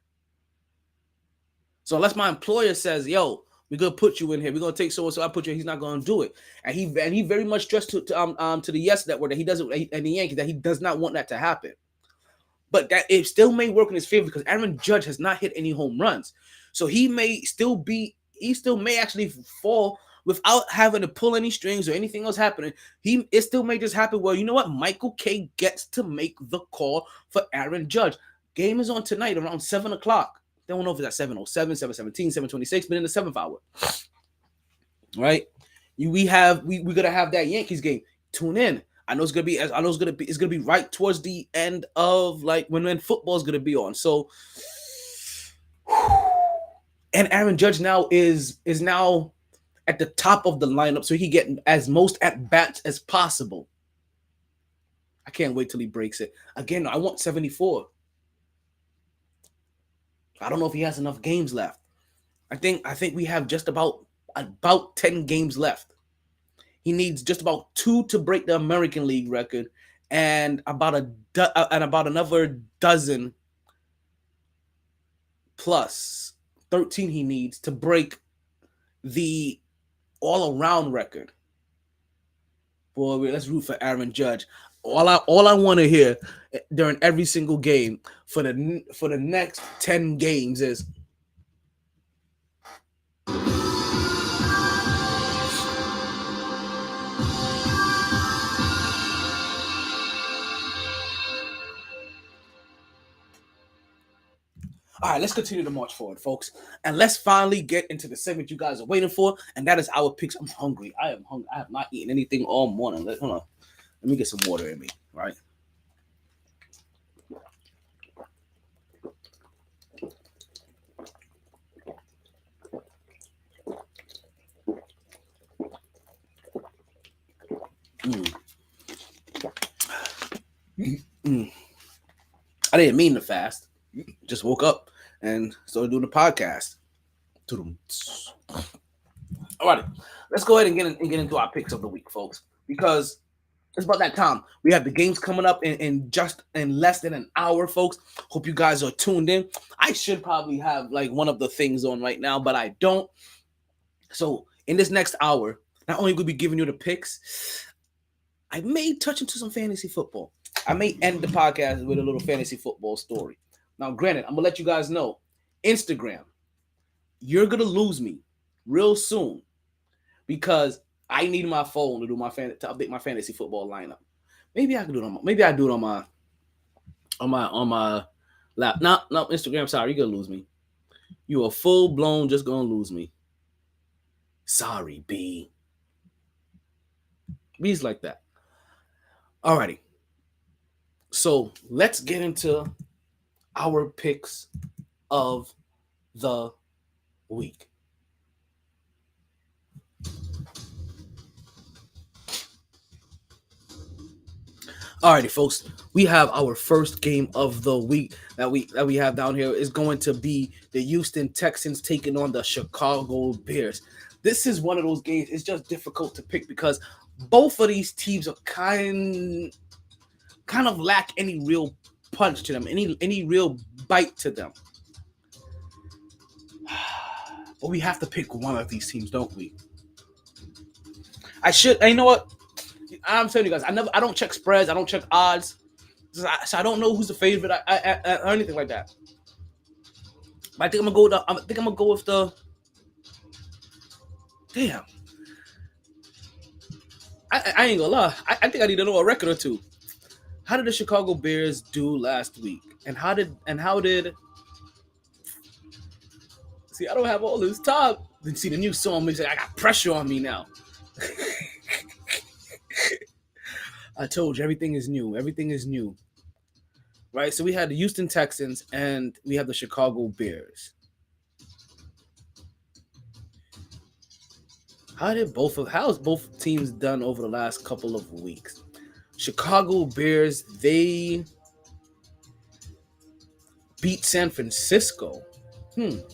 So unless my employer says, yo, we're gonna put you in here, we're gonna take so I put you in, he's not gonna do it. And he very much stressed to the Yes Network that he doesn't, and the Yankees, that he does not want that to happen. But that it still may work in his favor because Aaron Judge has not hit any home runs. So he still may actually fall without having to pull any strings or anything else happening. It still may just happen. Well, you know what? Michael Kay gets to make the call for Aaron Judge. Game is on tonight around 7 o'clock. They don't know if it's at 7:07, 7:17, 7:26, but in the 7th hour. Right? We're gonna have that Yankees game. Tune in. I know it's gonna be right towards the end of like when football is gonna be on. So, and Aaron Judge now is now at the top of the lineup, so he get as most at bats as possible. I can't wait till he breaks it again. I want 74. I don't know if he has enough games left. I think we have just about 10 games left. He needs just about 2 to break the American League record, and about another dozen plus 13 he needs to break the all-around record. Boy, let's root for Aaron Judge. All I want to hear during every single game for the next 10 games is, all right, let's continue to march forward, folks. And let's finally get into the segment you guys are waiting for, and that is our picks. I'm hungry. I am hungry. I have not eaten anything all morning. Hold on. Let me get some water in me, right? I didn't mean to fast. Just woke up and started doing the podcast. All right, let's go ahead and get into our picks of the week, folks, because it's about that time. We have the games coming up in less than an hour, folks. Hope you guys are tuned in. I should probably have like one of the things on right now, but I don't. So in this next hour, not only will we be giving you the picks, I may touch into some fantasy football. I may end the podcast with a little fantasy football story. Now, granted, I'm gonna let you guys know, Instagram, you're gonna lose me real soon because I need my phone to do to update my fantasy football lineup. Maybe I can do it maybe I do it on my lap. No, Instagram, sorry, you're gonna lose me. You are full blown just gonna lose me. Sorry, B. B's like that. Alrighty. So let's get into our picks of the week. Alrighty, folks. We have our first game of the week that we have down here is going to be the Houston Texans taking on the Chicago Bears. This is one of those games. It's just difficult to pick because both of these teams are kind of lack any real punch to them, any real bite to them. But we have to pick one of these teams, don't we? You know what? I'm telling you guys, I don't check spreads, I don't check odds, so I don't know who's the favorite or anything like that. But I think I'm gonna go with the. Damn. I ain't gonna lie. I think I need to know a record or two. How did the Chicago Bears do last week? And how did see, I don't have all this time. Then see the new song makes I got pressure on me now. I told you everything is new. Everything is new. Right? So we had the Houston Texans and we have the Chicago Bears. How's both teams done over the last couple of weeks? Chicago Bears, they beat San Francisco. And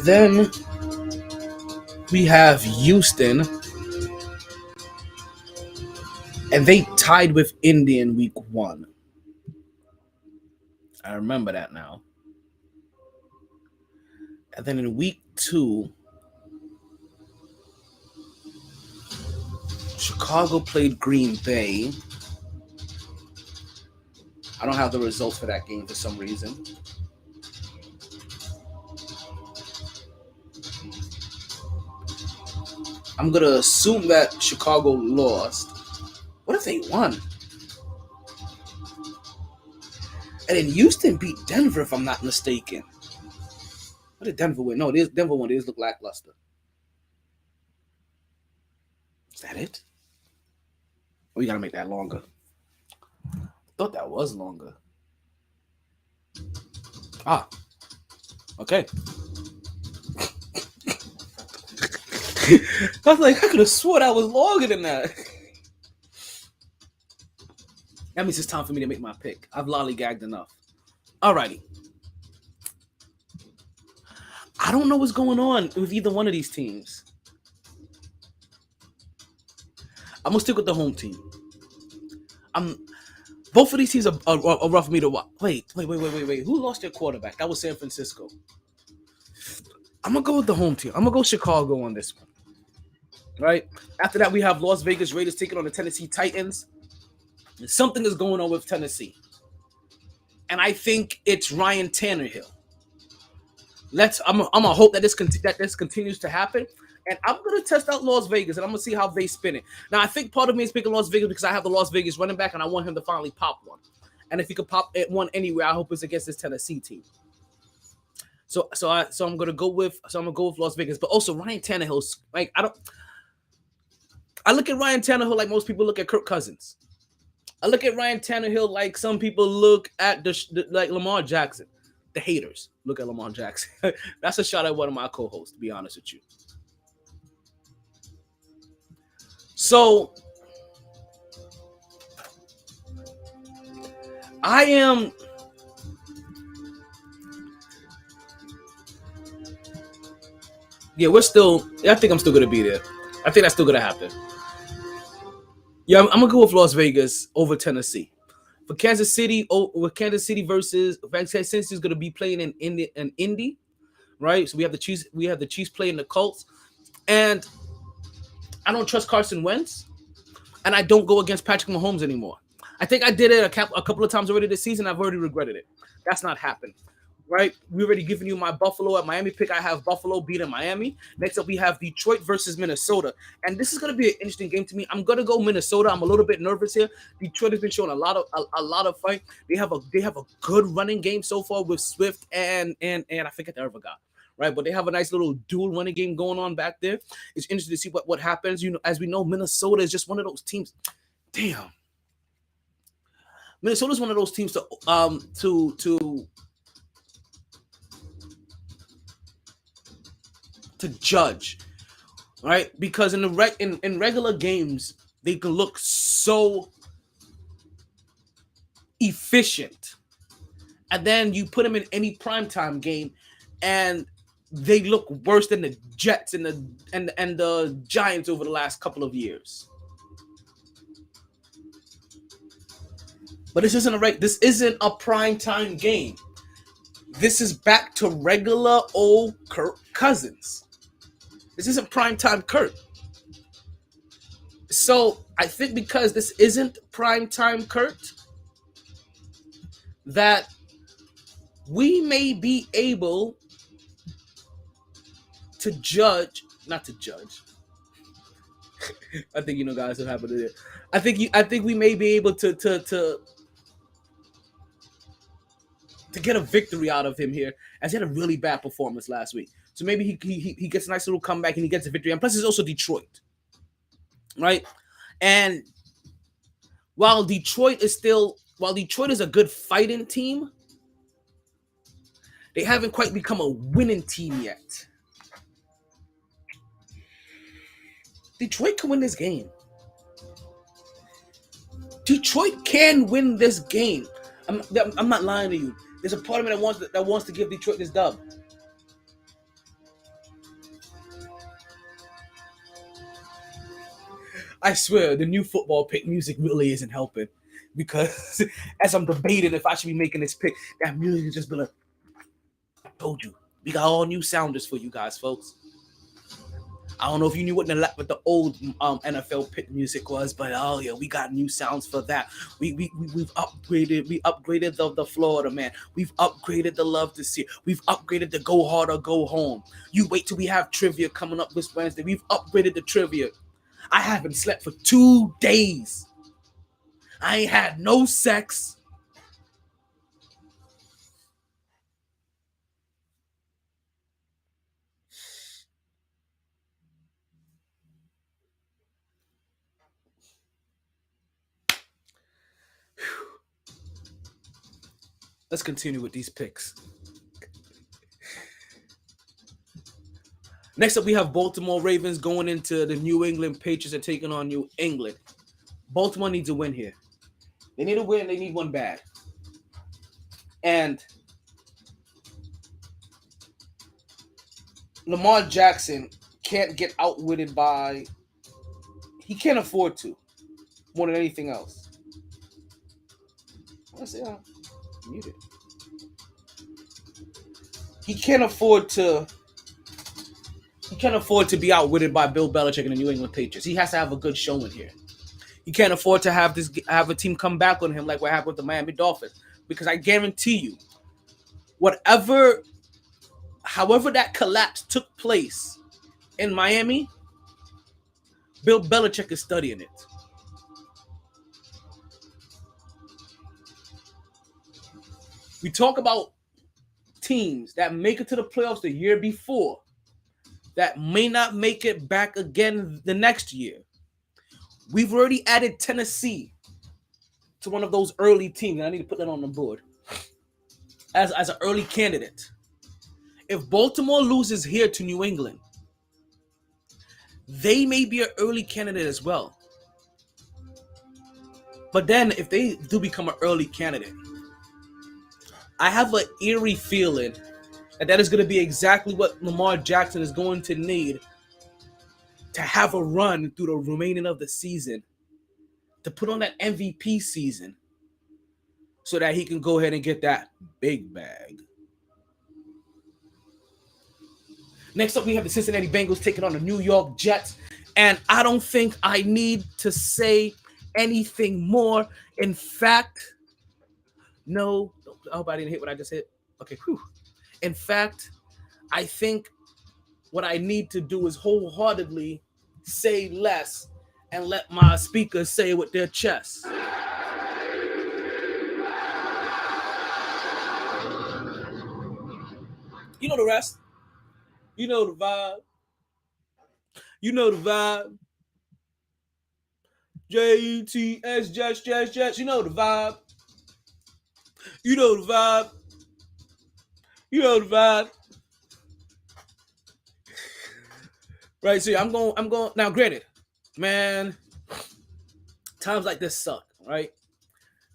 then we have Houston, and they tied with Indy in week 1. I remember that now. And then in week 2, Chicago played Green Bay. I don't have the results for that game for some reason. I'm going to assume that Chicago lost. What if they won? And then Houston beat Denver, if I'm not mistaken. What did Denver win? No, Denver won. They just look lackluster. Is that it? We got to make that longer. I thought that was longer. Okay. I was like, I could have swore that was longer than that. That means it's time for me to make my pick. I've lollygagged enough. Alrighty. I don't know what's going on with either one of these teams. I'm gonna stick with the home team. Both of these teams are rough for me to watch. Wait. Who lost their quarterback? That was San Francisco. I'm gonna go with the home team. I'm gonna go Chicago on this one. Right? After that, we have Las Vegas Raiders taking on the Tennessee Titans. Something is going on with Tennessee. And I think it's Ryan Tannehill. I'm gonna hope that this continues to happen. And I'm gonna test out Las Vegas and I'm gonna see how they spin it. Now I think part of me is picking Las Vegas because I have the Las Vegas running back and I want him to finally pop one. And if he could pop one anywhere, I hope it's against this Tennessee team. So I'm gonna go with Las Vegas, but also Ryan Tannehill's like I look at Ryan Tannehill like most people look at Kirk Cousins. I look at Ryan Tannehill like some people look at like Lamar Jackson. The haters look at Lamar Jackson. That's a shot at one of my co-hosts, to be honest with you. So I am. Yeah, we're still. I think I'm still gonna be there. I think that's still gonna happen. Yeah, I'm gonna go with Las Vegas over Tennessee. For Kansas City, with Kansas City versus Kansas City is gonna be playing in Indy, right? So we have the Chiefs. We have the Chiefs playing the Colts, and I don't trust Carson Wentz, and I don't go against Patrick Mahomes anymore. I think I did it a couple of times already this season. I've already regretted it. That's not happened. Right, we already given you my Buffalo at Miami pick. I have Buffalo beating Miami. Next up, we have Detroit versus Minnesota, and this is going to be an interesting game to me. I'm going to go Minnesota. I'm a little bit nervous here. Detroit has been showing a lot of fight. They have a good running game so far with Swift and I forget the other guy, right? But they have a nice little dual running game going on back there. It's interesting to see what happens. You know, as we know, Minnesota is just one of those teams. Damn, Minnesota is one of those teams to judge, right? Because in regular games they can look so efficient, and then you put them in any primetime game, and they look worse than the Jets and the Giants over the last couple of years. But this isn't a primetime game. This is back to regular old Kirk Cousins. This isn't primetime Kirk. So I think because this isn't primetime Kirk, that we may be able to judge, not to judge. I think you know guys what happened there. I think we may be able to get a victory out of him here, as he had a really bad performance last week. So maybe he gets a nice little comeback and he gets a victory. And plus, it's also Detroit, right? And while Detroit is a good fighting team, they haven't quite become a winning team yet. Detroit can win this game. Detroit can win this game. I'm not lying to you. There's a part of me that wants to give Detroit this dub. I swear, the new football pick music really isn't helping, because as I'm debating if I should be making this pick, that music has just been like, I told you, we got all new sounders for you guys, folks. I don't know if you knew what the old NFL pick music was, but oh yeah, we got new sounds for that. We've upgraded the Florida man. We've upgraded the love to see. We've upgraded the go hard or go home. You wait till we have trivia coming up this Wednesday. We've upgraded the trivia. I haven't slept for 2 days. I ain't had no sex. Let's continue with these picks. Next up, we have Baltimore Ravens going into the New England Patriots and taking on New England. Baltimore needs a win here. They need a win. They need one bad. And Lamar Jackson can't get outwitted by... He can't afford to, more than anything else. Let's see. Muted. He can't afford to be outwitted by Bill Belichick and the New England Patriots. He has to have a good showing here. He can't afford to have a team come back on him like what happened with the Miami Dolphins. Because I guarantee you, however that collapse took place in Miami, Bill Belichick is studying it. We talk about teams that make it to the playoffs the year before that may not make it back again the next year. We've already added Tennessee to one of those early teams. I need to put that on the board as an early candidate. If Baltimore loses here to New England, they may be an early candidate as well. But then if they do become an early candidate, I have an eerie feeling that is going to be exactly what Lamar Jackson is going to need to have a run through the remaining of the season, to put on that MVP season, so that he can go ahead and get that big bag. Next up, we have the Cincinnati Bengals taking on the New York Jets. And I don't think I need to say anything more. In fact, no. I hope I didn't hit what I just hit. Okay, whew. In fact, I think what I need to do is wholeheartedly say less and let my speakers say it with their chests. You know the rest. You know the vibe. You know the vibe. Jets, Jets. You know the vibe. You know the vibe. You know the vibe. Right, so I'm going. Now, granted, man, times like this suck, right?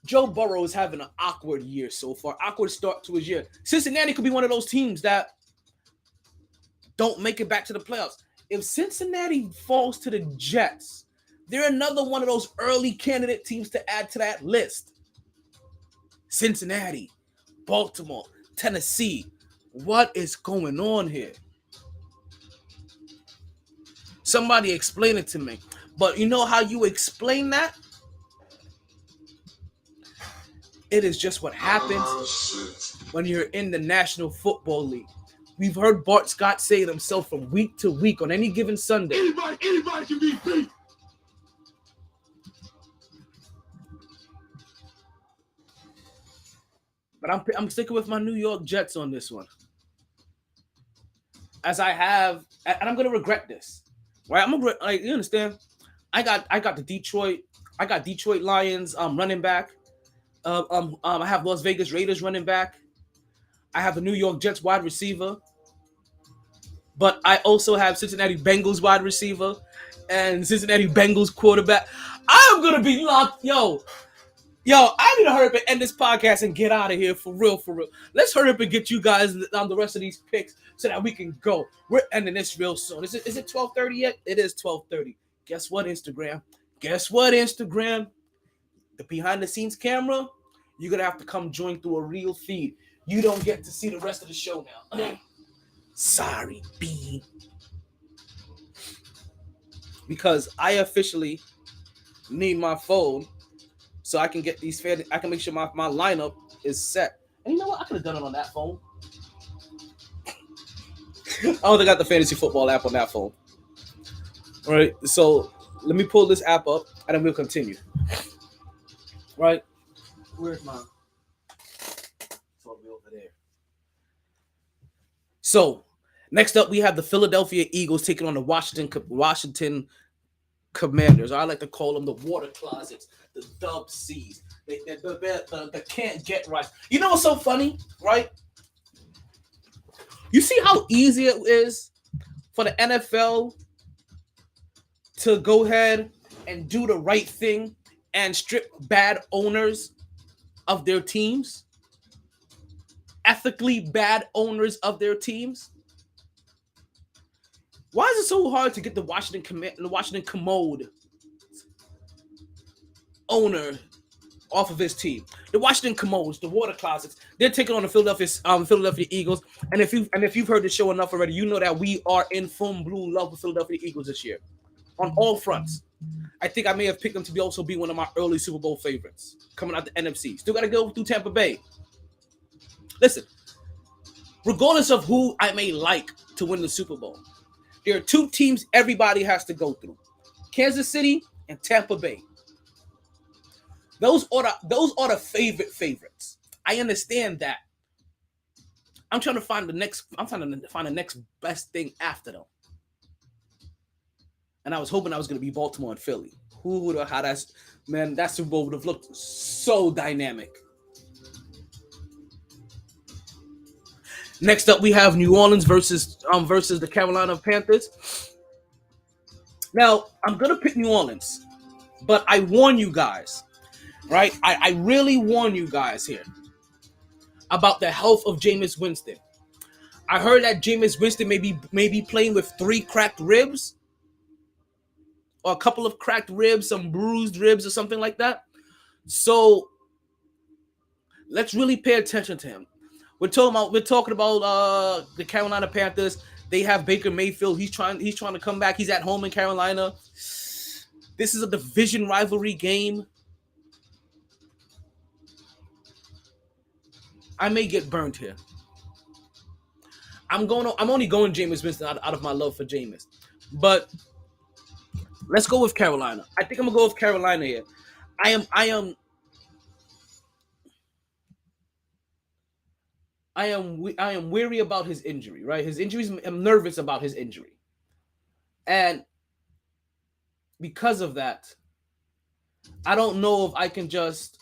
Joe Burrow is having an awkward year so far. Awkward start to his year. Cincinnati could be one of those teams that don't make it back to the playoffs. If Cincinnati falls to the Jets, they're another one of those early candidate teams to add to that list. Cincinnati, Baltimore, Tennessee. What is going on here? Somebody explain it to me. But you know how you explain that? It is just what happens when you're in the National Football League. We've heard Bart Scott say it himself from week to week on any given Sunday. Anybody can be beat. But I'm sticking with my New York Jets on this one. As I have, and I'm gonna regret this. Right? You understand? I got the Detroit Lions running back. I have Las Vegas Raiders running back. I have the New York Jets wide receiver. But I also have Cincinnati Bengals wide receiver and Cincinnati Bengals quarterback. I'm gonna be locked, yo. I need to hurry up and end this podcast and get out of here for real. Let's hurry up and get you guys on the rest of these picks so that we can go. We're ending this real soon. Is it 12:30 yet? It is 12:30. Guess what, Instagram? The behind the scenes camera, you're gonna have to come join through a real feed. You don't get to see the rest of the show now. Sorry, B. Because I officially need my phone so I can get these fans. I can make sure my lineup is set. And you know what? I could have done it on that phone. I only got the fantasy football app on that phone. All right, so let me pull this app up and then we'll continue. Right? Where's my? It's all the way over there. So next up, we have the Philadelphia Eagles taking on the Washington Commanders. I like to call them the water closets, the dub C's. They can't get right. You know what's so funny, right? You see how easy it is for the NFL to go ahead and do the right thing and strip bad owners of their teams? Ethically bad owners of their teams? Why is it so hard to get the Washington Commode owner off of his team? The Washington Commodes, the water closets, they're taking on the Philadelphia Eagles. And if you've heard the show enough already, you know that we are in full blue love with Philadelphia Eagles this year, on all fronts. I think I may have picked them to also be one of my early Super Bowl favorites coming out the NFC. Still got to go through Tampa Bay. Listen, regardless of who I may like to win the Super Bowl, there are two teams everybody has to go through: Kansas City and Tampa Bay. Those are the favorites. I understand that. I'm trying to find the next best thing after them. And I was hoping I was going to be Baltimore and Philly. Who would have had that? Man, that Super Bowl would have looked so dynamic. Next up, we have New Orleans versus the Carolina Panthers. Now, I'm going to pick New Orleans, but I warn you guys, right? I really warn you guys here about the health of Jameis Winston. I heard that Jameis Winston may be playing with 3 cracked ribs, or a couple of cracked ribs, some bruised ribs, or something like that. So let's really pay attention to him. We're talking about the Carolina Panthers. They have Baker Mayfield. He's trying to come back. He's at home in Carolina. This is a division rivalry game. I may get burned here. I'm only going Jameis Winston out of my love for Jameis. But let's go with Carolina. I think I'm gonna go with Carolina here. I am weary about his injury, right? His injuries, I'm nervous about his injury. And because of that, I don't know if I can just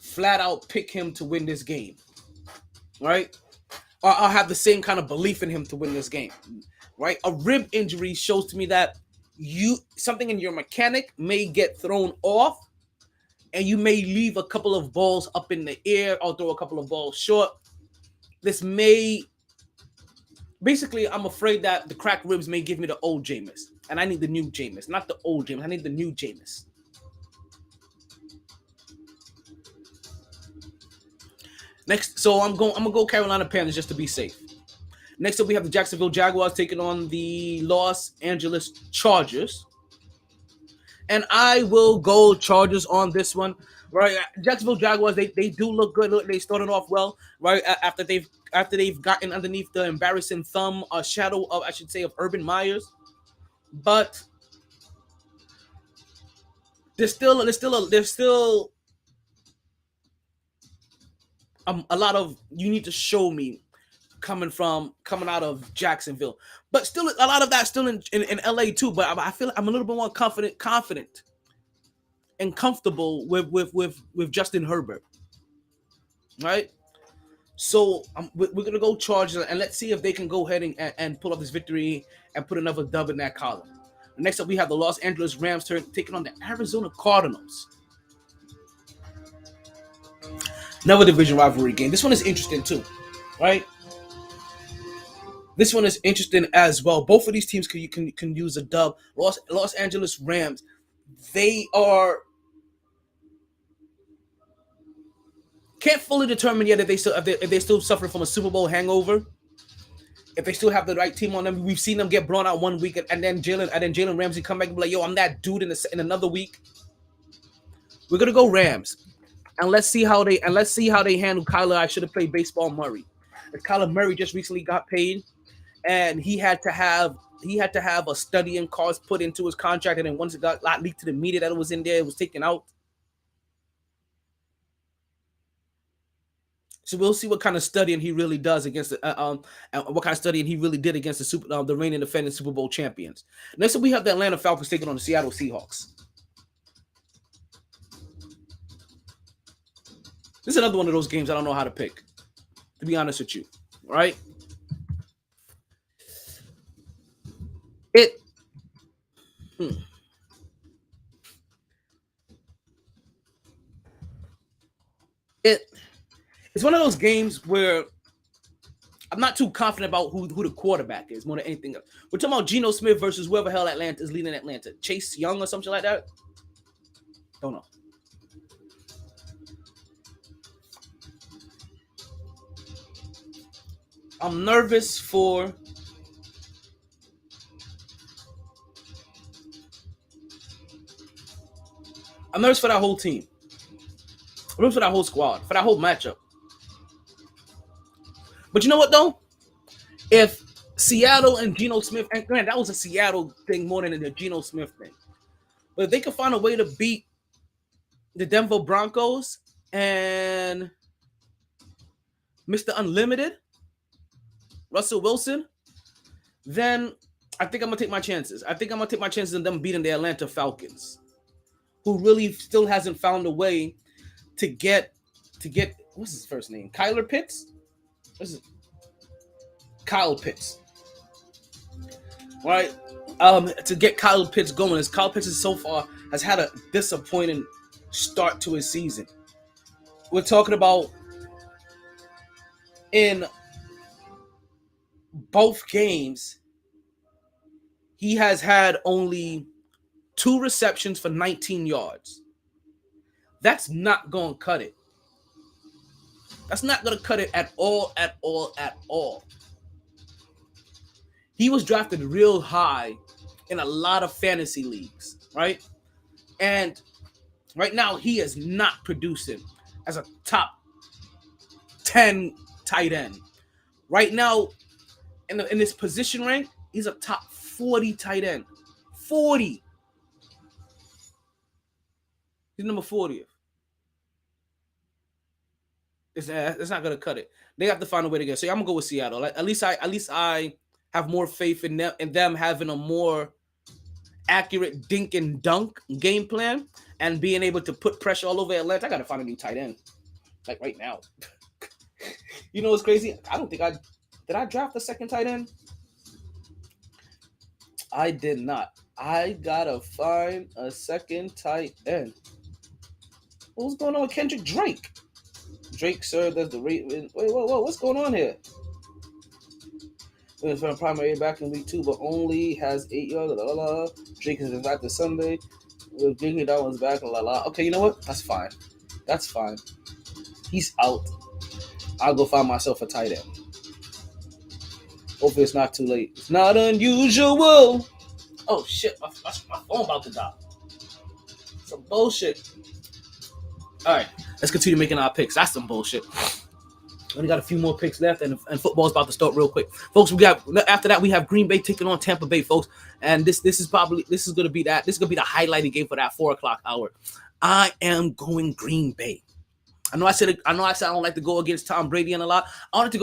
flat out pick him to win this game, right? Or I'll have the same kind of belief in him to win this game, right? A rib injury shows to me that something in your mechanic may get thrown off, and you may leave a couple of balls up in the air or throw a couple of balls short. Basically, I'm afraid that the cracked ribs may give me the old Jameis, and I need the new Jameis, not the old Jameis. I need the new Jameis. Next, so I'm gonna go Carolina Panthers just to be safe. Next up, we have the Jacksonville Jaguars taking on the Los Angeles Chargers. And I will go Chargers on this one, right? Jacksonville Jaguars, they do look good. They started off well, right? After they've gotten underneath the embarrassing shadow of, I should say, of Urban Myers, but there's still a lot of you need to show me coming out of Jacksonville, but still a lot of that still in LA too. But I feel I'm a little bit more confident and comfortable with Justin Herbert, right? So we're gonna go Chargers, and let's see if they can go ahead and pull off this victory and put another dub in that column. Next up, we have the Los Angeles Rams taking on the Arizona Cardinals. Another division rivalry game. This one is interesting too, right? This one is interesting as well. Both of these teams can use a dub. Los Angeles Rams, they can't fully determine yet if they still suffer from a Super Bowl hangover. If they still have the right team on them. We've seen them get blown out one week, and then Jalen Ramsey come back and be like, "Yo, I'm that dude in another week." We're gonna go Rams. And let's see how they handle Kyler. I should have played baseball Murray. Kyler Murray just recently got paid, and he had to have a study and cost put into his contract. And then once it got leaked to the media that it was in there, it was taken out. So we'll see what kind of studying he really does against and what kind of studying he really did against the reigning defending Super Bowl champions. Next up, we have the Atlanta Falcons taking on the Seattle Seahawks. This is another one of those games I don't know how to pick, to be honest with you, right? It's one of those games where I'm not too confident about who the quarterback is more than anything else. We're talking about Geno Smith versus whoever hell Atlanta is leading Atlanta. Chase Young or something like that? Don't know. I'm nervous for that whole team. I'm nervous for that whole squad, for that whole matchup. But you know what, though? If Seattle and Geno Smith, and granted, that was a Seattle thing more than a Geno Smith thing. But if they can find a way to beat the Denver Broncos and Mr. Unlimited, Russell Wilson, then I think I'm going to take my chances. I think I'm going to take my chances in them beating the Atlanta Falcons, who really still hasn't found a way to get what's his first name? Kyler Pitts? What's it? Kyle Pitts. All right. To get Kyle Pitts going, as Kyle Pitts so far has had a disappointing start to his season. We're talking about in both games, he has had only 2 receptions for 19 yards. That's not going to cut it. That's not going to cut it at all. He was drafted real high in a lot of fantasy leagues, right? And right now, he is not producing as a top 10 tight end. Right now, in this position rank, he's a top 40 tight end. 40. He's number 40th. It's not gonna cut it. They have to find a way to get. So I'm gonna go with Seattle. At least I have more faith in them having a more accurate dink and dunk game plan and being able to put pressure all over Atlanta. I gotta find a new tight end, like right now. You know what's crazy? I don't think did I draft the second tight end? I did not. I gotta find a second tight end. What's going on with Kendrick Drake? Drake served as the rate. Wait, what's going on here? He was from primary back in week 2, but only has 8 yards. La, la, la. Drake is back this Sunday. Diggy that one's back. La la. Okay, you know what? That's fine. That's fine. He's out. I'll go find myself a tight end. Hopefully it's not too late. It's not unusual. Oh shit! My phone about to die. Some bullshit. All right, let's continue making our picks. That's some bullshit. Only got a few more picks left, and football's about to start real quick, folks. After that we have Green Bay taking on Tampa Bay, folks, and this is gonna be the highlighting game for that 4:00 hour. I am going Green Bay. I know I said I don't like to go against Tom Brady and a lot. I don't like to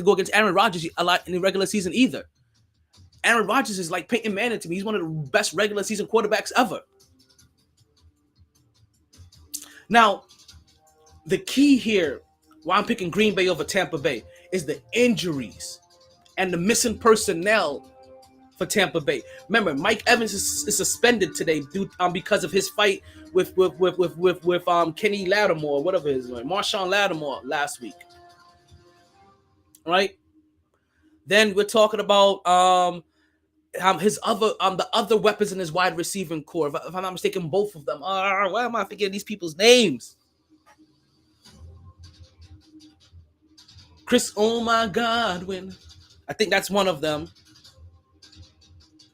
go against Aaron Rodgers a lot in the regular season either. Aaron Rodgers is like Peyton Manning to me. He's one of the best regular season quarterbacks ever. Now, the key here, why I'm picking Green Bay over Tampa Bay, is the injuries and the missing personnel for Tampa Bay. Remember, Mike Evans is suspended today because of his fight with Kenny Lattimore, whatever his name, Marshawn Lattimore last week. Right? Then we're talking about the other weapons in his wide receiving core. If I'm not mistaken, both of them. Why am I forgetting these people's names? Chris, oh my Godwin. I think that's one of them.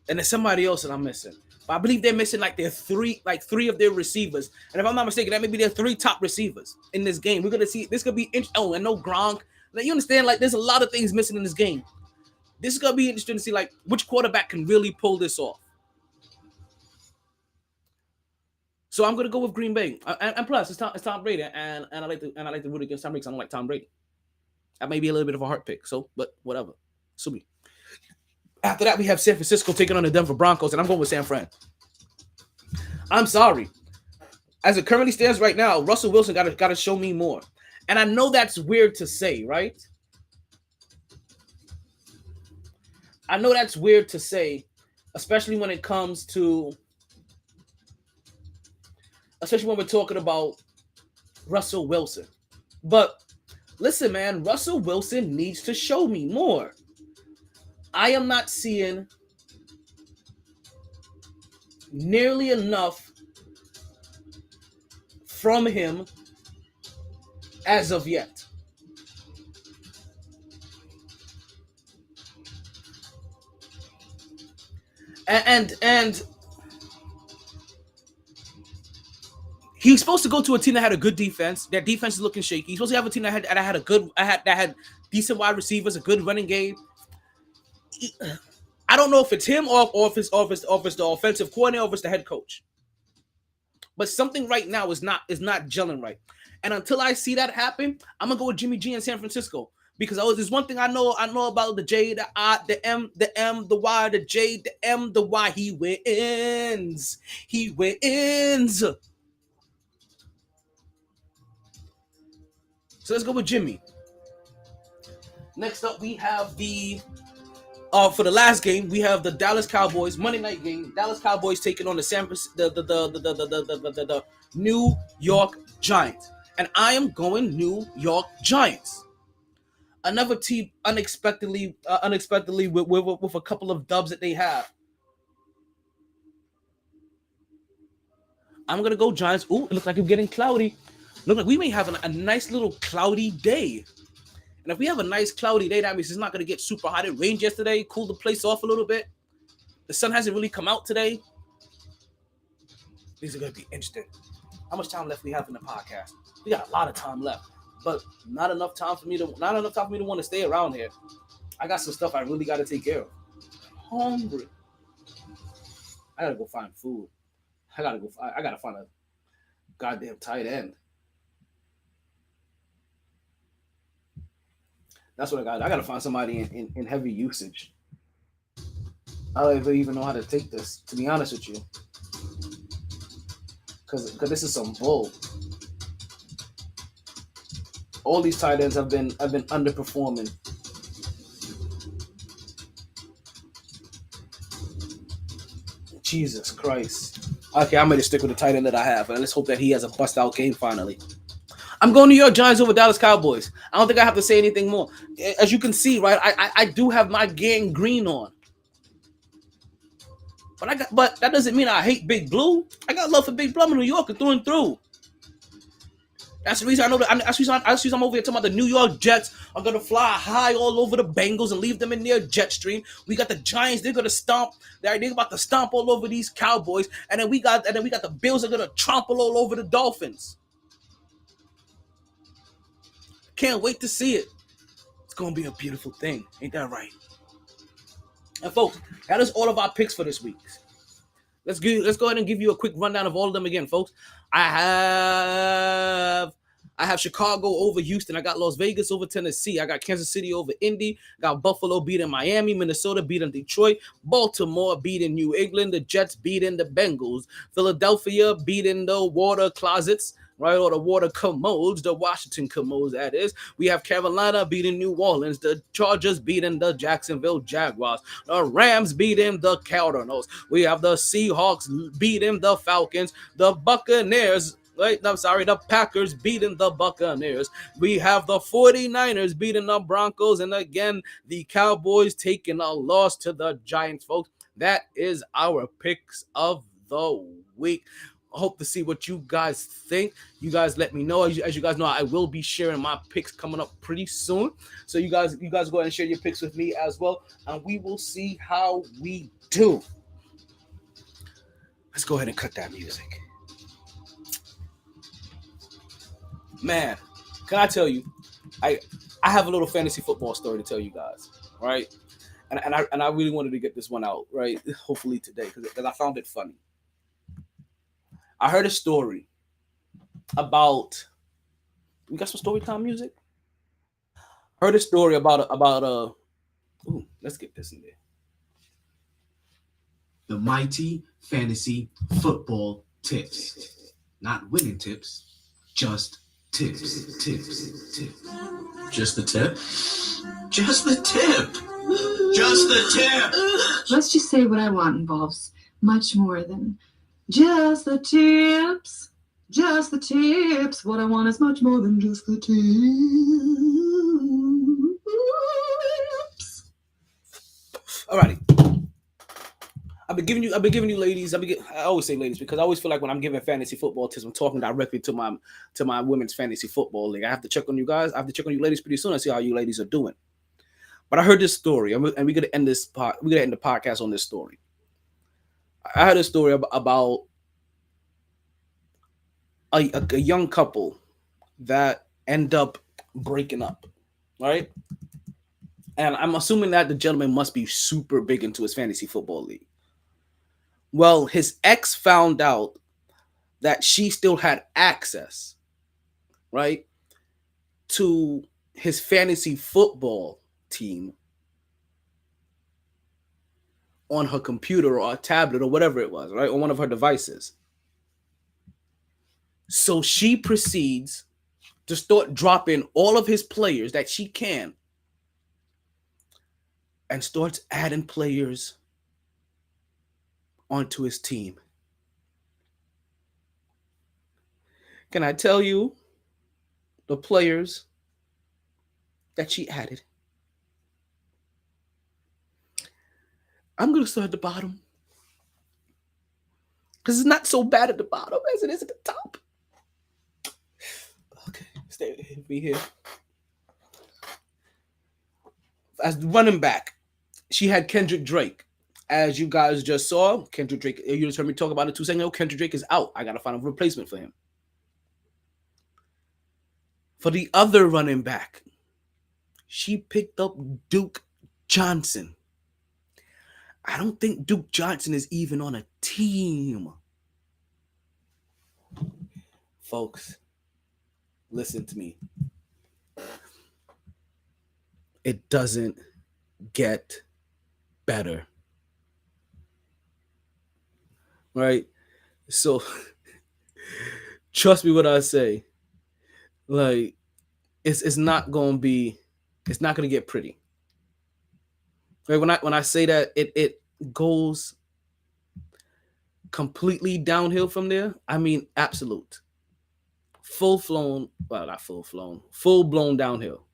And there's somebody else that I'm missing. But I believe they're missing three of their receivers. And if I'm not mistaken, that may be their 3 top receivers in this game. We're gonna see this could be and no Gronk. Like, you understand? Like, there's a lot of things missing in this game. This is gonna be interesting to see like which quarterback can really pull this off. So I'm gonna go with Green Bay, and plus it's Tom Brady, and I like to root against Tom Brady because I don't like Tom Brady. That may be a little bit of a heart pick, but whatever. So after that we have San Francisco taking on the Denver Broncos, and I'm going with San Fran. I'm sorry, as it currently stands right now, Russell Wilson got to show me more, and I know that's weird to say, right? I know that's weird to say, especially when it comes to, especially when we're talking about Russell Wilson. But listen, man, Russell Wilson needs to show me more. I am not seeing nearly enough from him as of yet. And he's supposed to go to a team that had a good defense. Their defense is looking shaky. He's supposed to have a team that had decent wide receivers, a good running game. I don't know if it's him or if it's the offensive coordinator or if it's the head coach. But something right now is not gelling right. And until I see that happen, I'm gonna go with Jimmy G in San Francisco. Because there's one thing I know about the J, the I, the M, the M, the Y, the J, the M, the Y. He wins. He wins. So let's go with Jimmy. Next up, we have the For the last game, we have the Dallas Cowboys Monday night game. Dallas Cowboys taking on the New York Giants, and I am going New York Giants. Another team unexpectedly with a couple of dubs that they have. I'm gonna go Giants. Ooh, it looks like it's getting cloudy. Look like we may have a nice little cloudy day. And if we have a nice cloudy day, that means it's not going to get super hot. It rained yesterday, cooled the place off a little bit. The sun hasn't really come out today. These are going to be interesting. How much time left we have in the podcast? We got a lot of time left, but not enough time for me to want to stay around here. I got some stuff I really got to take care of. I'm hungry. I got to go find food. I got to find a goddamn tight end. That's what I got. I got to find somebody in heavy usage. I don't even know how to take this, to be honest with you. Because this is some bull. All these tight ends have been underperforming. Jesus Christ. Okay, I'm going to stick with the tight end that I have. And let's hope that he has a bust-out game finally. I'm going New York Giants over Dallas Cowboys. I don't think I have to say anything more. As you can see, right, I do have my gang green on. But that doesn't mean I hate Big Blue. I got love for Big Blue in New York through and through. That's the reason I know that. That's the reason I'm over here talking about the New York Jets are gonna fly high all over the Bengals and leave them in their jet stream. We got the Giants; they're gonna stomp. They're about to stomp all over these Cowboys, and then we got the Bills are gonna trample all over the Dolphins. Can't wait to see it. It's gonna be a beautiful thing, ain't that right? And folks, that is all of our picks for this week. Let's go ahead and give you a quick rundown of all of them again, folks. I have Chicago over Houston. I got Las Vegas over Tennessee. I got Kansas City over Indy. I got Buffalo beating Miami. Minnesota beating Detroit. Baltimore beating New England. The Jets beating the Bengals. Philadelphia beating the Water Closets. Right, or the water commodes, the Washington commodes, that is. We have Carolina beating New Orleans, the Chargers beating the Jacksonville Jaguars, the Rams beating the Cardinals. We have the Seahawks beating the Falcons, the Buccaneers. The Packers beating the Buccaneers. We have the 49ers beating the Broncos, and again, the Cowboys taking a loss to the Giants, folks. That is our picks of the week. I hope to see what you guys think. You guys let me know. As you guys know, I will be sharing my picks coming up pretty soon. So you guys go ahead and share your picks with me as well, and we will see how we do. Let's go ahead and cut that music. Man, can I tell you, I have a little fantasy football story to tell you guys, right? And I really wanted to get this one out, right? Hopefully today, because I found it funny. I heard a story about. We got some story time music. Heard a story about. Ooh, let's get this in there. The MyT fantasy football tips, not winning tips, just tips. Just the tip? Just the tip. Just the tip. Let's just say what I want involves much more than just the tips. Just the tips. What I want is much more than just the tips. Alrighty. I've been giving you ladies. I always say ladies because I always feel like when I'm giving fantasy football tips, I'm talking directly to my women's fantasy football league. I have to check on you guys. I have to check on you ladies pretty soon and see how you ladies are doing. But I heard this story, and we're gonna end this part. We're gonna end the podcast on this story. I heard a story about a young couple that end up breaking up, right? And I'm assuming that the gentleman must be super big into his fantasy football league. Well, his ex found out that she still had access, right, to his fantasy football team on her computer or a tablet or whatever it was, right, on one of her devices. So she proceeds to start dropping all of his players that she can and starts adding players onto his team. Can I tell you the players that she added? I'm going to start at the bottom, because it's not so bad at the bottom as it is at the top. Okay, stay with me here. As the running back, she had Kendrick Drake. As you guys just saw, Kendrick Drake, you just heard me talk about it 2 seconds ago, Kendrick Drake is out. I got to find a replacement for him. For the other running back, she picked up Duke Johnson. I don't think Duke Johnson is even on a team. Folks, listen to me. It doesn't get better. Right? So, trust me when I say, like, it's not going to get pretty. Right? When I say that, it goes completely downhill from there. I mean, absolute. Full-blown downhill.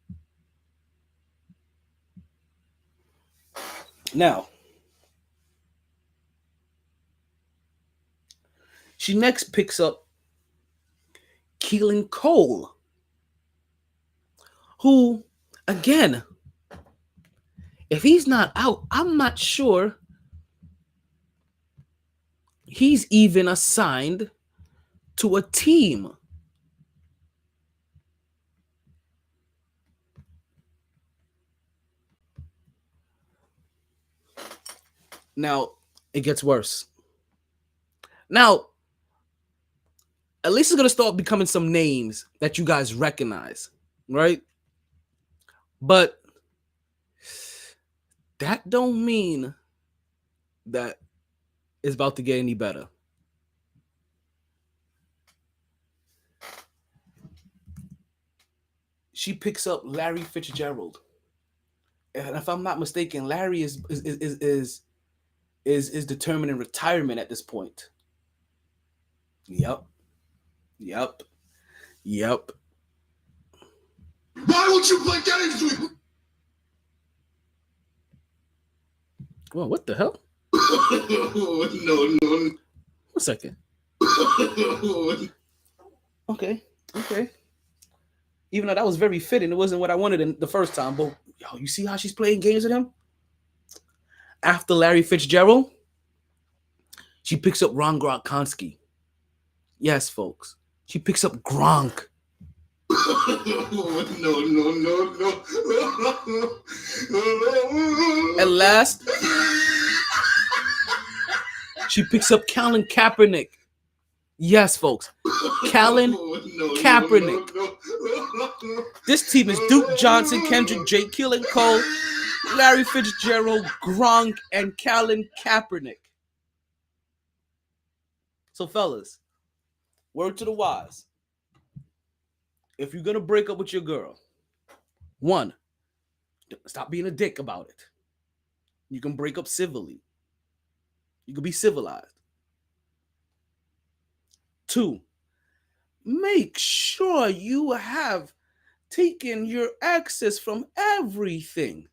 Now, she next picks up Keelan Cole, who, again, if he's not out, I'm not sure he's even assigned to a team. Now, it gets worse. Now, at least it's going to start becoming some names that you guys recognize, right? But that don't mean that it's about to get any better. She picks up Larry Fitzgerald. And if I'm not mistaken, Larry is determining retirement at this point. Yep. Why won't you play games with? Well, what the hell? No. 1 second. Okay. Even though that was very fitting, it wasn't what I wanted in the first time. But yo, you see how she's playing games with him? After Larry Fitzgerald, she picks up Ron Gronkowski. Yes, folks. She picks up Gronk. No. At last, she picks up Colin Kaepernick. Yes, folks. Colin Kaepernick. This team is Duke Johnson, Kendrick Drake, Keelan Cole, Larry Fitzgerald, Gronk, and Colin Kaepernick. So, fellas, word to the wise. If you're going to break up with your girl, 1, stop being a dick about it. You can break up civilly. You can be civilized. 2, make sure you have taken your access from everything.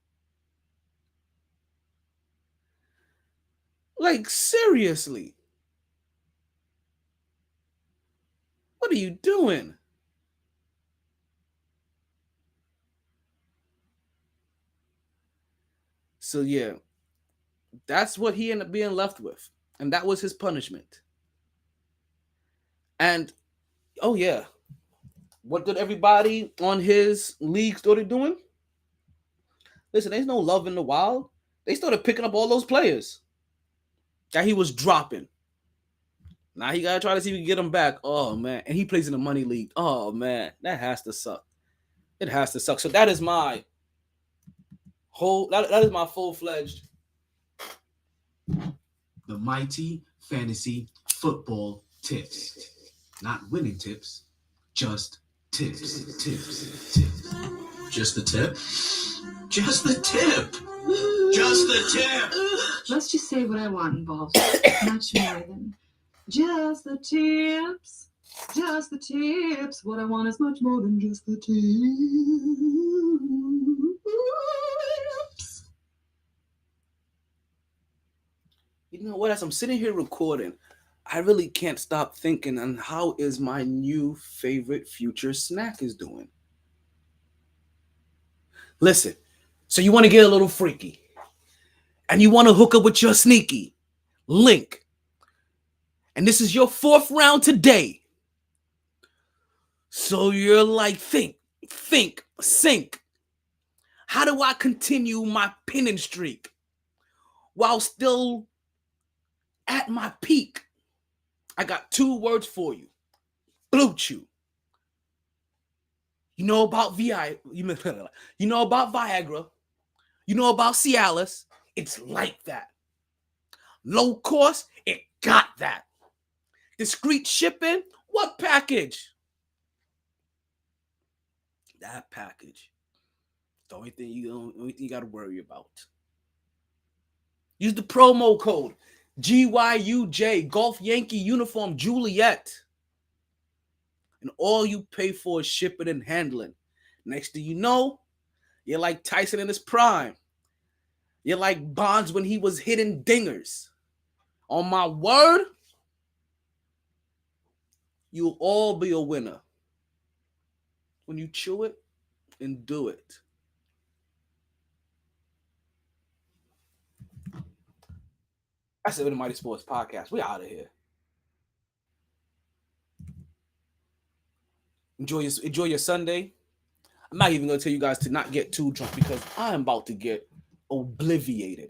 Like, seriously. What are you doing? So, yeah, that's what he ended up being left with. And that was his punishment. And, oh, yeah, what did everybody on his league started doing? Listen, there's no love in the wild. They started picking up all those players that he was dropping. Now he got to try to see if we can get him back. Oh, man. And he plays in the money league. Oh, man. That has to suck. It has to suck. So that is my that is my full-fledged. The MyT Fantasy Football Tips. Not winning tips, just tips. Just the tip? Just the tip. Just the tip. Let's just say what I want involves much more than just the tips. Just the tips. What I want is much more than just the tips. You know what? As I'm sitting here recording, I really can't stop thinking on how is my new favorite future snack is doing. Listen, so you want to get a little freaky and you want to hook up with your sneaky link. And this is your 4th round today. So you're like, think, sink. How do I continue my pinning streak while still at my peak? I got 2 words for you. Blue Chew. You know about Viagra. You know about Viagra. You know about Cialis. It's like that. Low cost, it got that. Discreet shipping, what package? That package. The only thing you got to worry about. Use the promo code GYUJ, Golf Yankee Uniform Juliet. And all you pay for is shipping and handling. Next thing you know, you're like Tyson in his prime. You're like Bonds when he was hitting dingers. On my word, you'll all be a winner when you chew it and do it. That's the MyT Sports Podcast. We out of here. Enjoy your Sunday. I'm not even going to tell you guys to not get too drunk because I'm about to get obliviated.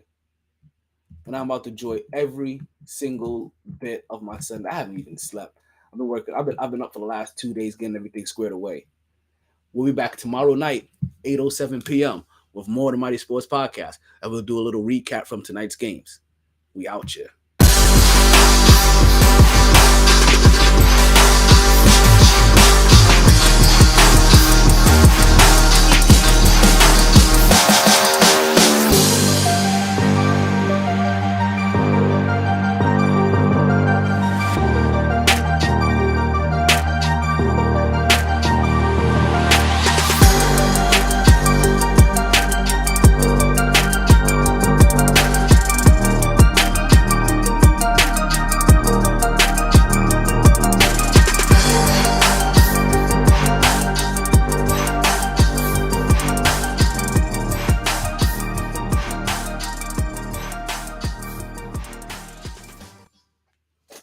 And I'm about to enjoy every single bit of my Sunday. I haven't even slept. I've been working. I've been up for the last 2 days getting everything squared away. We'll be back tomorrow night, 8:07 p.m. with more of the MyT Sports Podcast. And we'll do a little recap from tonight's games. We out here.